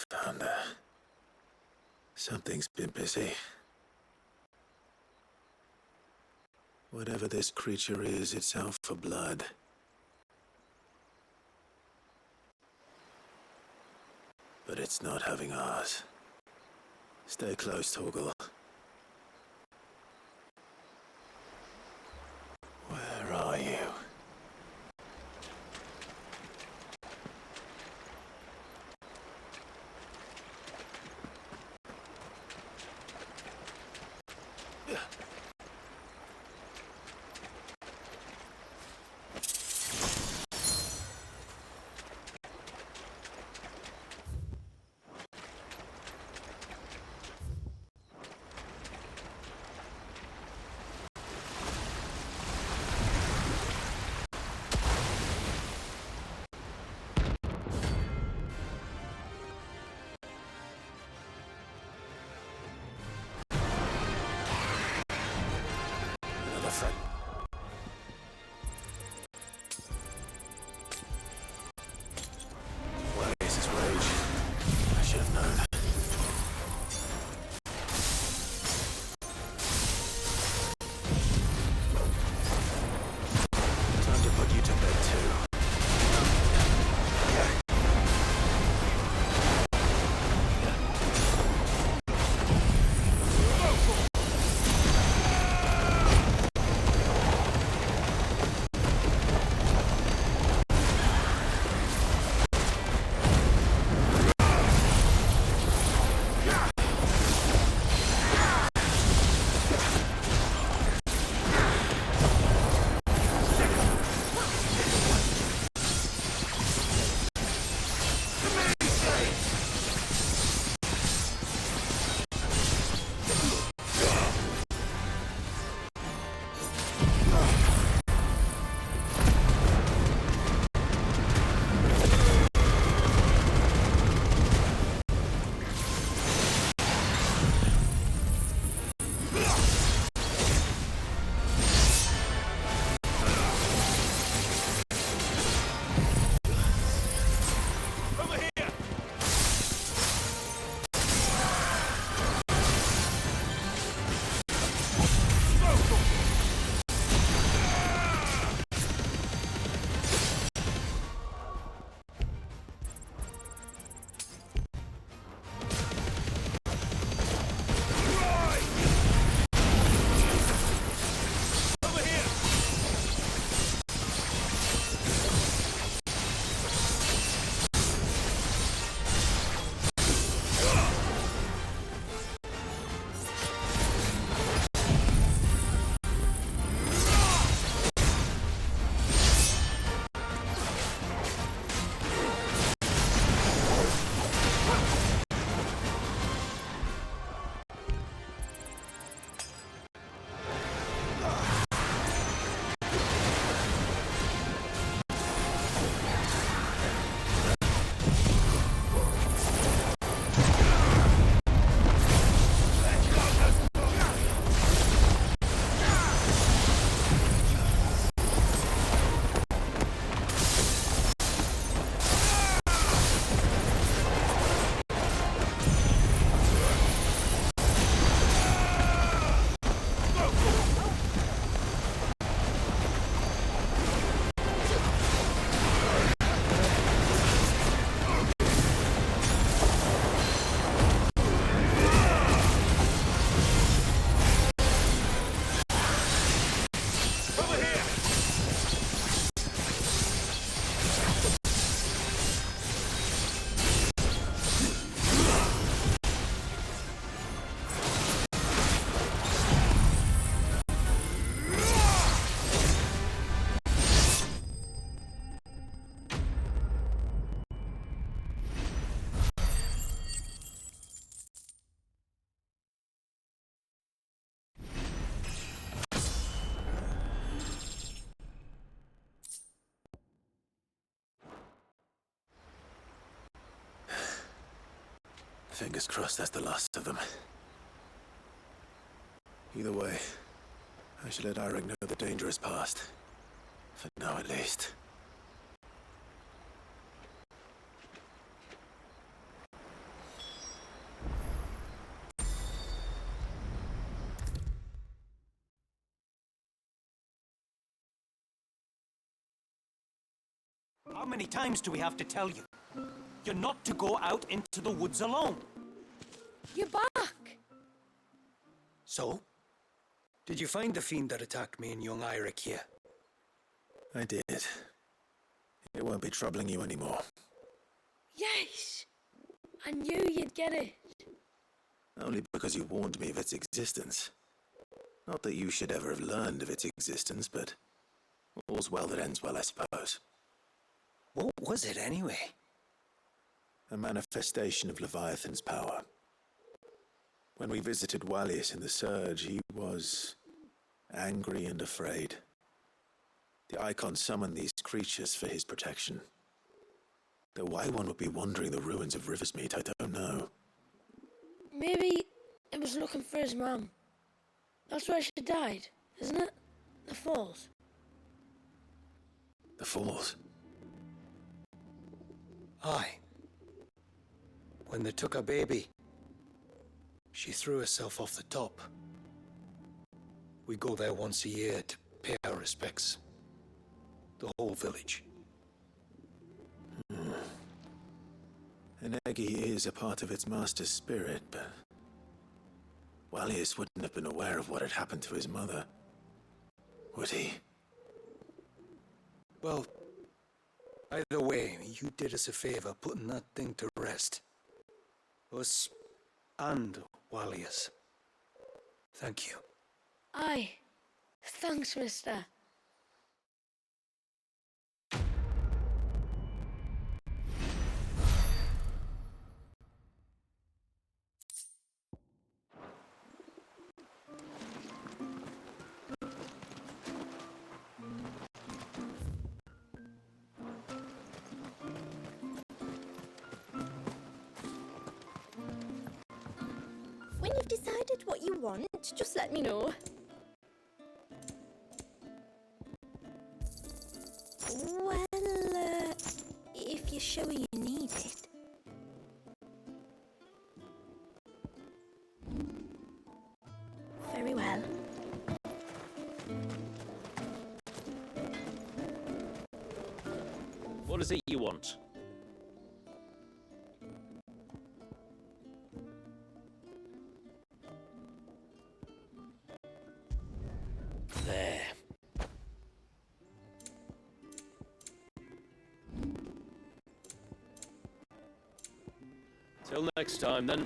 Found her. Something's been busy. Whatever this creature is, it's out for blood. But it's not having ours. Stay close, Torgal. Where are you? Fingers crossed that's the last of them. Either way, I should let Eirik know the danger is past. For now, at least. How many times do we have to tell you? You're not to go out into the woods alone. You're back! So? Did you find the fiend that attacked me and young Eirik here? I did. It won't be troubling you anymore. Yes! I knew you'd get it. Only because you warned me of its existence. Not that you should ever have learned of its existence, but all's well that ends well, I suppose. What was it anyway? A manifestation of Leviathan's power. When we visited Wallius in the Surge, he was angry and afraid. The Icon summoned these creatures for his protection. Though why one would be wandering the ruins of Riversmeet, I don't know. Maybe it was looking for his mum. That's where she died, isn't it? The Falls. The Falls? Aye. When they took her baby, she threw herself off the top. We go there once a year to pay our respects. The whole village. An Eggy is a part of its master's spirit, but Wallius wouldn't have been aware of what had happened to his mother, would he? Well, either way, you did us a favor putting that thing to rest. Us and Wallius. Thank you. Aye. Thanks, mister. When you've decided what you want, just let me know. Well, if you're sure you need it. Very well. What is it you want? There. Till next time, then.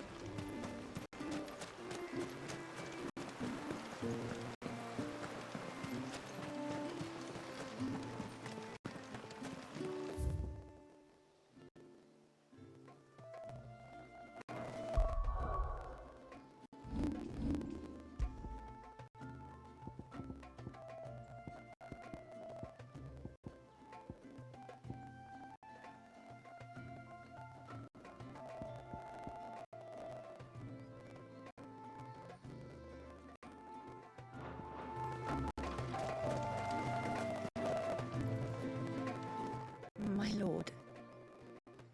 My lord,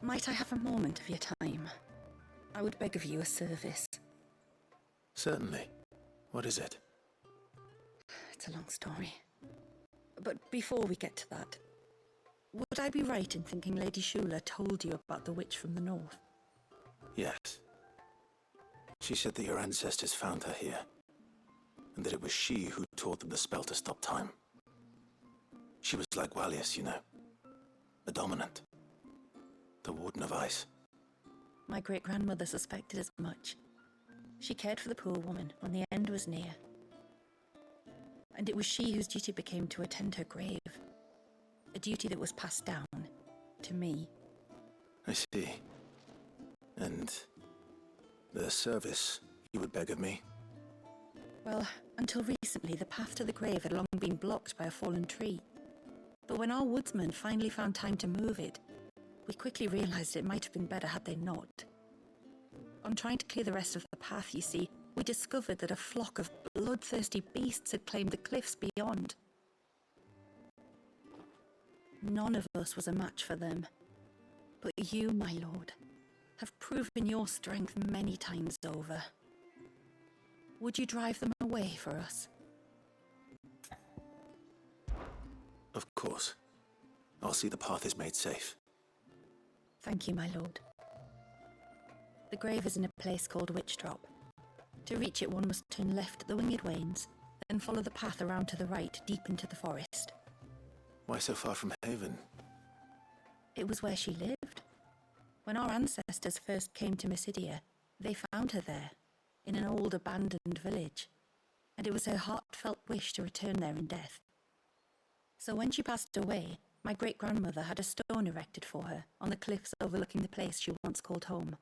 might I have a moment of your time? I would beg of you a service. Certainly. What is it? It's a long story. But before we get to that, would I be right in thinking Lady Shula told you about the witch from the north? Yes. She said that your ancestors found her here, and that it was she who taught them the spell to stop time. She was like Wallius, you know. The dominant. The Warden of Ice. My great-grandmother suspected as much. She cared for the poor woman when the end was near. And it was she whose duty became to attend her grave. A duty that was passed down to me. I see. And the service you would beg of me? Well, until recently, the path to the grave had long been blocked by a fallen tree. But when our woodsmen finally found time to move it, we quickly realized it might have been better had they not. On trying to clear the rest of the path, you see, we discovered that a flock of bloodthirsty beasts had claimed the cliffs beyond. None of us was a match for them. But you, my lord, have proven your strength many times over. Would you drive them away for us? Of course. I'll see the path is made safe. Thank you, my lord. The grave is in a place called Witch Drop. To reach it, one must turn left at the Winged Wains, then follow the path around to the right, deep into the forest. Why so far from Haven? It was where she lived. When our ancestors first came to Mysidia, they found her there, in an old abandoned village, and it was her heartfelt wish to return there in death. So when she passed away, my great-grandmother had a stone erected for her on the cliffs overlooking the place she once called home.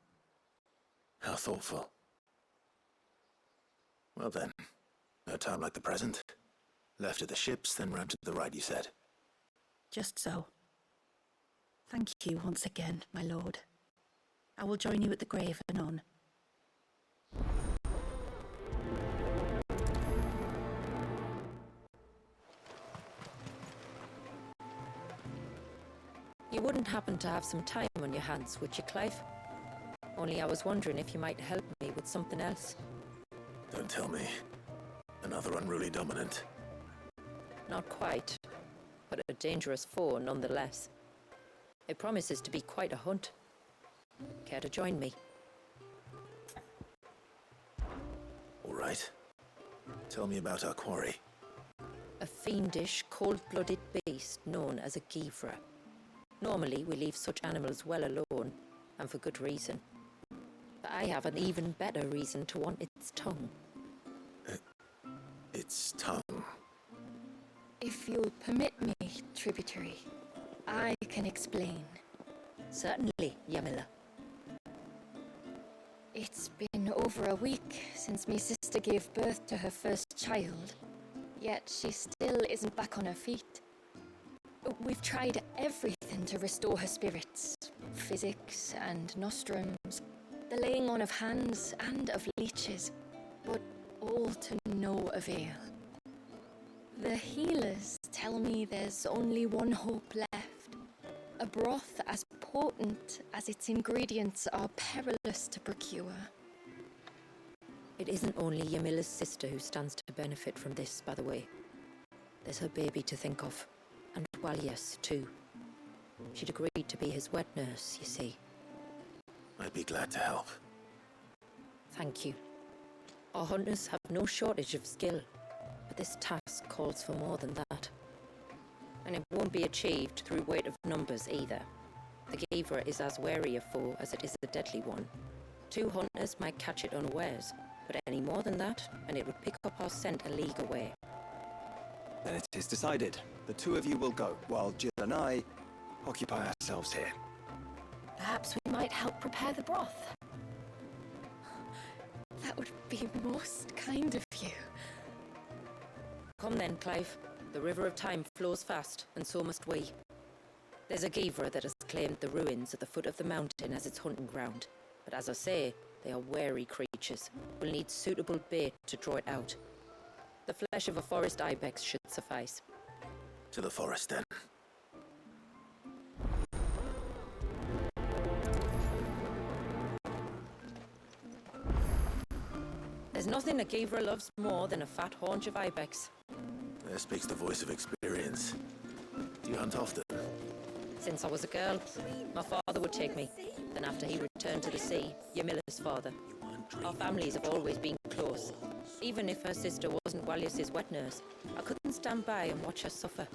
How thoughtful. Well then, no time like the present. Left at the ships, then round to the right, you said. Just so. Thank you once again, my lord. I will join you at the grave anon. You wouldn't happen to have some time on your hands, would you, Clive? Only I was wondering if you might help me with something else. Don't tell me. Another unruly dominant. Not quite, but a dangerous foe nonetheless. It promises to be quite a hunt. Care to join me? All right. Tell me about our quarry. A fiendish, cold-blooded beast known as a Givra. Normally, we leave such animals well alone, and for good reason. But I have an even better reason to want its tongue. Its tongue? If you'll permit me, tributary, I can explain. Certainly, Yamila. It's been over a week since my sister gave birth to her first child, yet she still isn't back on her feet. We've tried everything to restore her spirits. Physics and nostrums, the laying on of hands and of leeches, but all to no avail. The healers tell me there's only one hope left. A broth as potent as its ingredients are perilous to procure. It isn't only Yamila's sister who stands to benefit from this, by the way. There's her baby to think of. And Walias, too. She'd agreed to be his wet nurse, you see. I'd be glad to help. Thank you. Our hunters have no shortage of skill, but this task calls for more than that. And it won't be achieved through weight of numbers either. The Gavra is as wary a foe as it is a deadly one. 2 hunters might catch it unawares, but any more than that, and it would pick up our scent a league away. Then it is decided. The 2 of you will go, while Jill and I occupy ourselves here. Perhaps we might help prepare the broth. That would be most kind of you. Come then, Clive. The river of time flows fast, and so must we. There's a Gavra that has claimed the ruins at the foot of the mountain as its hunting ground. But as I say, they are wary creatures. We'll need suitable bait to draw it out. The flesh of a forest ibex should suffice. To the forest, then. There's nothing a Gavra loves more than a fat haunch of ibex. There speaks the voice of experience. Do you hunt often? Since I was a girl, my father would take me. Then after he returned to the sea, Yamila's father. Our families have always been close. Even if her sister wasn't Walias's wet nurse, I couldn't stand by and watch her suffer.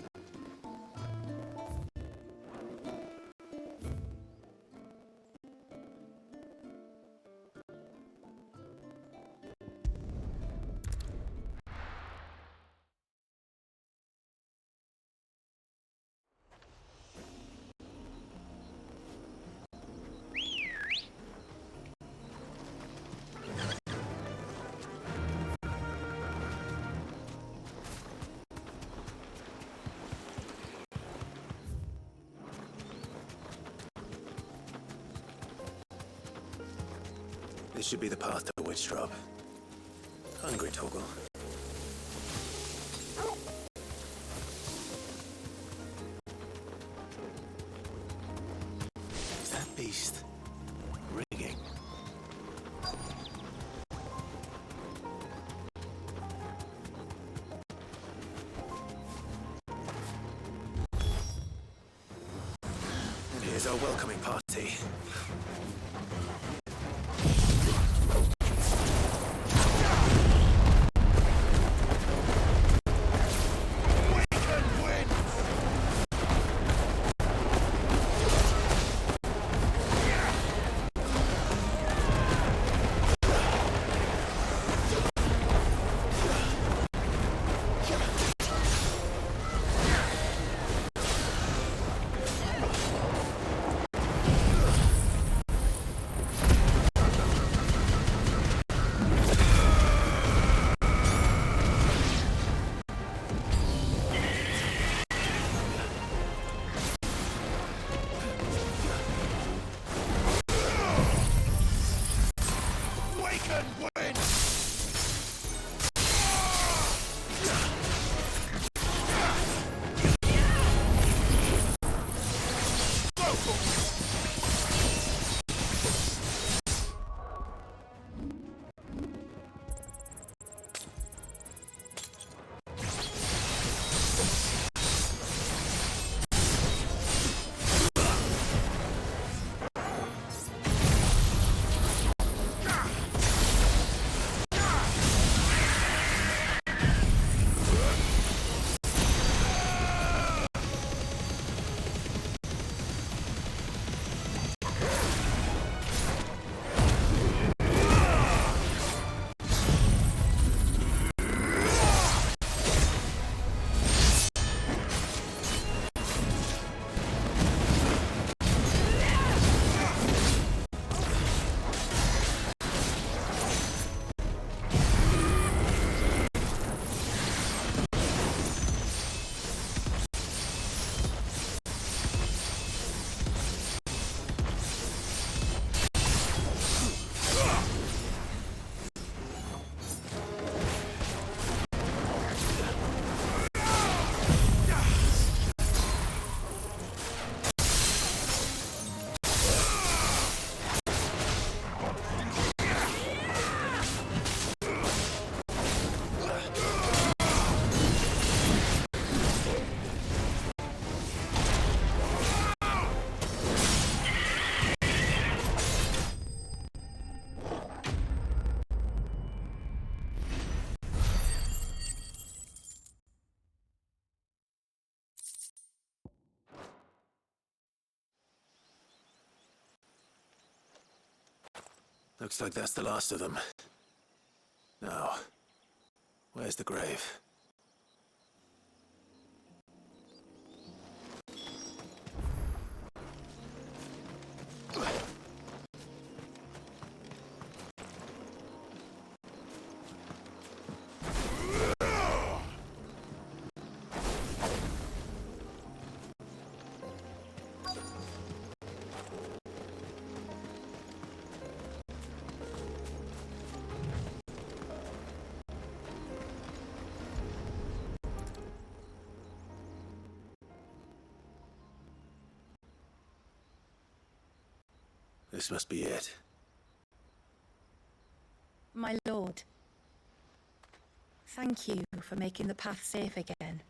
This should be the path to Witchdrop. Hungry, Toggle. Is that beast rigging? Here's our welcoming party. Looks like that's the last of them. Now, where's the grave? This must be it. My lord, thank you for making the path safe again.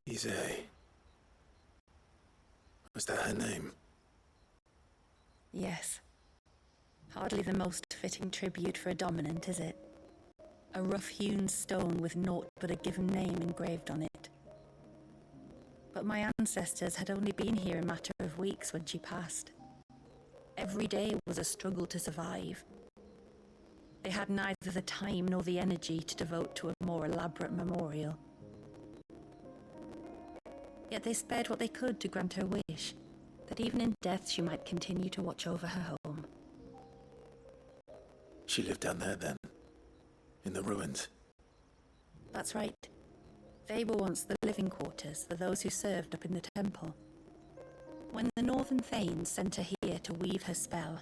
Easy. Was that her name? Yes. Hardly the most fitting tribute for a dominant, is it? A rough-hewn stone with naught but a given name engraved on it. But my ancestors had only been here a matter of weeks when she passed. Every day was a struggle to survive. They had neither the time nor the energy to devote to a more elaborate memorial. Yet they spared what they could to grant her wish, that even in death she might continue to watch over her home. She lived down there then? In the ruins? That's right. They were once the living quarters for those who served up in the temple. When the Northern Thanes sent her here to weave her spell,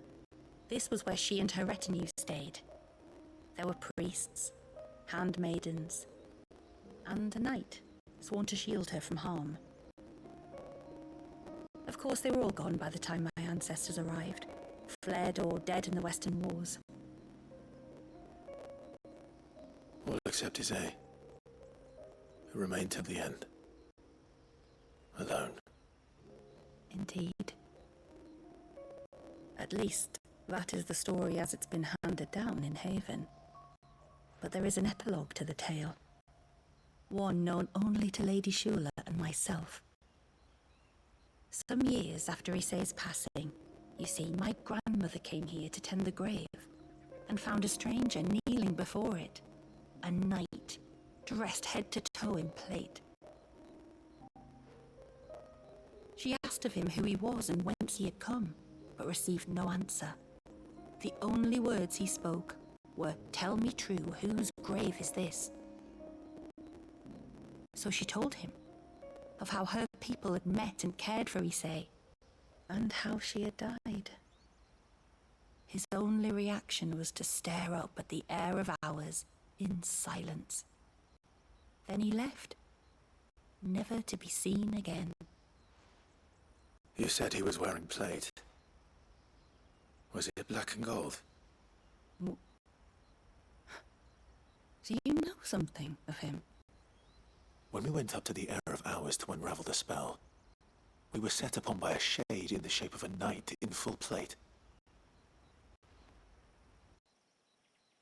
This was where she and her retinue stayed. There were priests, handmaidens, and a knight sworn to shield her from harm. Of course, they were all gone by the time my ancestors arrived, fled or dead in the Western Wars. All except Isay, who remained till the end. Alone. Indeed. At least, that is the story as it's been handed down in Haven. But there is an epilogue to the tale. One known only to Lady Shula and myself. Some years after Isay's passing, you see, my grandmother came here to tend the grave and found a stranger kneeling before it. A knight, dressed head to toe in plate. She asked of him who he was and whence he had come, but received no answer. The only words he spoke were, "Tell me true, whose grave is this?" So she told him of how her people had met and cared for Isay, and how she had died. His only reaction was to stare up at the air of hours in silence. Then he left, never to be seen again. You said he was wearing plate. Was it black and gold? Do you know something of him? When we went up to the air of hours to unravel the spell, we were set upon by a shade in the shape of a knight in full plate.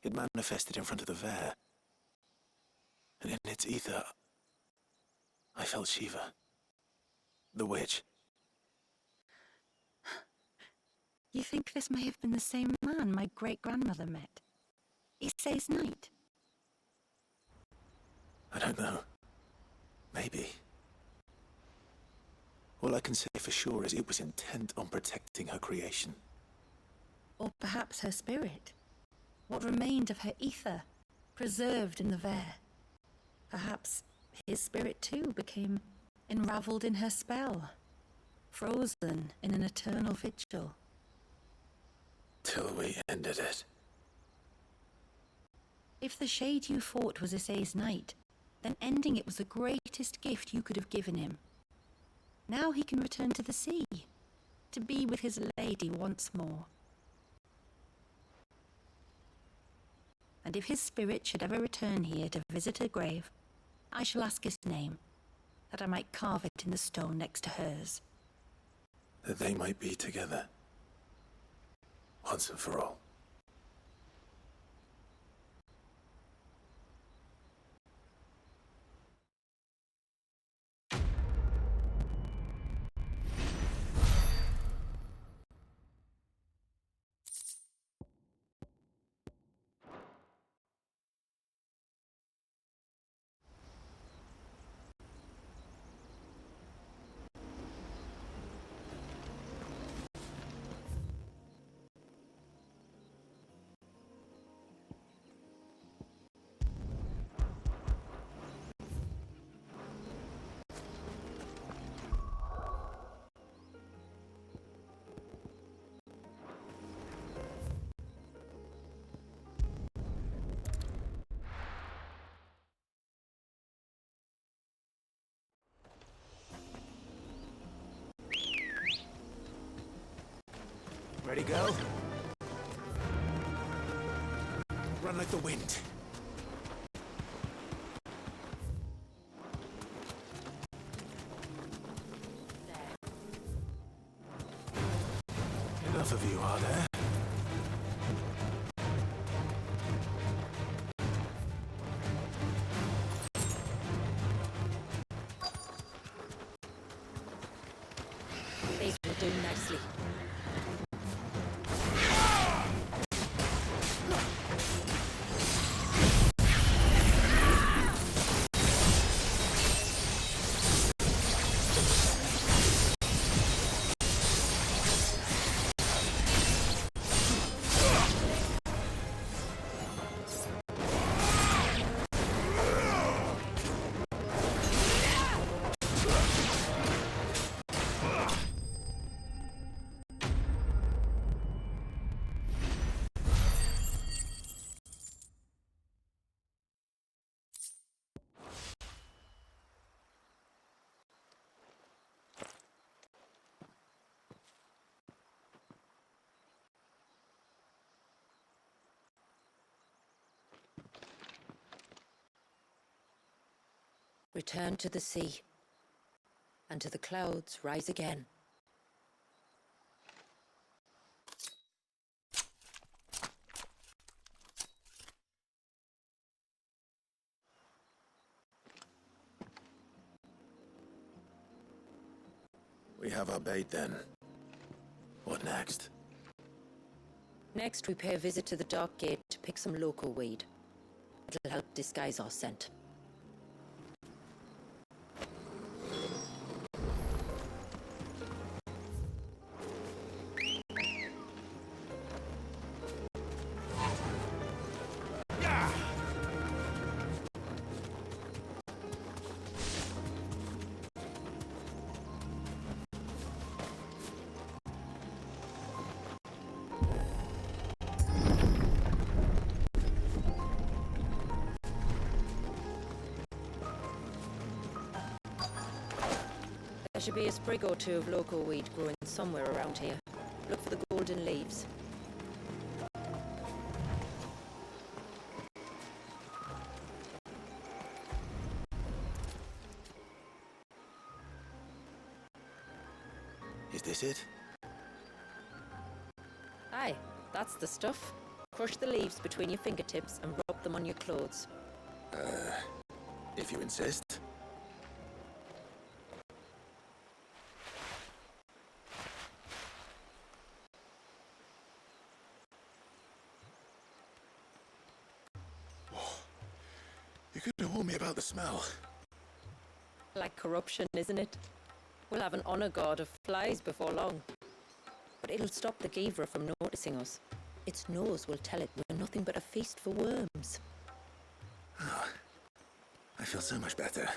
It manifested in front of the Vare, and in its ether, I felt Shiva, the witch. You think this may have been the same man my great-grandmother met? Isay's knight? I don't know. Maybe. All I can say for sure is it was intent on protecting her creation. Or perhaps her spirit? What remained of her ether, preserved in the Vare? Perhaps his spirit too became enravelled in her spell, frozen in an eternal vigil. Till we ended it. If the shade you fought was Isay's knight, then ending it was the greatest gift you could have given him. Now he can return to the sea, to be with his lady once more. And if his spirit should ever return here to visit her grave, I shall ask his name, that I might carve it in the stone next to hers. That they might be together. Once and for all. Ready, go? Run like the wind. Enough of you, are there? These will do nicely. return to the sea, and to the clouds rise again. We have our bait then. What next? Next, we pay a visit to the Dark Gate to pick some local weed. It'll help disguise our scent. There should be a sprig or two of local weed growing somewhere around here. Look for the golden leaves. Is this it? Aye, that's the stuff. Crush the leaves between your fingertips and rub them on your clothes. If you insist. You could have warned me about the smell. Like corruption, isn't it? We'll have an honor guard of flies before long. But it'll stop the Givra from noticing us. Its nose will tell it we're nothing but a feast for worms. Oh, I feel so much better.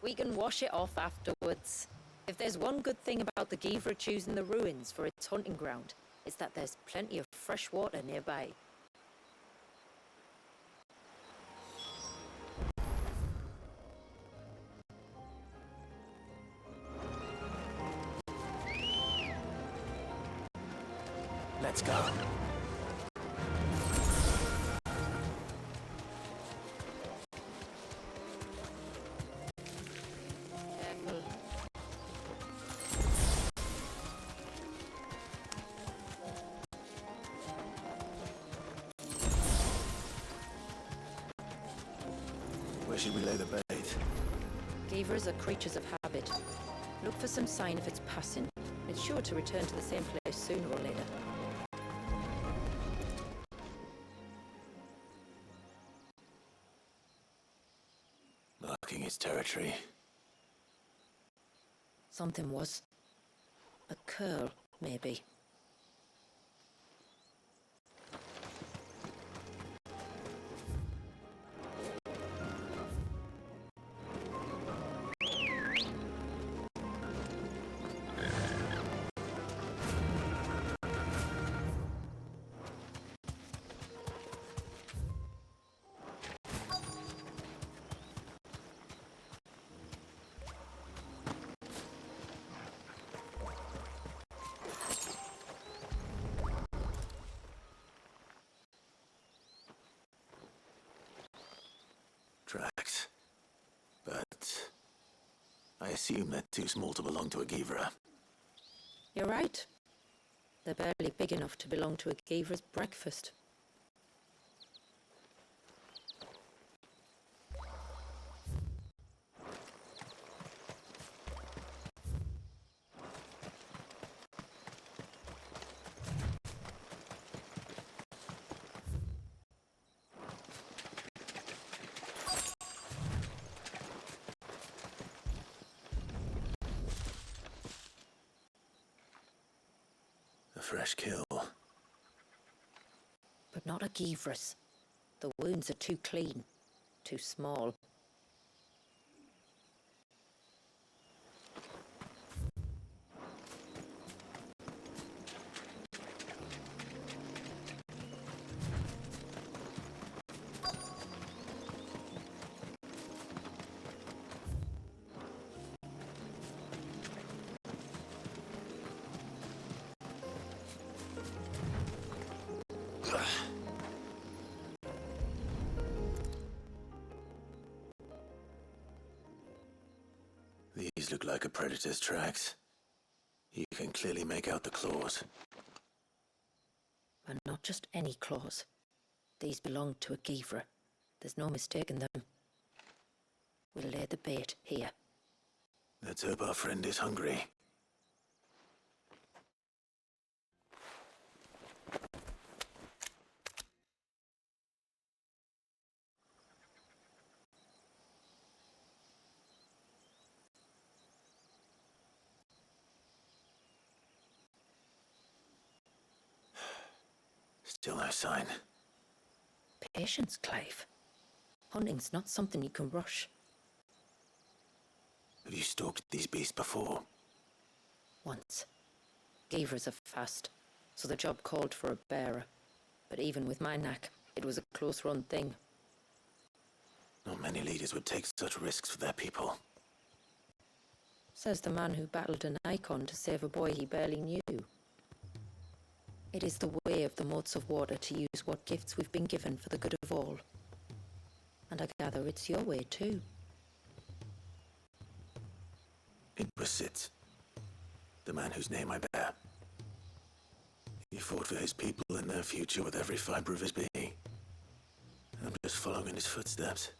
We can wash it off afterwards. If there's one good thing about the Givra choosing the ruins for its hunting ground, it's that there's plenty of fresh water nearby. Let's go. Careful. Where should we lay the bait? Givras are creatures of habit. Look for some sign of its passing. It's sure to return to the same place sooner or later. Marking its territory. Something was. A curl, maybe. Tracks. But I assume they're too small to belong to a Givra. You're right. They're barely big enough to belong to a Givra's breakfast. A fresh kill. But not a Givra's. The wounds are too clean, too small. These look like a predator's tracks. You can clearly make out the claws. And not just any claws. These belong to a Givra. There's no mistaking them. We'll lay the bait here. Let's hope our friend is hungry. Still no sign. Patience, Clive. Hunting's not something you can rush. Have you stalked these beasts before? Once. Givras are fast, so the job called for a bearer. But even with my knack, it was a close-run thing. Not many leaders would take such risks for their people. Says the man who battled an icon to save a boy he barely knew. It is the way of the moats of water to use what gifts we've been given for the good of all. And I gather it's your way too. It was Sid, the man whose name I bear. He fought for his people and their future with every fibre of his being. I'm just following in his footsteps.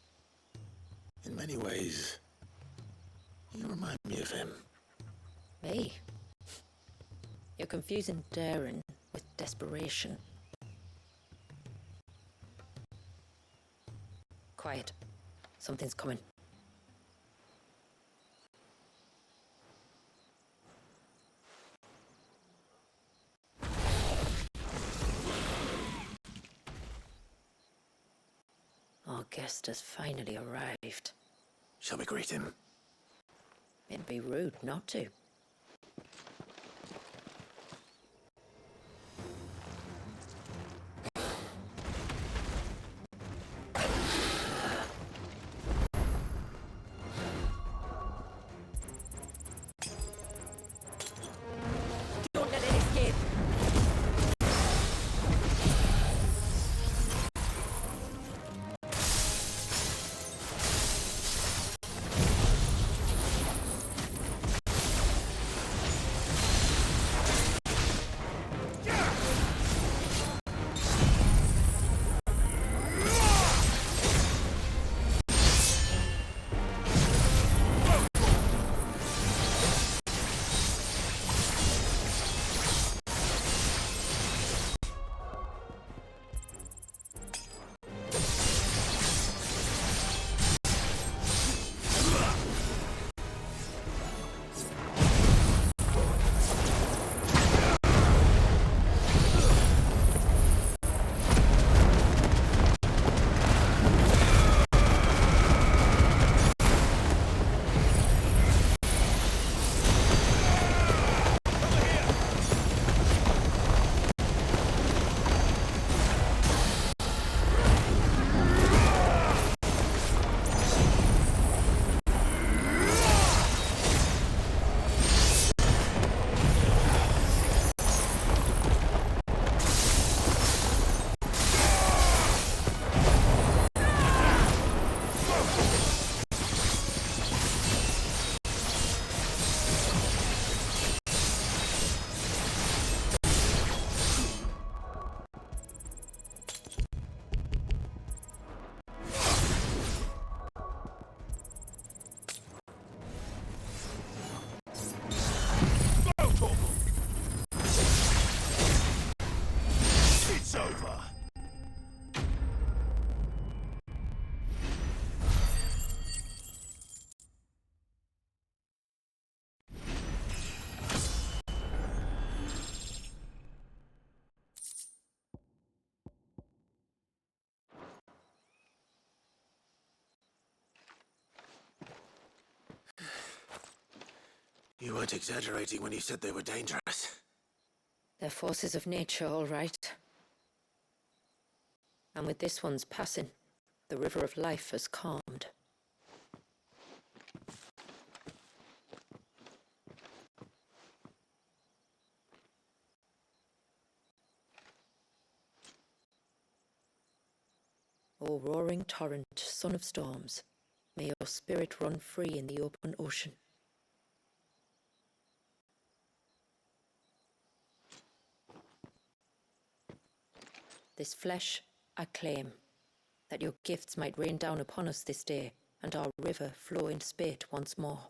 In many ways, you remind me of him. Me? You're confusing daring with desperation. Quiet. Something's coming. Our guest has finally arrived. Shall we greet him? It'd be rude not to. Don't let it escape. It's over. You weren't exaggerating when you said they were dangerous. They're forces of nature, all right. And with this one's passing, the river of life has calmed. O roaring torrent, son of storms, may your spirit run free in the open ocean. This flesh I claim, that your gifts might rain down upon us this day, and our river flow in spate once more.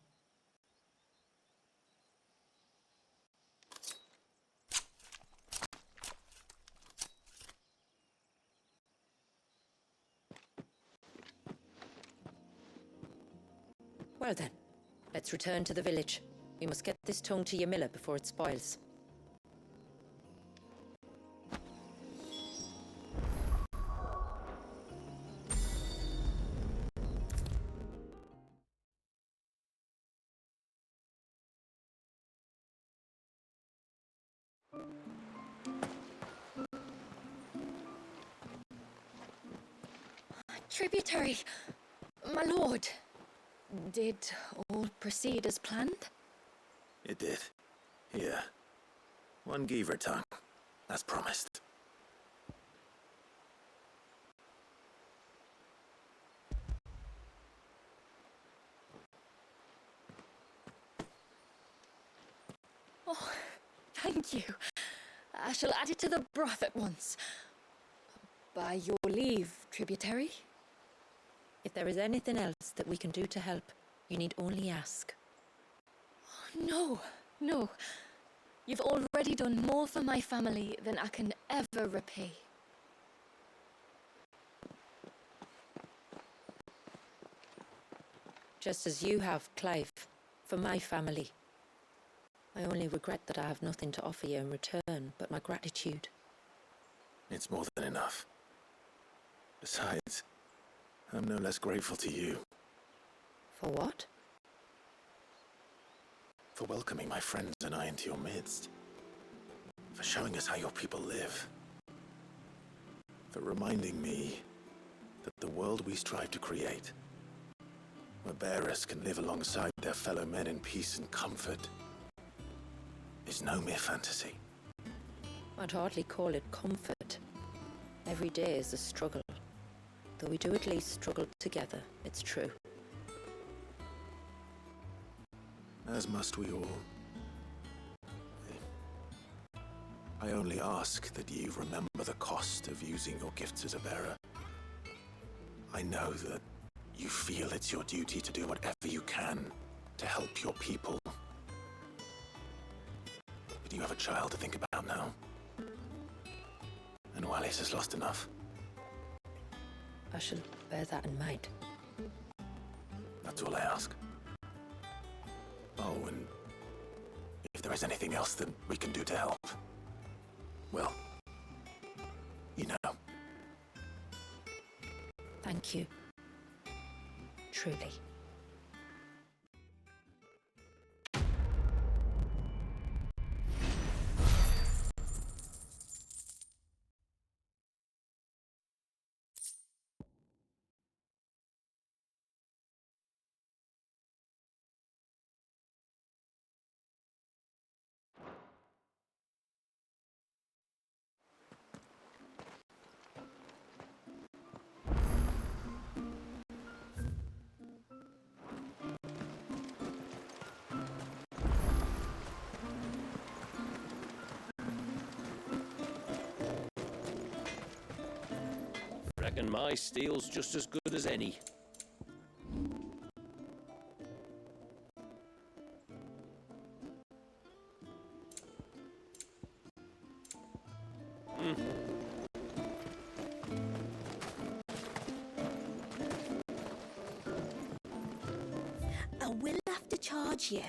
Well then, let's return to the village. We must get this tongue to your miller before it spoils. Tributary, my lord. Did all proceed as planned? It did. Here. 1 Geaver tongue. As promised. Oh, thank you. I shall add it to the broth at once. By your leave, tributary. If there is anything else that we can do to help, you need only ask. No, no. You've already done more for my family than I can ever repay. Just as you have, Clive, for my family. I only regret that I have nothing to offer you in return but my gratitude. It's more than enough. Besides, I'm no less grateful to you. For what? For welcoming my friends and I into your midst. For showing us how your people live. For reminding me that the world we strive to create, where bearers can live alongside their fellow men in peace and comfort, is no mere fantasy. I'd hardly call it comfort. Every day is a struggle. Though we do at least struggle together, it's true. As must we all. I only ask that you remember the cost of using your gifts as a bearer. I know that you feel it's your duty to do whatever you can to help your people. But you have a child to think about now. And Wallis has lost enough. I shall bear that in mind. That's all I ask. Oh, and if there is anything else that we can do to help, well, you know. Thank you. Truly. Reckon my steel's just as good as any. I will have to charge you.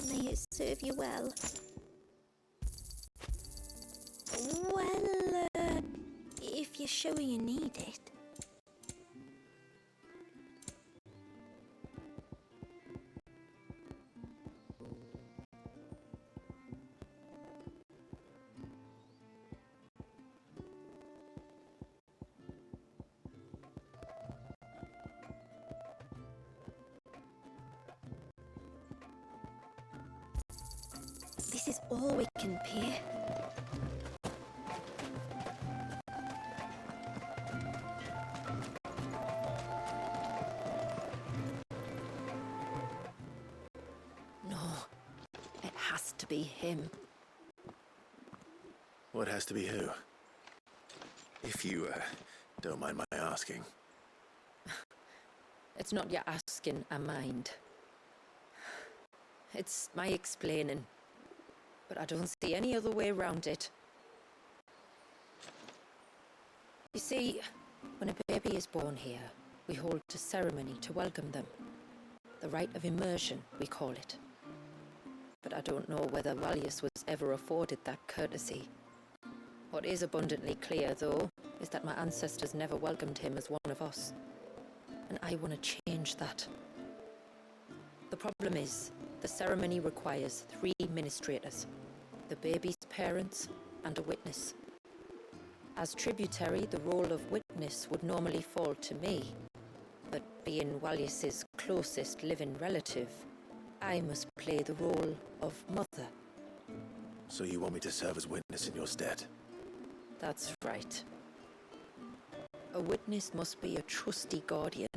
May it serve you well. Well, if you're sure you need it. This is all we can pay. No, be him. What has to be who? If you, don't mind my asking. It's not your asking, I mind. It's my explaining. But I don't see any other way around it. You see, when a baby is born here, we hold a ceremony to welcome them. The rite of immersion, we call it. But I don't know whether Valius was ever afforded that courtesy. What is abundantly clear, though, is that my ancestors never welcomed him as one of us. And I want to change that. The problem is, the ceremony requires 3 ministrators, the baby's parents and a witness. As tributary, the role of witness would normally fall to me, but being Valius's closest living relative, I must play the role of mother. So you want me to serve as witness in your stead? That's right. A witness must be a trusty guardian,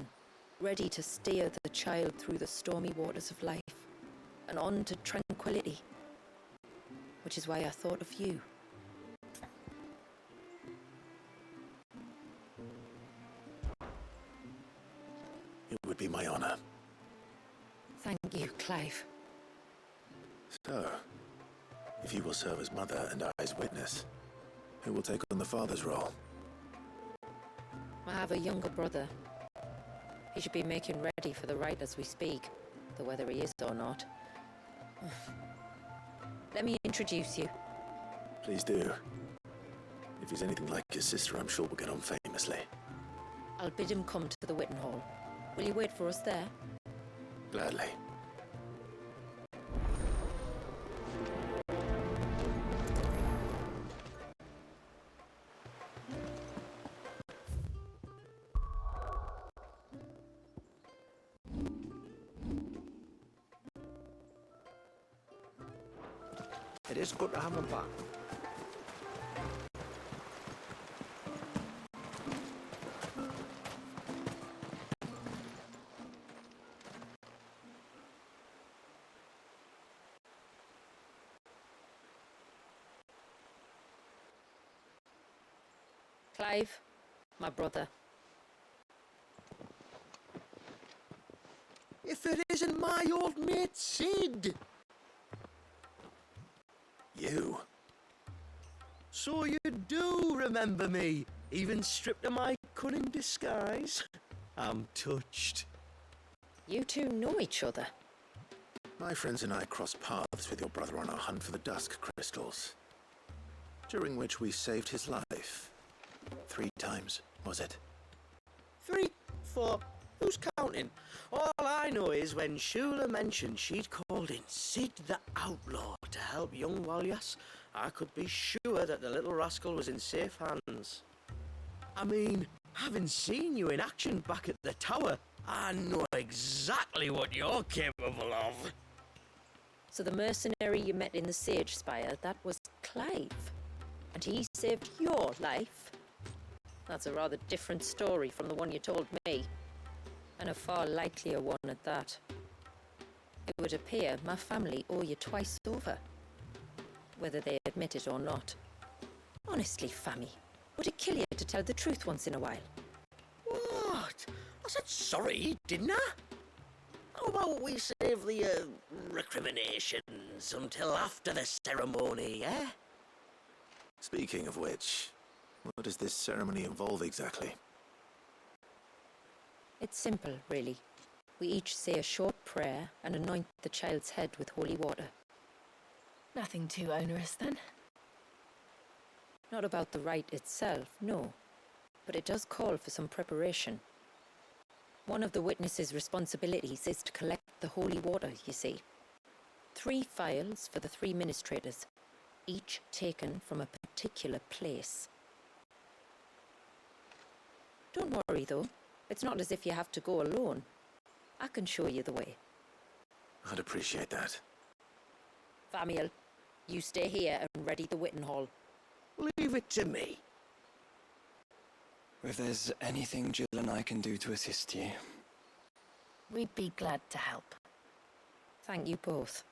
ready to steer the child through the stormy waters of life and on to tranquility. Which is why I thought of you. It would be my honor. Thank you, Clive. So, if you will serve as mother and I as witness, who will take on the father's role? I have a younger brother. He should be making ready for the rite as we speak, though whether he is or not. Let me introduce you. Please do. If he's anything like his sister, I'm sure we'll get on famously. I'll bid him come to the Witten Hall. Will you wait for us there? Gladly. It is good to have him back. Clive, my brother. If it isn't my old mate Sid! You? So you do remember me, even stripped of my cunning disguise? I'm touched. You two know each other. My friends and I crossed paths with your brother on our hunt for the dusk crystals, during which we saved his life. 3 times, was it? 3, 4, who's counting? All I know is when Shula mentioned she'd called in Sid the Outlaw to help young Walyas, I could be sure that the little rascal was in safe hands. I mean, having seen you in action back at the tower, I know exactly what you're capable of. So the mercenary you met in the Sage Spire, that was Clive. And he saved your life. That's a rather different story from the one you told me. And a far likelier one at that. It would appear my family owe you twice over. Whether they admit it or not. Honestly, Fammy, would it kill you to tell the truth once in a while? What? I said sorry, didn't I? How about we save the, recriminations until after the ceremony, eh? Speaking of which, what does this ceremony involve exactly? It's simple, really. We each say a short prayer and anoint the child's head with holy water. Nothing too onerous, then? Not about the rite itself, no. But it does call for some preparation. One of the witness's responsibilities is to collect the holy water, you see. 3 phials for the 3 ministrators, each taken from a particular place. Don't worry, though. It's not as if you have to go alone. I can show you the way. I'd appreciate that. Famiel, you stay here and ready the Witten Hall. Leave it to me. If there's anything Jill and I can do to assist you. We'd be glad to help. Thank you both.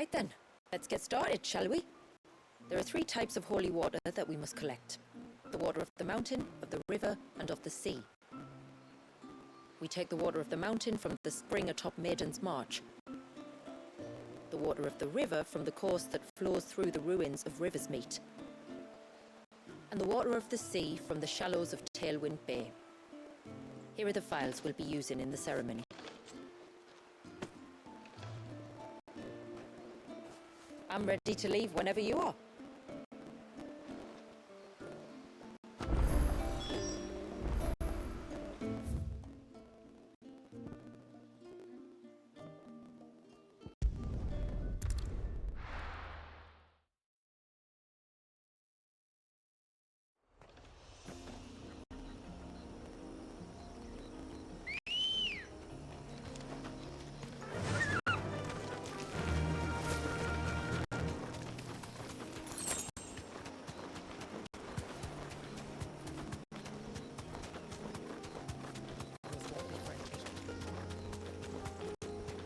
Right then, let's get started, shall we? There are 3 types of holy water that we must collect. The water of the mountain, of the river, and of the sea. We take the water of the mountain from the spring atop Maiden's March. The water of the river from the course that flows through the ruins of Riversmeet. And the water of the sea from the shallows of Tailwind Bay. Here are the files we'll be using in the ceremony. I'm ready to leave whenever you are.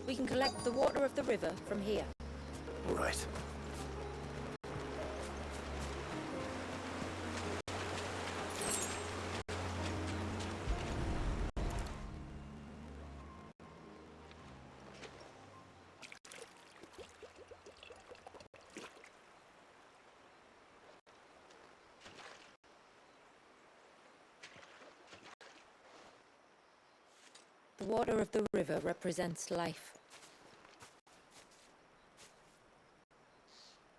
We can collect the water of the river from here. All right. The water of the river represents life.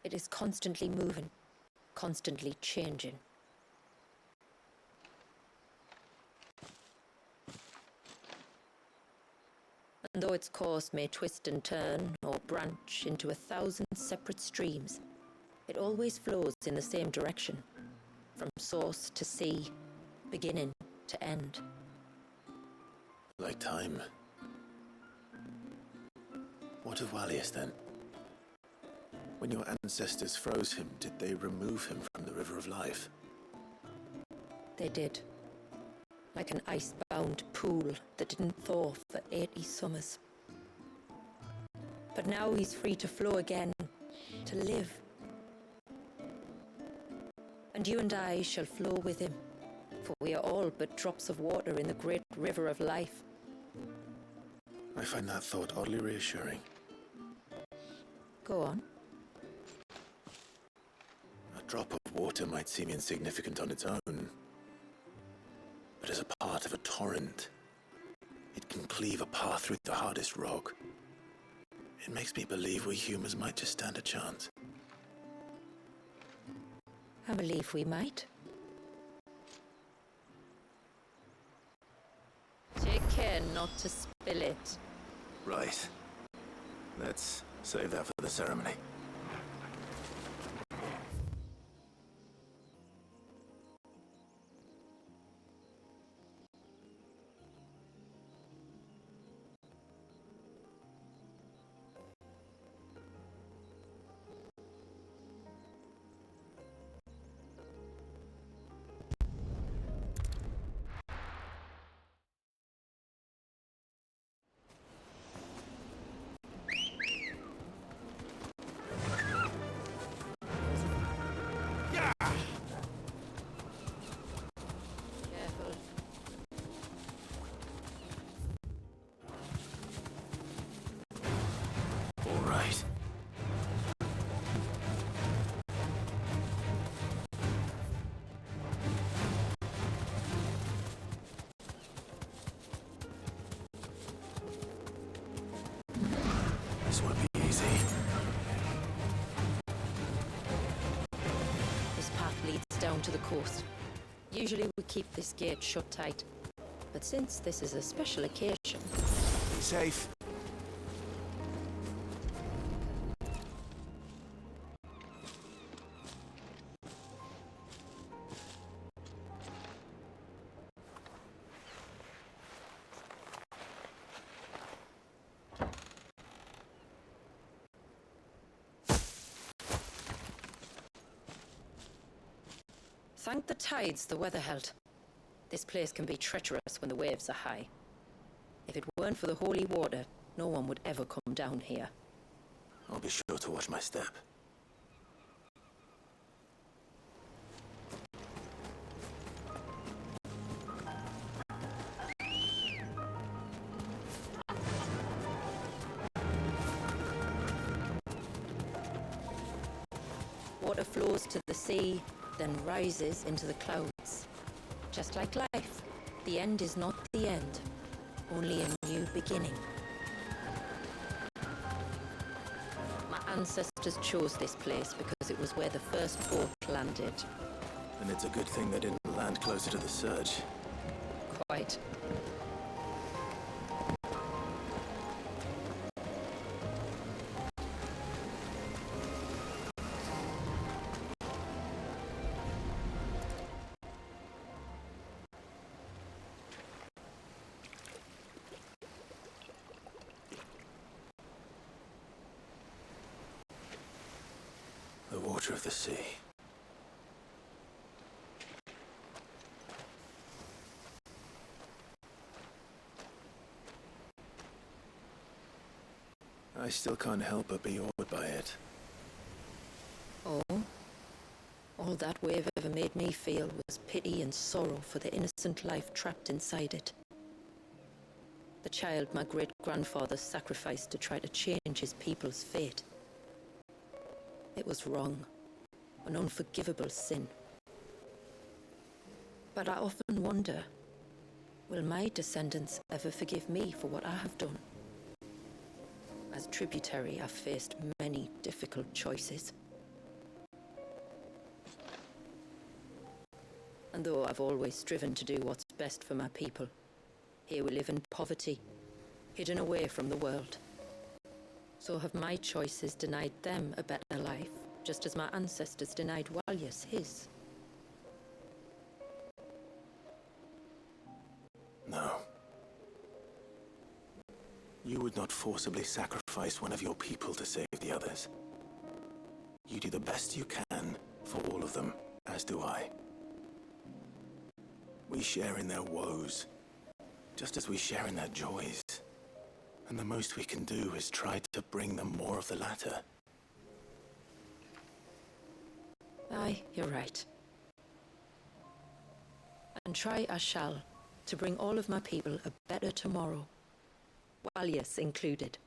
It is constantly moving, constantly changing. And though its course may twist and turn or branch into 1,000 separate streams, it always flows in the same direction, from source to sea, beginning to end. Like time. What of Wallius then? When your ancestors froze him, did they remove him from the River of Life? They did. Like an ice-bound pool that didn't thaw for 80 summers. But now he's free to flow again, to live. And you and I shall flow with him, for we are all but drops of water in the great river of life. I find that thought oddly reassuring. Go on. A drop of water might seem insignificant on its own, but as a part of a torrent, it can cleave a path through the hardest rock. It makes me believe we humans might just stand a chance. I believe we might. Take care not to spill it. Right. Let's save that for the ceremony. This won't be easy. This path leads down to the coast. Usually we keep this gate shut tight. But since this is a special occasion... Be safe. Thank the tides the weather held. This place can be treacherous when the waves are high. If it weren't for the holy water, no one would ever come down here. I'll be sure to watch my step. Water flows to the sea, then rises into the clouds. Just like life, the end is not the end, only a new beginning. My ancestors chose this place because it was where the first boat landed. And it's a good thing they didn't land closer to the surge. Quite. The water of the sea. I still can't help but be awed by it. Oh? All that wave ever made me feel was pity and sorrow for the innocent life trapped inside it. The child my great-grandfather sacrificed to try to change his people's fate. It was wrong, an unforgivable sin. But I often wonder, will my descendants ever forgive me for what I have done? As tributary, I've faced many difficult choices. And though I've always striven to do what's best for my people, here we live in poverty, hidden away from the world. So have my choices denied them a better life, just as my ancestors denied Walius his? No. You would not forcibly sacrifice one of your people to save the others. You do the best you can for all of them, as do I. We share in their woes, just as we share in their joys. And the most we can do is try to bring them more of the latter. Aye, you're right. And try I shall, to bring all of my people a better tomorrow. Walius included.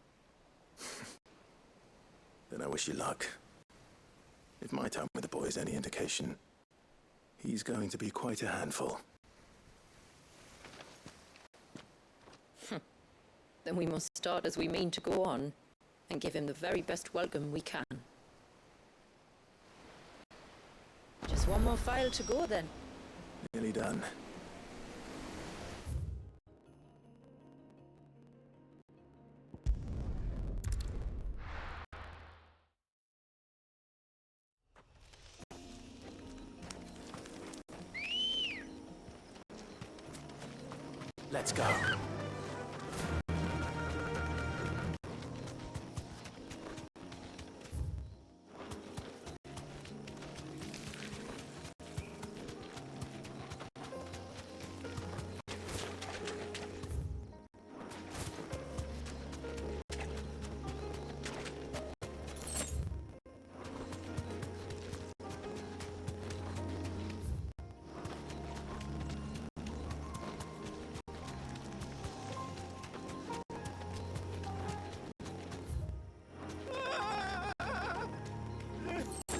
Then I wish you luck. If my time with the boy is any indication, he's going to be quite a handful. Then we must start as we mean to go on, and give him the very best welcome we can. Just one more file to go then. Nearly done. Let's go.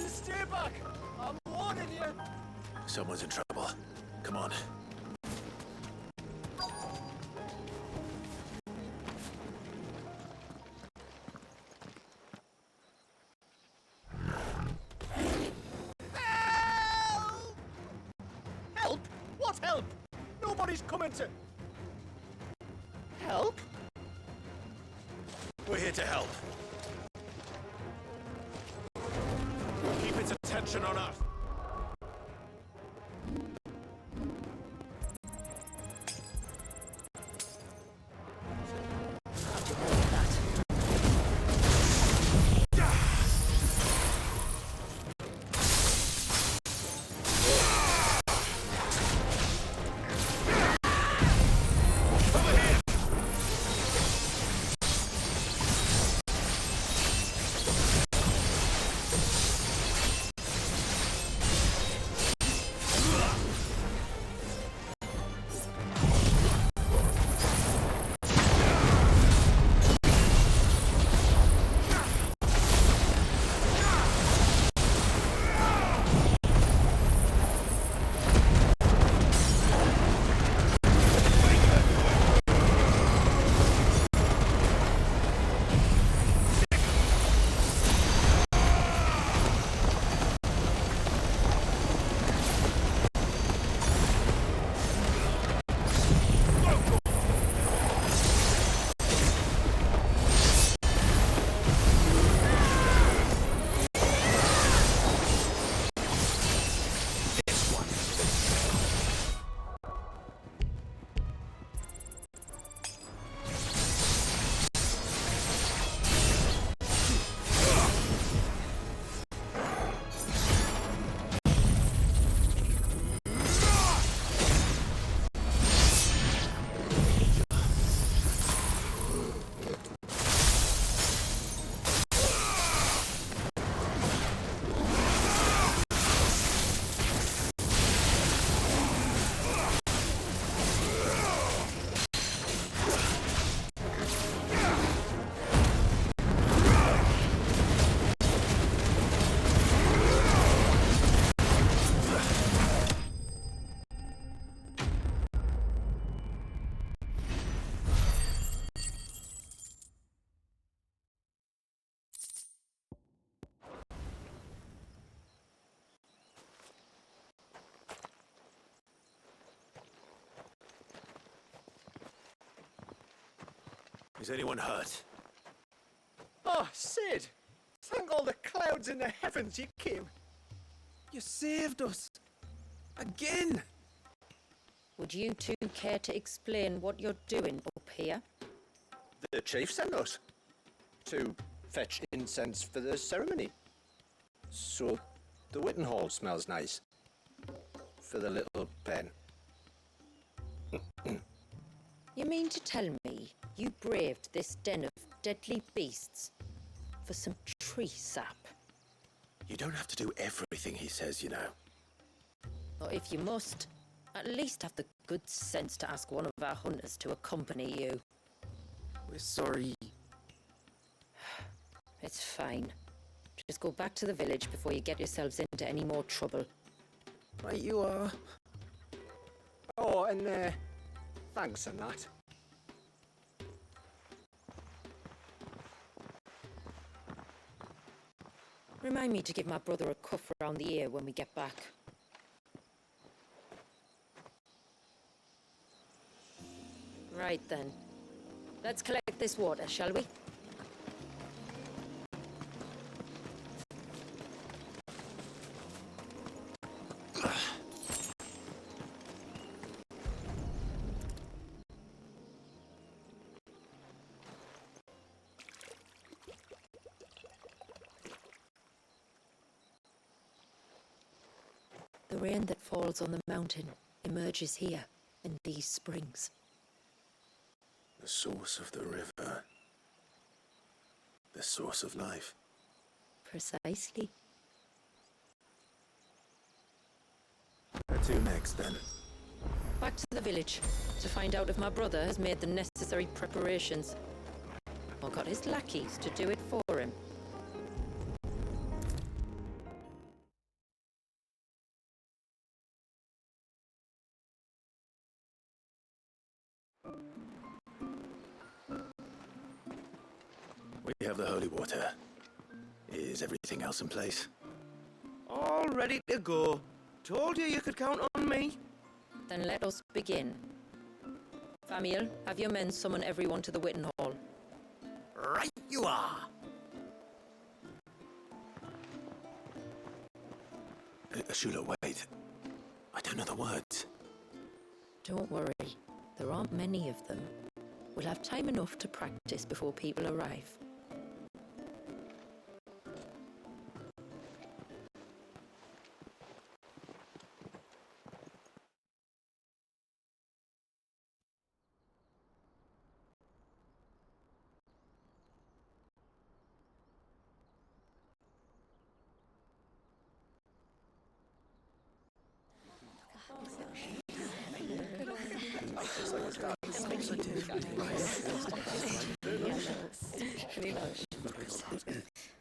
Stay back! I'm warning you! Someone's in trouble. Come on. Help? What help? Nobody's coming to... Help? We're here to help. Keep its attention on us. Is anyone hurt? Oh, Sid! Thank all the clouds in the heavens you came. You saved us. Again! Would you two care to explain what you're doing up here? The chief sent us to fetch incense for the ceremony. So the Witten Hall smells nice for the little pen. You mean to tell me you braved this den of deadly beasts for some tree sap? You don't have to do everything he says, you know. Or if you must, at least have the good sense to ask one of our hunters to accompany you. We're sorry. It's fine. Just go back to the village before you get yourselves into any more trouble. Right you are. Oh, and thanks and that. Remind me to give my brother a cuff around the ear when we get back. Right then. Let's collect this water, shall we? The rain that falls on the mountain emerges here, in these springs. The source of the river. The source of life. Precisely. Where to next, then? Back to the village, to find out if my brother has made the necessary preparations. Or got his lackeys to do it for him. We have the holy water. Is everything else in place? All ready to go. Told you you could count on me. Then let us begin. Famiel, have your men summon everyone to the Witten Hall. Right you are. Ashula, wait. I don't know the words. Don't worry. There aren't many of them. We'll have time enough to practice before people arrive.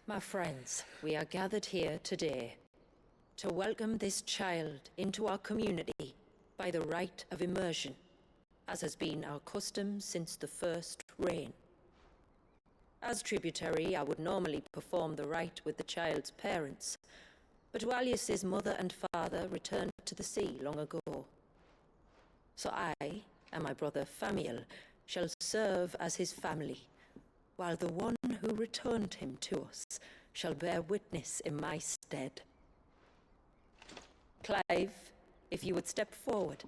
My friends, we are gathered here today to welcome this child into our community by the rite of immersion, as has been our custom since the first rain. As tributary, I would normally perform the rite with the child's parents, but Walius's mother and father returned to the sea long ago. So I and my brother Famiel shall serve as his family, while the one who returned him to us shall bear witness in my stead. Clive, if you would step forward.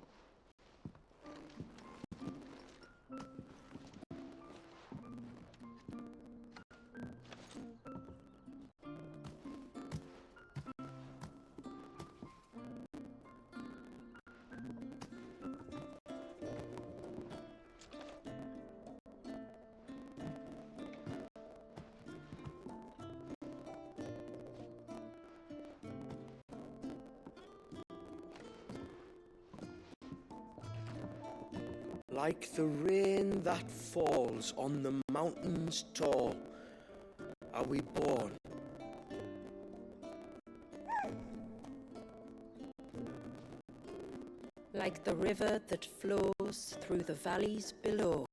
Like the rain that falls on the mountains tall, are we born. Like the river that flows through the valleys below,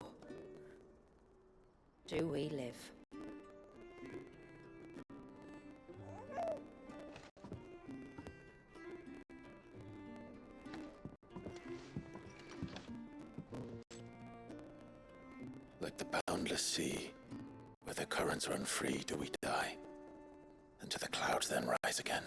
do we live. Like the boundless sea, where the currents run free do we die, and to the clouds then rise again.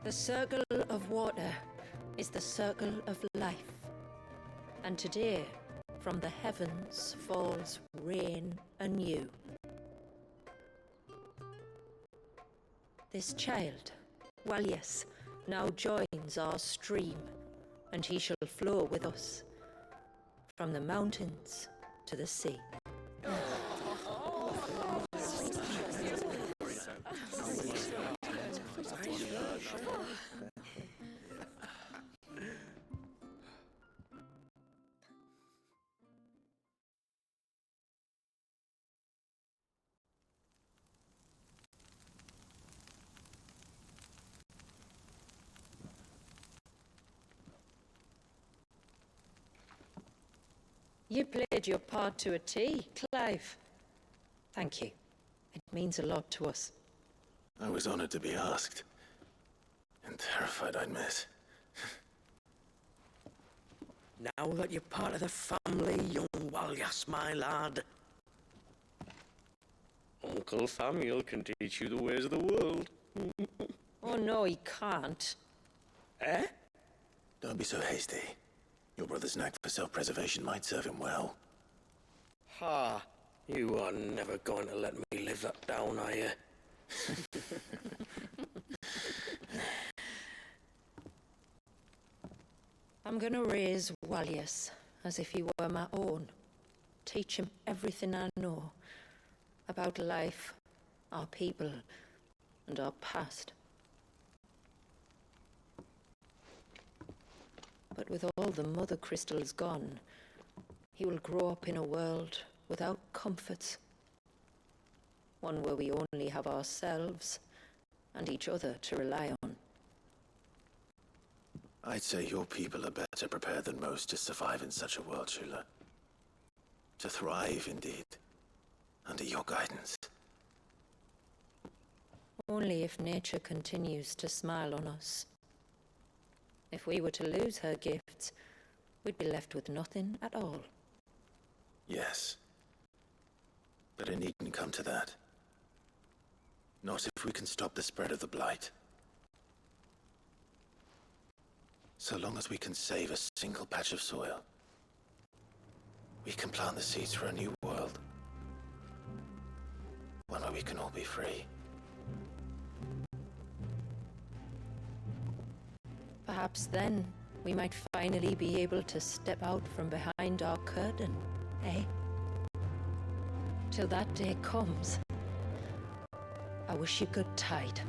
The circle of water is the circle of life. And today, from the heavens falls rain anew. This child, well yes, now joins our stream, and he shall flow with us from the mountains to the sea. You played your part to a T, Clive. Thank you. It means a lot to us. I was honored to be asked, and terrified I'd miss. Now that you're part of the family, young Walyas, my lad. Uncle Samuel can teach you the ways of the world. Oh no, he can't. Eh? Don't be so hasty. Your brother's knack for self-preservation might serve him well. Ha! You are never going to let me live that down, are you? I'm gonna raise Walyas as if he were my own. Teach him everything I know about life, our people, and our past. But with all the mother crystals gone, he will grow up in a world without comforts. One where we only have ourselves and each other to rely on. I'd say your people are better prepared than most to survive in such a world, Shula. To thrive, indeed, under your guidance. Only if nature continues to smile on us. If we were to lose her gifts, we'd be left with nothing at all. Yes. But it needn't come to that. Not if we can stop the spread of the blight. So long as we can save a single patch of soil, we can plant the seeds for a new world. One where we can all be free. Perhaps then we might finally be able to step out from behind our curtain, eh? Till that day comes, I wish you good tide.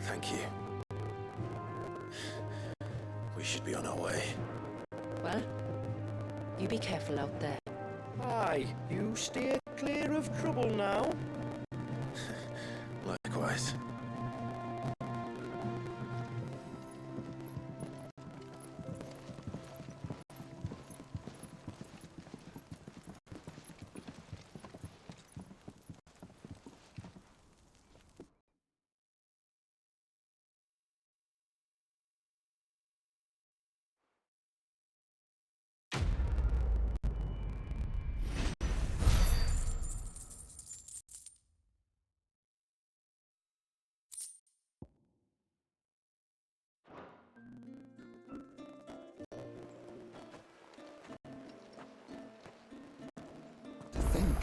Thank you. We should be on our way. Well, you be careful out there. Aye, you steer clear of trouble now. Likewise. To think,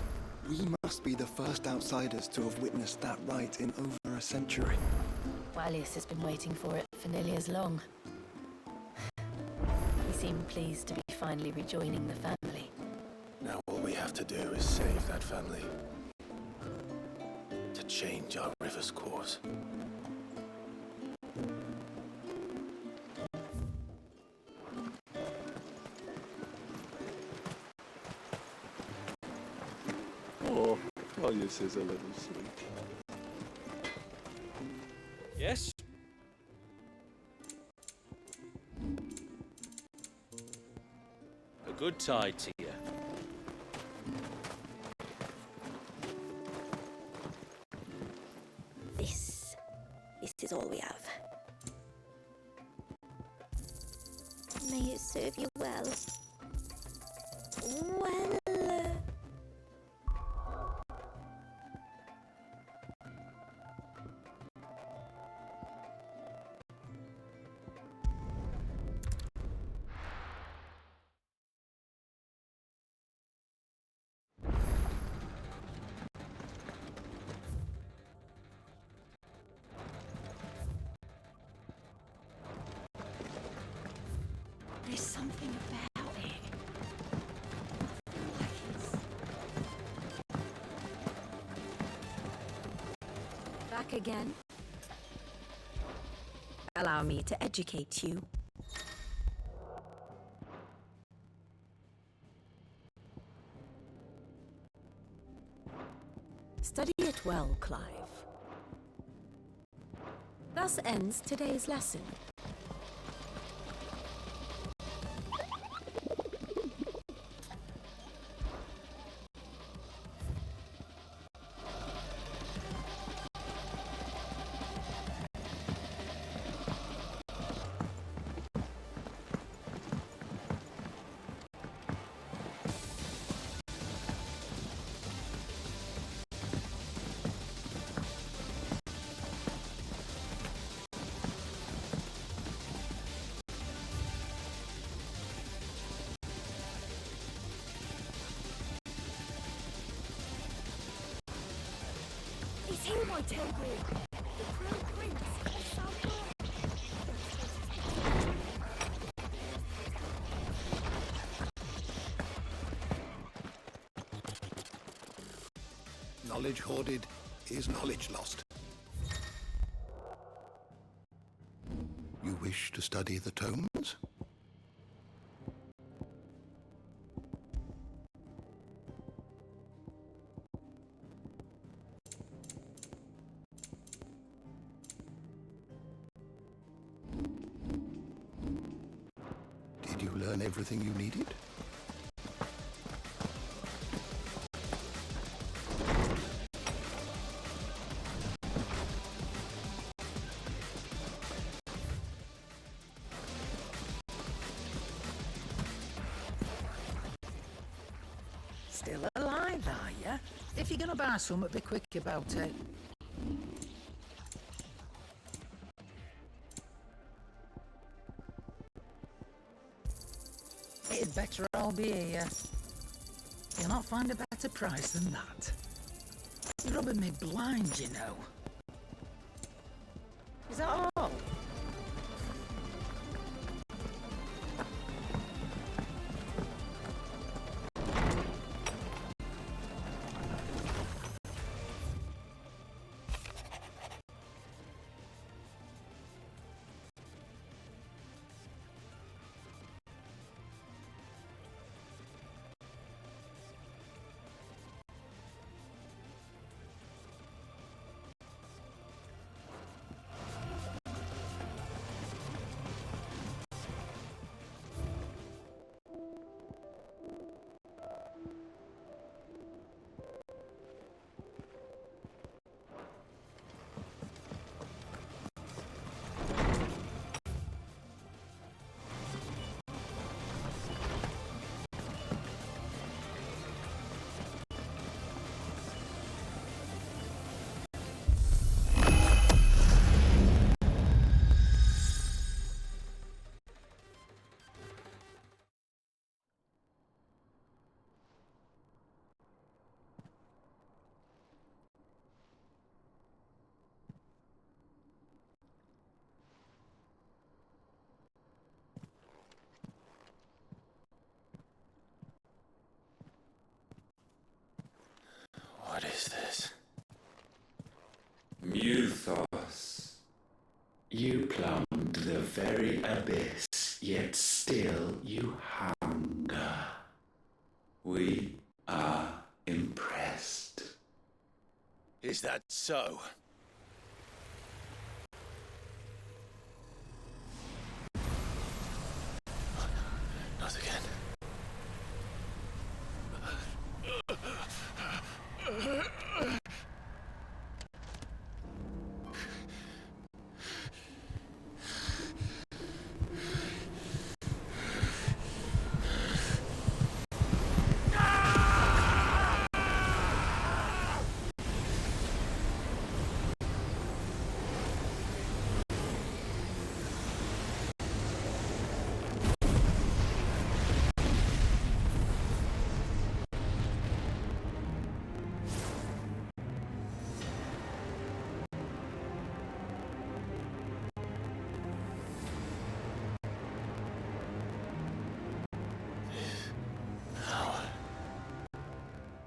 we must be the first outsiders to have witnessed that rite in over a century. Walyas has been waiting for it for nearly as long. He seemed pleased to be finally rejoining the family. Now all we have to do is save that family. To change our river's course. Oh, Walyas is a little sweet. Yes? A good tide to you. This is all we have. May it serve you well. Well... There's something about it. Back again. Allow me to educate you. Study it well, Clive. Thus ends today's lesson. He's here, my temple! The Crown Prince of Southwark! Knowledge hoarded is knowledge lost. You wish to study the tomes? Did you learn everything you needed? Still alive, are ya? If you're gonna buy some, be quick about it. It'd better all be here. You'll not find a better price than that. You're rubbing me blind, you know. Is that all? What is this? Muthos. You plumbed the very abyss, yet still you hunger. We are impressed. Is that so?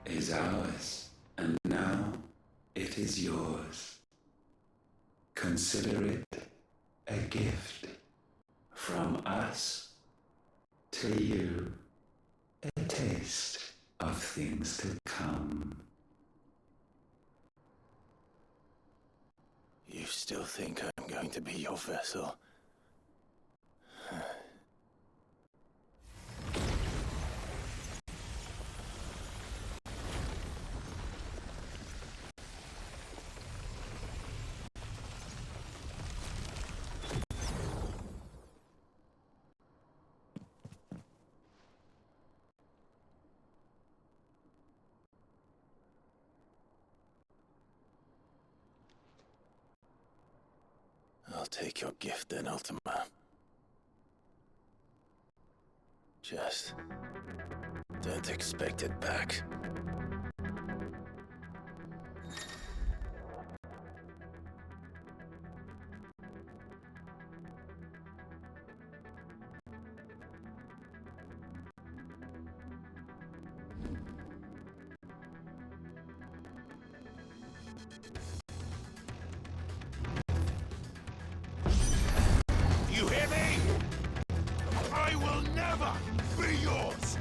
is ours, and now it is yours. Consider it a gift from us to you, a taste of things to come. You still think I'm going to be your vessel? I'll take your gift then, Ultima. Just don't expect it back. You hear me? I will never be yours!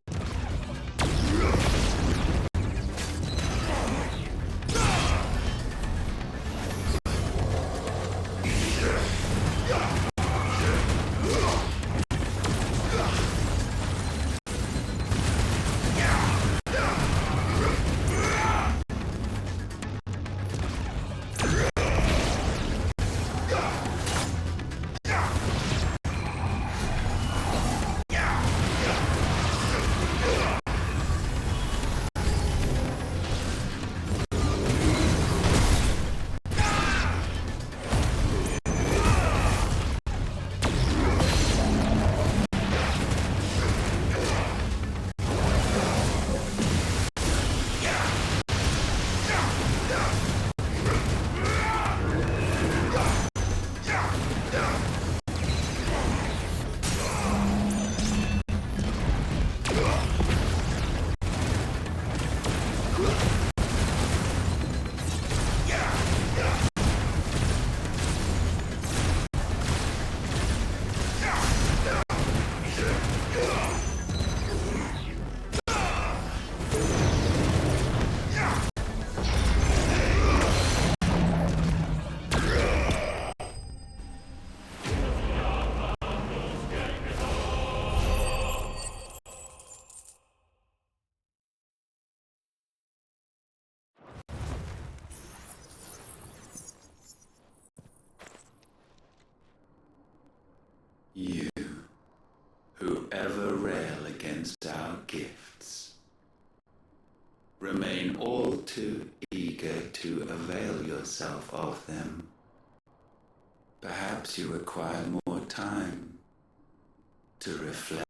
You, who ever rail against our gifts, remain all too eager to avail yourself of them. Perhaps you require more time to reflect.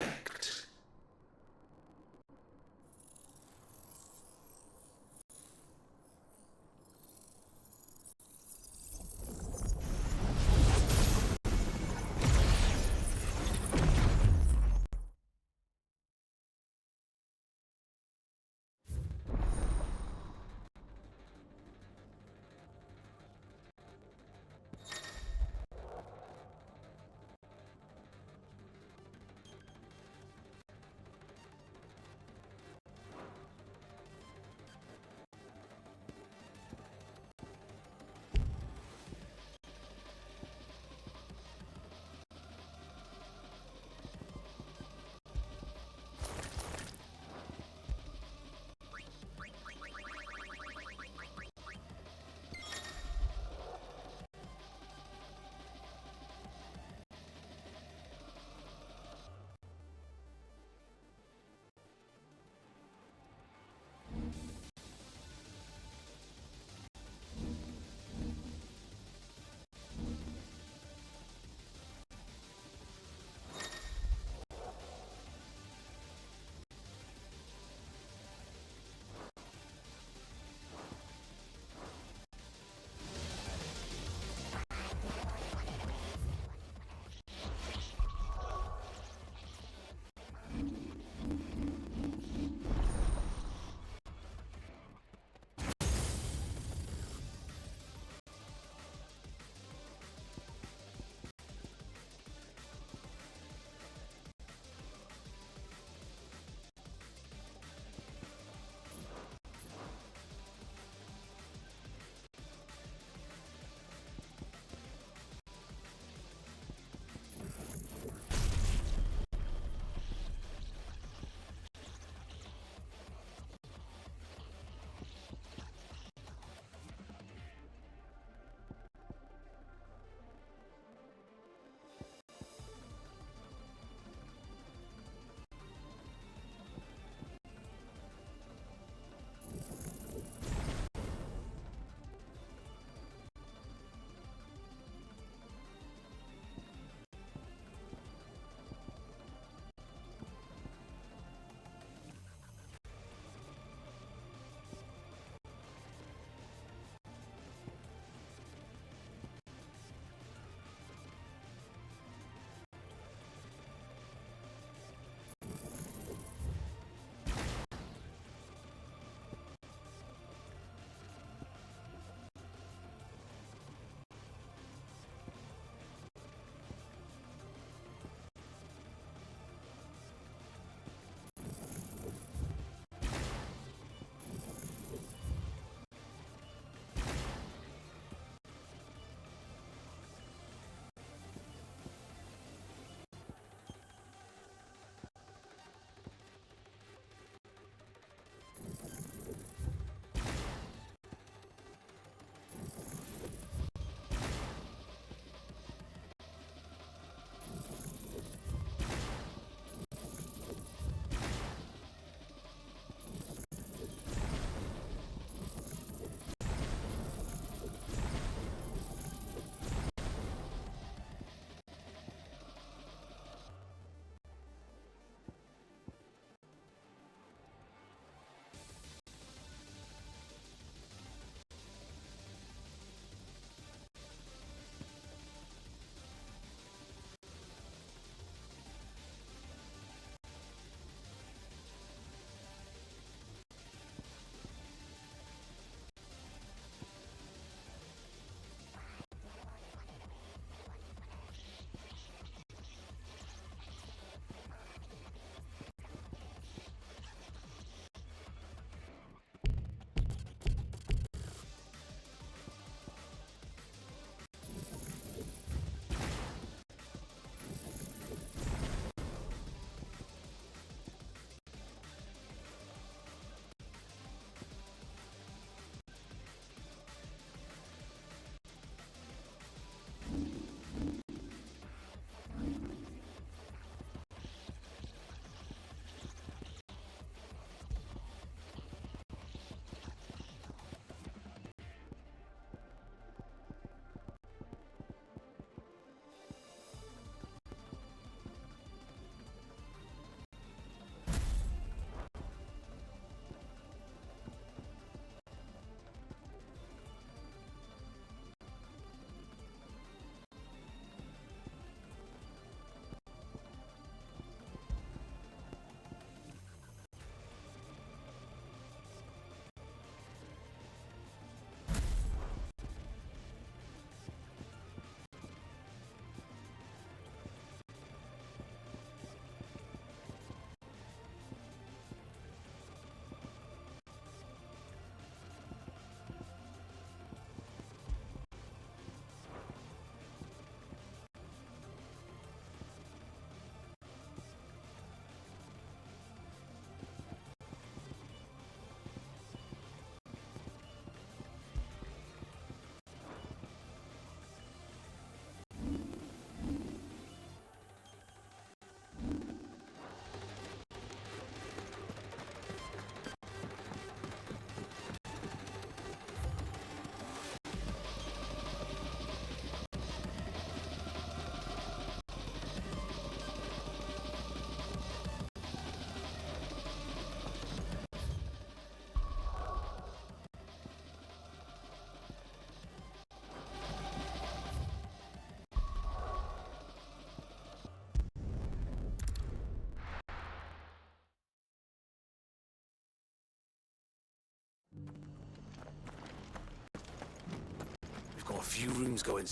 few rooms going.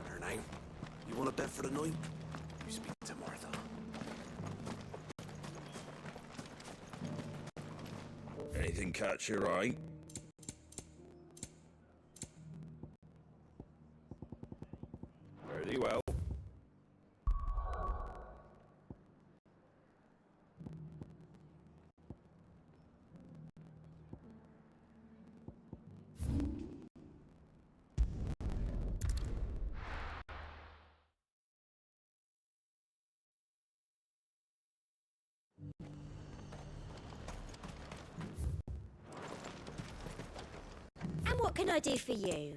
Her name. You want a bed for the night? You speak to Martha. Anything catch your eye? Very well. And what can I do for you?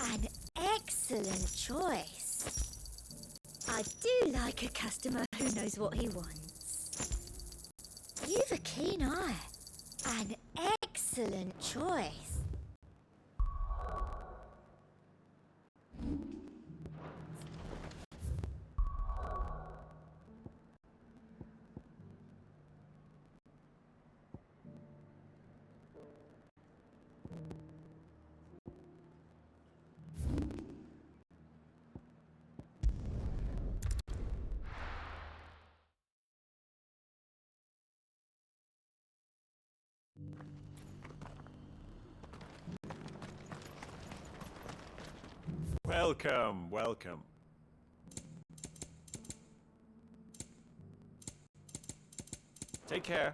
An excellent choice. I do like a customer who knows what he wants. You've a keen eye. An excellent choice. Welcome, welcome. Take care.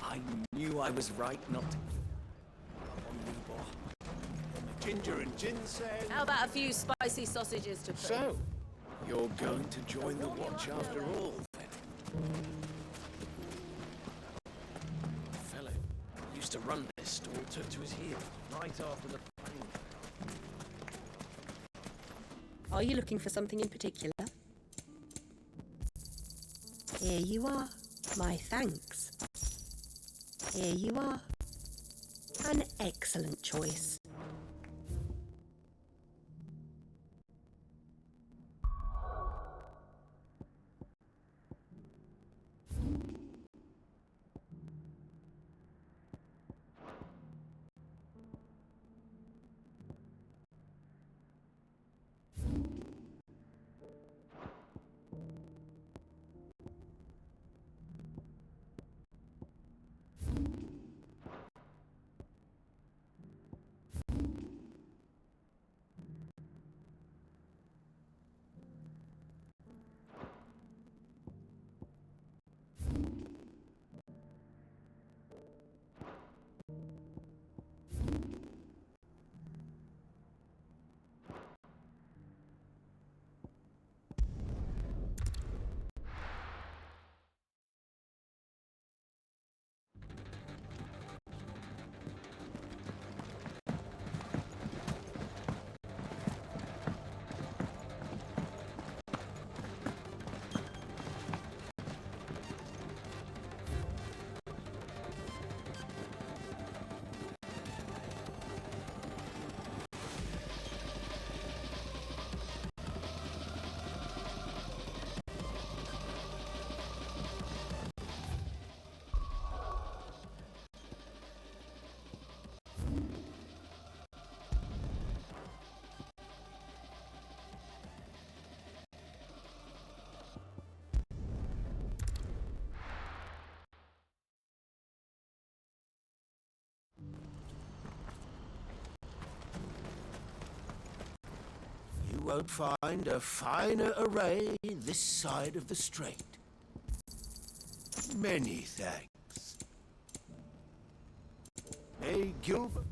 I knew I was right not to. Ginger and ginseng. How about a few spicy sausages to put? So, you're going to join the watch after all, then? Fella used to run this stall, took to his heels right after the plane. Are you looking for something in particular? Here you are. My thanks. Here you are. An excellent choice. You won't find a finer array this side of the strait. Many thanks. Hey, Gilbert.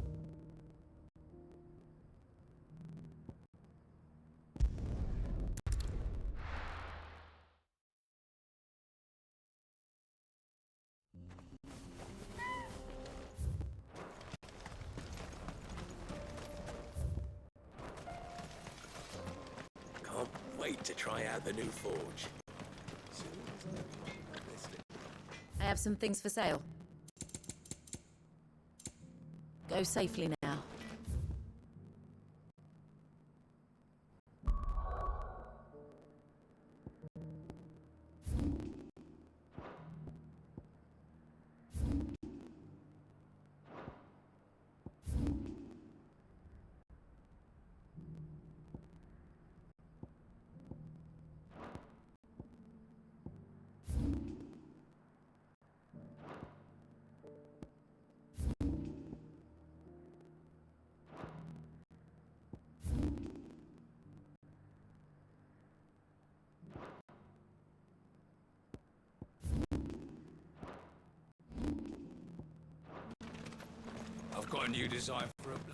wait to try out the new forge. I have some things for sale. Go safely now. I've got a new design for a